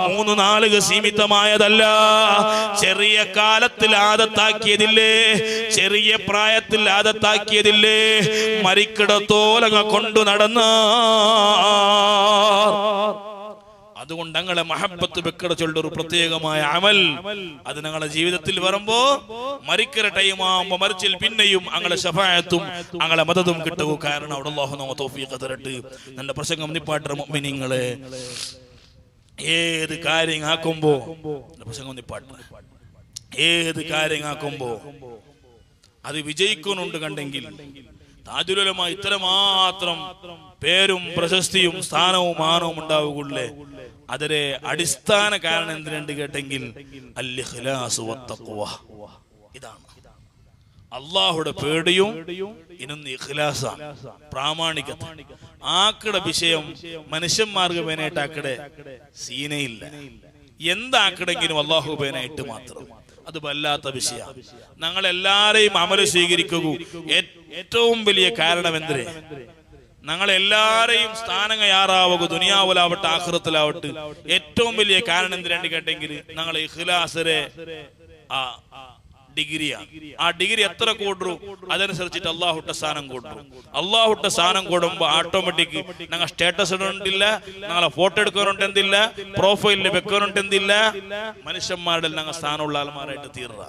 3 4 സീമിതമായതല്ല. ചെറിയ കാലത്തിൽ ആദത്താക്കിയതില്ലേ, ചെറിയ പ്രായത്തിൽ ആദത്താക്കിയതില്ലേ, മരിക്കിടത്തോലങ്ങ കൊണ്ടു നടന്ന. അതുകൊണ്ട് ഞങ്ങളെ മഹബത്ത് വെക്കട ചൊല്ലൊരു പ്രത്യേകമായ അമൽ അത് ഞങ്ങളുടെ ജീവിതത്തിൽ വരുമ്പോ മരിക്കര ടൈമാകുമ്പോ മരിച്ചിൽ പിന്നെയും ഞങ്ങളെ ശഫാഅത്തും ഞങ്ങളെ മദദും കിട്ടുക. കാരണം അവിടെ അല്ലാഹു നമ്മ തൗഫീഖ് തരട്ടെ. എന്റെ പ്രസംഗം നിപ്പാട്ട മുഅ്മിനീങ്ങളെ, ഏത് കാര്യം ആക്കുമ്പോ പ്രസംഗം നിപ്പാട്ട, ഏത് കാര്യം ആക്കുമ്പോ അത് വിജയിക്കുന്നുണ്ട് കണ്ടെങ്കിൽ താജുൽ ഉലമ ഇത്രമാത്രം പേരും പ്രശസ്തിയും സ്ഥാനവും മാനവും ഉണ്ടാവുകയുള്ളേ. അതിലെ അടിസ്ഥാന കാരണം എന്തിനുണ്ട് കേട്ടെങ്കിൽ അൽ ഇഖ്ലാസ് വത്തഖ്വ. ഇതാണ് അല്ലാഹുടെ പേടിയും ഇനൊന്ന് ഇഖ്ലാസാണ്, പ്രാമാണികത. ആക്കട വിഷയം മനുഷ്യന്മാർക്ക് പേനായിട്ട് ആക്കടെ സീനയില്ല. എന്താക്കടെങ്കിലും അല്ലാഹു പേനായിട്ട് മാത്രം. അത് വല്ലാത്ത വിഷയമാണ്. ഞങ്ങളെല്ലാരെയും അമല് സ്വീകരിക്കൂ. ഏറ്റവും വലിയ കാരണം എന്തിന്? ഞങ്ങളെല്ലാരെയും സ്ഥാനങ്ങയാറാവുക, ദുനിയാവിലാവട്ടെ ആഖിറത്തിലാവട്ടെ. ഏറ്റവും വലിയ കാരണം എന്തിനാണ് കേട്ടെങ്കിൽ ഞങ്ങൾ ഇഖ്ലാസിലെ ഡിഗ്രിയാണ്. ആ ഡിഗ്രി എത്ര കൂടും അതനുസരിച്ചിട്ട് അള്ളാഹുട്ട സ്ഥാനം കൂടും. അള്ളാഹുട്ട സ്ഥാനം കൂടുമ്പോൾ ഓട്ടോമാറ്റിക് ഞങ്ങൾ സ്റ്റാറ്റസ് ഇടുന്നില്ല, ഞങ്ങളെ ഫോട്ടോ എടുക്കാനുണ്ടെന്നില്ല, പ്രൊഫൈലിൽ വെക്കാനുണ്ടെന്നില്ല. മനുഷ്യന്മാരുടെ ഞങ്ങൾ സ്ഥാനമുള്ള ആൾമാരായിട്ട് തീർറ.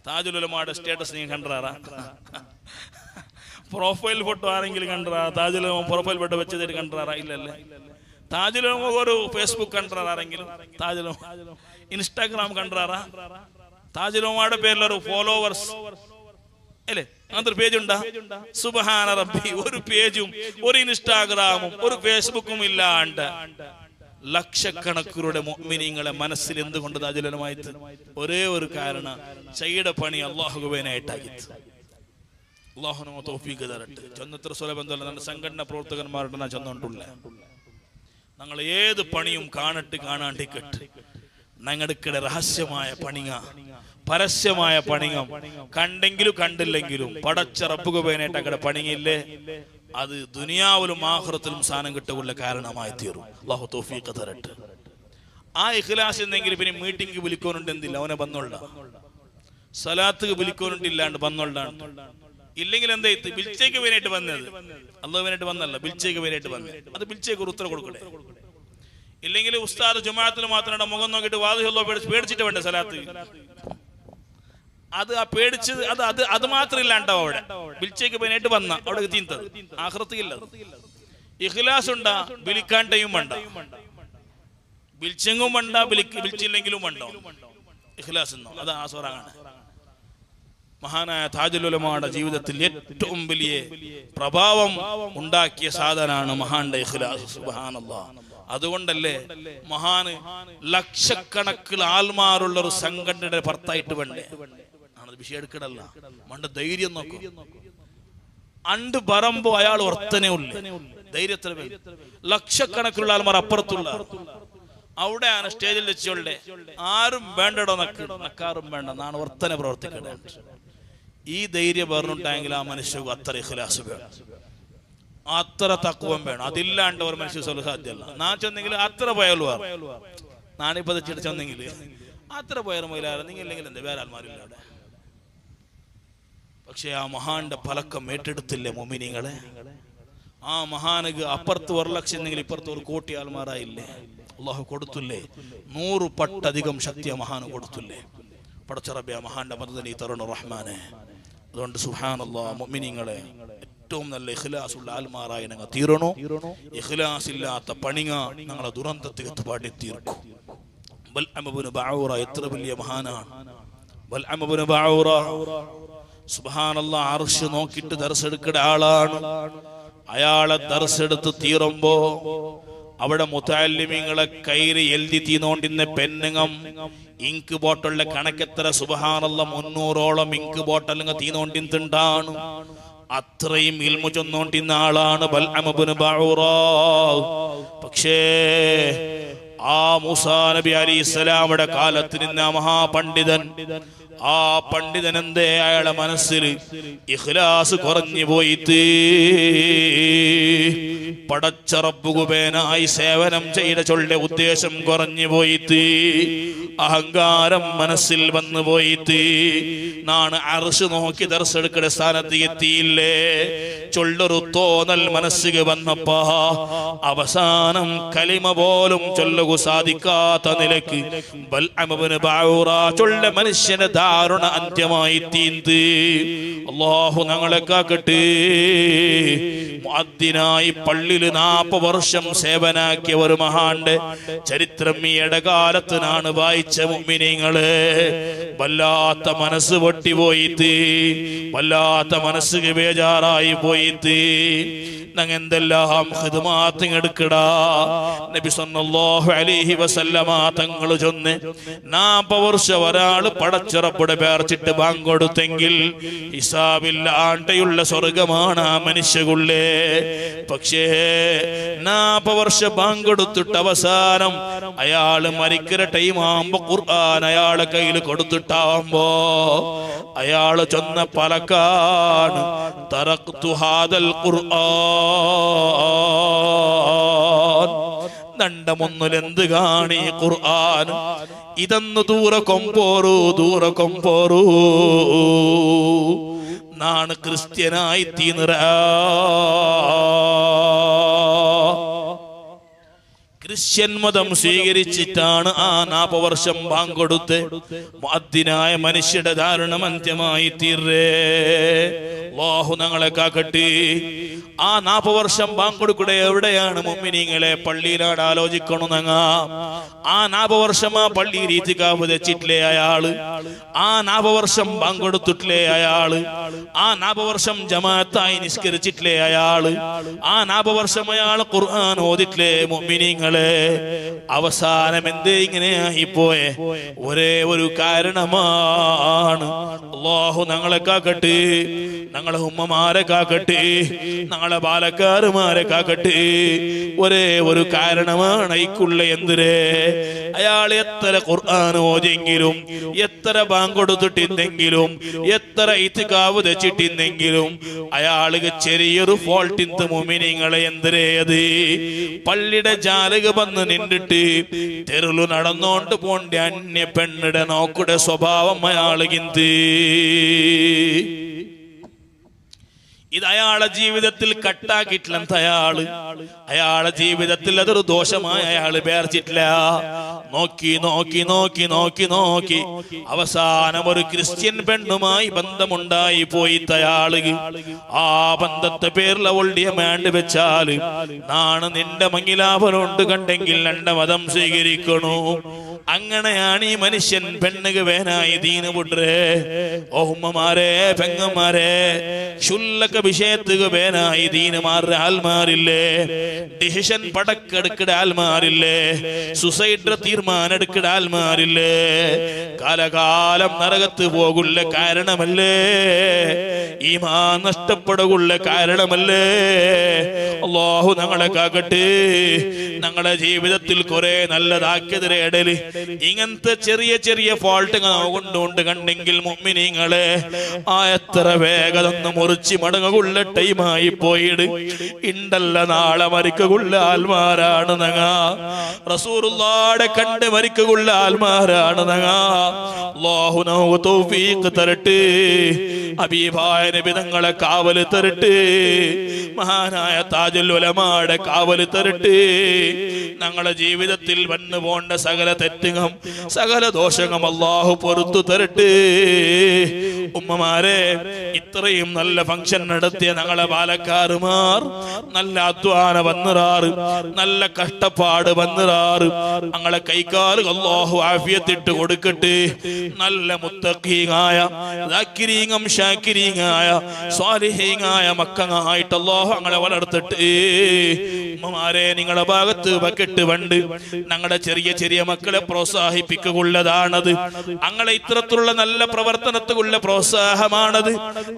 താജുൽ ഉലമായുടെ സ്റ്റാറ്റസ് നീ കണ്ടാറാ? പ്രൊഫൈൽ ഫോട്ടോ ആരെങ്കിലും കണ്ടാ? താജുൽ ഉലമ പ്രൊഫൈൽ ഫോട്ടോ വെച്ചതായിട്ട് കണ്ടാറാ? ഇല്ലല്ലേ. താജുൽ ഉലമ ഒരു ഫേസ്ബുക്ക് കണ്ടാരെങ്കിലും? താജുൽ ഉലമ ഇൻസ്റ്റാഗ്രാം കണ്ടാറാ? താജുൽ ഉലമയുടെ പേരിലൊരു ഫോളോവേഴ്സ് അല്ലേ, അങ്ങനത്തെ ഒരു പേജ് ഉണ്ടാ? സുബ്ഹാന റബ്ബി, ഒരു പേജും ഒരു ഇൻസ്റ്റാഗ്രാമും ഒരു ഫേസ്ബുക്കും ഇല്ലാണ്ട് ലക്ഷക്കണക്കിലുള്ള മുഅ്മിനീങ്ങളെ മനസ്സിൽ എന്തുകൊണ്ട് താജുൽ ഉലമയായിട്ട്? ഒരേ ഒരു കാരണം, ചെയ്യുടെ പണി അള്ളാഹുവിനായിട്ടാക്കി. അള്ളാഹു നമുക്ക് തൗഫീഖ് തരട്ടെ. ചെന്നത്ര സുലഭന്തല്ല നമ്മുടെ സംഘടന പ്രവർത്തകന്മാരുടെ ഞാൻ ചെന്നോണ്ടുള്ള ഞങ്ങൾ ഏത് പണിയും കാണാണ്ടിക്കട്ട് ഞങ്ങൾക്കിടെ രഹസ്യമായ പണിങ്ങ, പരസ്യമായ പണിങ്ങം, കണ്ടെങ്കിലും കണ്ടില്ലെങ്കിലും പടച്ച റബ്ബുകേനായിട്ട് അങ്ങടെ പണിങ്ങില്ലേ, അത് ദുനിയാവിലും ആഖിറത്തിലും സാധനം കിട്ടുള്ള കാരണമായി തീരും. അള്ളാഹു തൗഫീഖ് തരട്ടെ. ആ ഇഖ്ലാസ് എന്നെങ്കിലും പിന്നെ മീറ്റിംഗ് വിളിക്കാനുണ്ടെന്നില്ല, അവനെ വന്നോള. സലാത്ത് വിളിക്കാനുണ്ടില്ലാണ്ട് വന്നോളാണ്ട്. ഇല്ലെങ്കിൽ എന്താ ബിൽച്ചേക്ക് വേനായിട്ട് വന്നത്? അള്ളാഹുവിനായിട്ട് വന്നല്ല, ബിൽച്ചേക്ക് വേനായിട്ട് വന്നത്. അത് ബിൽച്ചേക്ക് ഒരു ഉത്തരം കൊടുക്കട്ടെ. ഇല്ലെങ്കിൽ ഉസ്താദ് ജുമാഅത്തിൽ മാത്രം മുഖം നോക്കിയിട്ട് വാദിഹല്ലോ പേടിച്ചിട്ട് വേണ്ട സലാത്ത്. അത് ആ പേടിച്ചത് അത് മാത്രം ഇല്ലാണ്ടാവും. അവിടെ ബിൽച്ചേക്ക് വേനായിട്ട് വന്ന അവിടെ തീന്തത് ആഖിറത്തില്ല. ഇഖ്ലാസ് ഉണ്ടാ, വിളിക്കാണ്ടയും വേണ്ട, ബിൽച്ചെങ്കും വേണ്ട, ബിൽച്ചില്ലെങ്കിലും വേണ്ടോ. ഇഖ്ലാസ് എന്നോ അത് ആസ്വറാണ്. മഹാനായ താജുൽ ഉലമയുടെ ജീവിതത്തിൽ ഏറ്റവും വലിയ പ്രഭാവം ഉണ്ടാക്കിയ സാധനമാണ് മഹാന്റെ ഇഖ്ലാസ്. സുബ്ഹാനല്ലാഹ്. അതുകൊണ്ടല്ലേ മഹാന് ലക്ഷക്കണക്കിന് ആൾമാരുള്ള ഒരു സംഘടനയുടെ പുറത്തായിട്ട് വേണ്ടേ ആണത് വിഷയം എടുക്കണല്ല. മണ്ട ധൈര്യം നോക്കും. അണ്ട് പറമ്പോ അയാൾ വർത്തനേ ഉള്ളു ധൈര്യത്തിന്. ലക്ഷക്കണക്കിനുള്ള ആൾമാർ അപ്പുറത്തുള്ള അവിടെയാണ് സ്റ്റേജിൽ വെച്ചോളെ ആരും വേണ്ടടോ നക്കാറും വേണ്ട, നാണ് വർത്തന പ്രവർത്തിക്കണേ. ഈ ധൈര്യം പറഞ്ഞുണ്ടായെങ്കിൽ ആ മനുഷ്യക്ക് അത്ര ഇഖ്ലാസ് വേണം, അത്ര തഖ്വം വേണം. അതില്ലാണ്ട് ഒരു മനുഷ്യ സാധ്യമല്ല. നാൻ ചെന്നെങ്കിൽ അത്ര പോയാലും നാണിപ്പത് ചെന്നെങ്കിൽ അത്ര പോയാലും പോയില്ലാറ് നിങ്ങളില്ലെങ്കിൽ എന്താ വേറെ ആൾമാരില്ല അവിടെ. പക്ഷെ ആ മഹാന്റെ പലക്കം ഏറ്റെടുത്തില്ലേ മുഅ്മിനീങ്ങളെ? ആ മഹാനക്ക് അപ്പുറത്ത് 1 ലക്ഷം എന്നെങ്കിൽ ഇപ്പുറത്ത് 1 കോടി ആൾമാരായില്ലേ? അള്ളാഹു കൊടുത്തില്ലേ? 100 പട്ടധികം ശക്തി മഹാന് കൊടുത്തില്ലേ? പടച്ച റബ്ബേ മഹാന്റെ മദദ് നീ തരണം റഹ്മാനെ. അതുകൊണ്ട് സുബ്ഹാനല്ലാഹ് മുഅ്മിനീങ്ങളെ ഏറ്റവും നല്ല ഇഖ്ലാസ് ഉള്ള ആൽമാറായി ഞങ്ങൾ തീരണോ. ഇഖ്ലാസ് ഇല്ലാത്ത പണിങ്ങ ഞങ്ങളെ ദുരന്തത്തിൽ പാടി തീർക്കും. ബൽഅം ഇബ്നു ബഊറ എത്ര വലിയ മഹാനാണ്. ബൽഅം ഇബ്നു ബഊറ സുബ്ഹാനല്ലാഹ് അർശ് നോക്കിയിട്ട് ദർസ് എടുക്കുന്ന ആളാണ്. അയാളെ ദർസ് എടുത്ത് തീരുമ്പോ അവിടെ മുതഅല്ലിമീങ്ങളെ കൈരി എഴുതി തീനോണ്ടിന്ന പെണ്ണുങ്ങം ഇങ്ക് ബോട്ടലിന്റെ കണക്കെത്ര സുബ്ഹാനല്ലാഹ് 300ഓളം ഇങ്ക് ബോട്ടലുങ്ങ തീനോണ്ടിണ്ടാണ്. അത്രയും ഇൽമു ചൊന്നോണ്ടിന്ന ആളാണ് ബൽഅം ഇബ്നു ബഊറ. പക്ഷേ ആ മൂസാ നബി അലൈഹിസ്സലാമിന്റെ കാലത്ത് നിന്ന മഹാപണ്ഡിതൻ, ആ പണ്ഡിതൻ എന്തേ അയാളുടെ മനസ്സിൽ ഇഖ്ലാസ് കുറഞ്ഞു പോയിട്ട് പടച്ച റബ്ബുകുബേനായി സേവനം ചെയ്ത ചൊല്ലെ ഉദ്ദേശം കുറഞ്ഞു പോയിട്ട് അഹങ്കാരം മനസ്സിൽ വന്നു പോയിട്ട് നാണ് അർശ് നോക്കി ദർശെടുക്കുന്ന സ്ഥാനത്ത് എത്തിയില്ലേ ചൊല്ലൊരു തോന്നൽ മനസ്സിൽ വന്നപ്പോ അവസാനം കലിമ പോലും ചൊല്ലുക സാധിക്കാത്ത നിലക്ക് ബൽഅം ഇബ്നു ബഊറ ചൊല്ല മനുഷ്യനെ ദാരുണ അന്ത്യമായി തീർന്ന്. അല്ലാഹു ഞങ്ങളെ കാക്കട്ടെ. മുഅദ്ദിനായി പള്ളിയിൽ 40 വർഷം സേവനാക്കിയ ഒരു മഹാന്റെ ചരിത്രം ഈ ഇടകാലത്തിനാണ് വായിച്ച മുഅ്മിനീങ്ങളെ. വല്ലാത്ത മനസ്സ് പൊട്ടിപ്പോയിട്ട്, വല്ലാത്ത മനസ്സ് ബേജാറായി പോയിട്ട് നങ്ങ എന്തെല്ലാം ഖിദ്മാത്ത് എടുക്കടാ. നബി സല്ലല്ലാഹു അലൈഹി വസല്ലമ തങ്ങൾ ചൊന്ന് 40 വർഷം ഒരാൾ പടച്ചിറപ്പുടെ പേർച്ചിട്ട് ബാങ്ക് കൊടുത്തെങ്കിൽ ഹിസാബില്ലാണ്ടുള്ള സ്വർഗമാണ് ആ മനുഷ്യകുള്ളേ. പക്ഷേ 40 വർഷം ബാങ്ക് കൊടുത്തിട്ട് അവസാനം അയാള് മരിക്കുന്ന ടൈം ആകുമ്പോ ഖുർആൻ അയാളെ കയ്യിൽ കൊടുത്തിട്ടാവുമ്പോ അയാള് ചൊന്ന പലക്കാണ് തറഖ്തു ഹാദൽ ഖുർആൻ. ദണ്ഡമൊന്നിലെന്ത് കാണി ഖുർആൻ ഇതെന്ന് ദൂരെ കൊമ്പോറൂ ദൂരെ കൊമ്പോറൂ നാണ് ക്രിസ്ത്യനായി തീർന്ന ക്രിസ്ത്യൻ മതം സ്വീകരിച്ചിട്ടാണ് ആ 40 വർഷം ബാങ്ക് കൊടുത്ത് മുഅദ്ദിനായ മനുഷ്യരുടെ ദാരുണം അന്ത്യമായി തീർന്നേ. അല്ലാഹു ഞങ്ങളെ കാക്കട്ടെ. ആ 40 വർഷം ബാങ്ക് കൊടുക്കടെ എവിടെയാണ് മുഅ്മിനീങ്ങളെ? പള്ളിയിലാണ് ആലോചിക്കണു. ഞങ്ങ ആ 40 വർഷം ആ പള്ളിയിൽ ഇത്തികാഫ് വെച്ചിട്ടില്ലേ അയാള്? ആ 40 വർഷം ബാങ്ക് കൊടുത്തിട്ടില്ലേ അയാള്? ആ 40 വർഷം ജമാഅത്തായി നിസ്കരിച്ചിട്ടില്ലേ അയാള്? ആ 40 വർഷം അയാൾ ഖുർആൻ ഓതിട്ടില്ലേ മുഅ്മിനീങ്ങളെ? അവസാനം എന്തേ ഇങ്ങനെയായി പോയെ? ഒരേ ഒരു കാരണമാണ്. അല്ലാഹു ഞങ്ങളെ കാക്കട്ടെ, ഞങ്ങളെ ഉമ്മമാരെ കാക്കട്ടെ, ഞങ്ങളെ ബാലക്കാരുമാരെ കാക്കട്ടെ. ഒരേ ഒരു കാരണമാണ് ഈക്കുള്ള. എന്തിരേ? അയാൾ എത്ര ഖുർആൻ ഓതിയെങ്കിലും, എത്ര ബാങ്ക് കൊടുത്തിട്ടില്ലെങ്കിലും, എത്ര ഇത്തികാഫ് വെച്ചിട്ടില്ലെങ്കിലും അയാൾക്ക് ചെറിയൊരു ഫോൾട്ടിന്ത് മുഅ്മിനീങ്ങളെ. എന്തിരേ അത്? പള്ളിയുടെ ജാലക വന്ന് നിന്നിട്ട് തെരുളു നടന്നോണ്ട് പോണ്ട അന്യ പെണ്ണിടെ നോക്കുടെ സ്വഭാവം അയാൾക്ക് ഇത് അയാളെ ജീവിതത്തിൽ കട്ടാക്കിയിട്ടില്ല. അയാളെ ജീവിതത്തിൽ അതൊരു ദോഷമായി അയാള് പേർച്ചിട്ടില്ല. നോക്കി നോക്കി നോക്കി നോക്കി നോക്കി അവസാനം ഒരു ക്രിസ്ത്യൻ പെണ്ണുമായി ബന്ധമുണ്ടായി പോയി അയാള്. ആ ബന്ധത്തെ പേരിൽ അവളുടെ മാണ്ട് വെച്ചാല് നാണ് നിന്റെ മങ്ങിലാഭനുണ്ട് കണ്ടെങ്കിൽ എന്റെ മതം സ്വീകരിക്കണു. അങ്ങനെയാണ് ഈ മനുഷ്യൻ പെണ്ണുക വേനായി ദീന് വിടേ. ഓ ഉമ്മമാരെ, പെങ്ങന്മാരെ, ശുല്ലക വിഷയത്തുക വേനായി ദീനുമാരുടെ ആൽമാരില്ലേ? ഡിസിഷൻ പടക്കെടുക്കിട ആൽമാരില്ലേ? സുസൈഡ് തീരുമാനം എടുക്കിട ആൽമാരില്ലേ? കാലകാലം നരകത്ത് പോകുള്ള കാരണമല്ലേ? ഈമാൻ നഷ്ടപ്പെടുകയുള്ള കാരണമല്ലേ? അല്ലാഹു ഞങ്ങളെ കാക്കട്ടെ. ഞങ്ങളുടെ ജീവിതത്തിൽ കുറെ നല്ലതാക്കിയതിരെ ഇടല് ഇങ്ങനത്തെ ചെറിയ ചെറിയ ഫോൾട്ടുകൾ കൊണ്ടുകൊണ്ട് കണ്ടെങ്കിൽ മുഅ്മിനീങ്ങളെ ആ എത്ര വേഗതൊന്ന് മുറിച്ച് മടങ്ങുള്ള ടൈമായി പോയിട് ഇണ്ടല്ല. നാളെ മരിക്കുള്ള ആൽമാരാണ് ഞങ്ങ. റസൂലുള്ളാഹിയെ കണ്ട് മരിക്കുള്ള ആൽമാരാണ് ഞങ്ങ. അല്ലാഹു നമുക്ക് തൗഫീഖ് തരട്ടെ. ഹബീബായ നബി തങ്ങളെ കാവല് തരട്ടെ. മഹാനായ താജുൽ ഉലമായുടെ കാവല് തരട്ടെ. ഞങ്ങളുടെ ജീവിതത്തിൽ വന്നു പോണ്ട സകല തെറ്റുകളും സകല ദോഷങ്ങളും അല്ലാഹു പൊറുത്തു തരട്ടെ. ഉമ്മമാരെ, ഇത്രയും നല്ല ഫംഗ്ഷൻ നടത്തിയ ഞങ്ങളെ ബാലക്കാരുമാർ നല്ല അധ്വാന വന്നിറാറ്, നല്ല കഷ്ടപ്പാട് വന്നിറാറ്. ഞങ്ങളെ കൈകാലുകൾ അല്ലാഹു ആഫിയത്തിട്ട് കൊടുക്കട്ടെ. നല്ല മുത്തഖീങ്ങായ ദാക്കിരീങ്ങും ഷാക്കിരീങ്ങായ സ്വാലിഹീങ്ങായ മക്കളായിട്ട് അല്ലാഹു ഞങ്ങളെ വളർത്തട്ടെ. ഉമ്മമാരെ, നിങ്ങളുടെ ഭാഗത്ത് ബക്കറ്റ് വണ്ട് ഞങ്ങളുടെ ചെറിയ ചെറിയ മക്കളെ പ്രോത്സാഹിപ്പിക്കുള്ളതാണത്. ഞങ്ങളെ ഇത്തരത്തിലുള്ള നല്ല പ്രവർത്തനത്തിലുള്ള പ്രോത്സാഹമാണത്.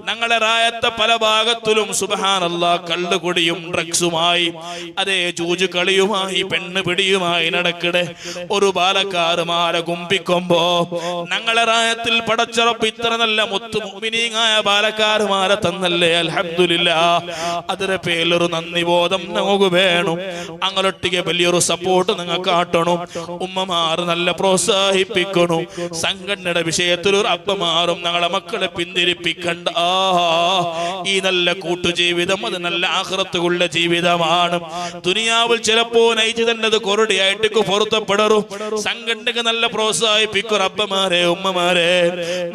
ഞങ്ങളെ റായത്തെ പല ഭാഗത്തിലും സുബ്ഹാനല്ലാഹ് കള്ളുകുടിയും ഡ്രഗ്സുമായി, അതേ ജൂജു കളിയുമായി, പെണ്ണ് പിടിയുമായി നടക്കടെ ഒരു ബാലക്കാരുമാരെ കുമ്പിക്കുമ്പോ ഞങ്ങളെ റായത്തിൽ പടച്ചറപ്പ് ഇത്ര നല്ല മുത്തു മുഅ്മിനീങ്ങളായ ബാലക്കാരുമാരെ തന്നല്ലേ. അൽഹംദുലില്ലാഹ്. അതിന്റെ പേരിലൊരു നന്ദി ബോധം നമുക്ക് വേണം. അങ്ങനൊട്ടിಗೆ വലിയൊരു സപ്പോർട്ട് നിങ്ങൾ കാട്ടണം. ഉമ്മമാർ നല്ല പ്രോത്സാഹിപ്പിക്കണം. സംഘടനയുടെ വിഷയത്തിൽ ഒരു അപ്പമാറും ഞങ്ങളെ മക്കളെ പിന്തിരിപ്പിക്കണ്ട. ഈ നല്ല കൂട്ടുജീവിതം അത് നല്ല ആഖിറത്തുള്ള ജീവിതമാണ്. ദുനിയാവിൽ ചിലപ്പോ നയിച്ചു തന്നത് കൊറടിയായിട്ട് പൊരുത്തപ്പെടറും. സംഘടനക്ക് നല്ല പ്രോത്സാഹിപ്പിക്കും. അപ്പമാരെ, ഉമ്മമാരെ,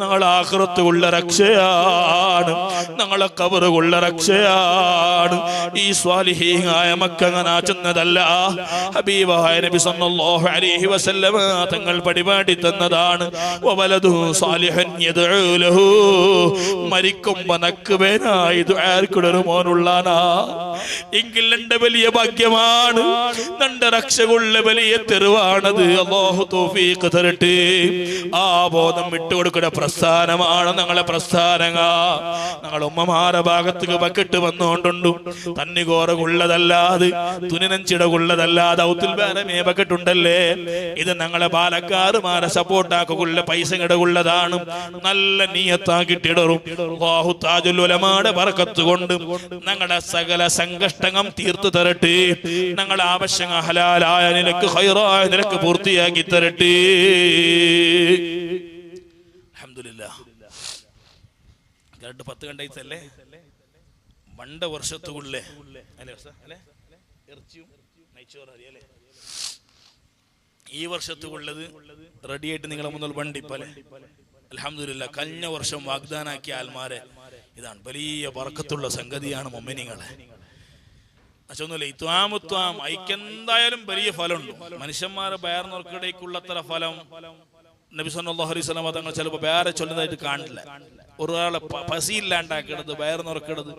ഞങ്ങൾ ആഖിറത്തുള്ള രക്ഷയാണ്. ഞങ്ങളെ ഖബറുള്ള രക്ഷയാണ്. ഈ സ്വാലിഹീങ്ങളായ മക്കങ്ങനെ ചെന്നതല്ല, ഹബീബായ നബി സല്ലല്ലാഹു അലൈഹി വസല്ലമ തങ്ങൾ പരിപാടി തന്നതാണ്. വവലദു സാലിഹൻ യദ്ഉ ലഹു, മരിക്കുമ്പോ നക്കുവേനായി ദുആർക്കൊരു മോനുള്ളാനാ എങ്കിൽ എന്റെ വലിയ ഭാഗ്യമാണ്, നിന്റെ രക്ഷകുള്ള വലിയ തെരുവാണത്. അല്ലാഹു തൗഫീഖ് തരട്ടെ. ആ ബോധം വിട്ടുകൊടുക്കുന്ന പ്രസ്ഥാനമാണ് ഞങ്ങളെ പ്രസ്ഥാനങ്ങ. ഞങ്ങൾ ഉമ്മമാരുടെ ഭാഗത്തേക്ക് ബക്കറ്റ് വന്നുകൊണ്ടുണ്ട്, തന്നികോറുള്ളതല്ലാതെ തുനിനഞ്ചിടകുള്ളതല്ലാതെ ഔത്തുൽബാനമേ ബക്കറ്റ് ഉണ്ടല്ലേ. ഇത് ഞങ്ങളെ ബാലക്കാരുമാരെ സപ്പോർട്ടാക്കുള്ള പൈസ ഇടകുള്ളതാണ്. നല്ല നീയത്താക്കിട്ടിടറും. അല്ലാഹു താജുൽ ഉലമായുടെ ബർക്കത്ത് കൊണ്ട് ഞങ്ങളുടെ സകല സംകഷ്ടങ്ങൾ തീർത്തു തരട്ടെ. ഞങ്ങളുടെ ആവശ്യങ്ങൾ ഹലാലായ നിലക്ക് ഖൈറായ നിലക്ക് പൂർത്തിയാക്കി തരട്ടെ. അൽഹംദുലില്ലാഹ്. 10 കണ്ടല്ലേ വണ്ട വർഷത്തുള്ളേ ഈ വർഷത്തുള്ളത് റെഡിയായിട്ട് നിങ്ങളെ മുന്നിൽ വണ്ടിപ്പല്ലേ. അൽഹംദുലില്ലാഹ്. കഴിഞ്ഞ വർഷം വാഗ്ദാനാക്കിയ ആൽമാരെ ഇതാണ്. വലിയ ബർക്കത്തുള്ള സംഗതിയാണ് മുഅ്മിനീങ്ങളെ. അതൊന്നുമില്ല. ഇത്വാമുത്വാം ഐക്കെന്തായാലും വലിയ ഫലമുണ്ട്. മനുഷ്യന്മാരെ ബയർന്നവർക്കിടയ്ക്കുള്ളത്ര ഫലം നബി സല്ലല്ലാഹു അലൈഹി വസല്ലം തങ്ങൾ ചിലപ്പോൾ വേറെ ചൊല്ലുന്നതായിട്ട് കാണില്ല. ഒരാളെ പസിയില്ലാണ്ടാക്കിടത് ബയർന്നവർക്കിടത്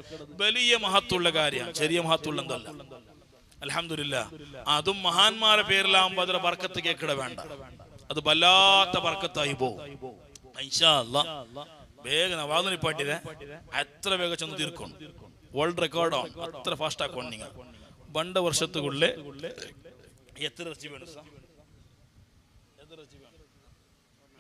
വലിയ മഹത്തുള്ള കാര്യമാണ്, ചെറിയ മഹത്തുള്ള എന്തല്ല. അൽഹംദുലില്ലാഹ്. അതും മഹാന്മാരെ പേരിലാവുമ്പോൾ അതിലെ ബർക്കത്ത് കേൾക്കിട വേണ്ട, അത് വല്ലാത്ത ബർക്കത്തായി പോകും. ഇൻഷാ അല്ലാഹ് വേഗം നവാദിനെ പാട്ടിരെ എത്ര വേഗം ചെന്ന് തീർക്കണം. വേൾഡ് റെക്കോർഡാണ്, അത്ര ഫാസ്റ്റ് ആക്കണം. നിങ്ങൾ 2 വർഷത്തുള്ളിൽ എത്ര ഇറച്ചി വേണം? എത്ര ഇറച്ചി വേണം?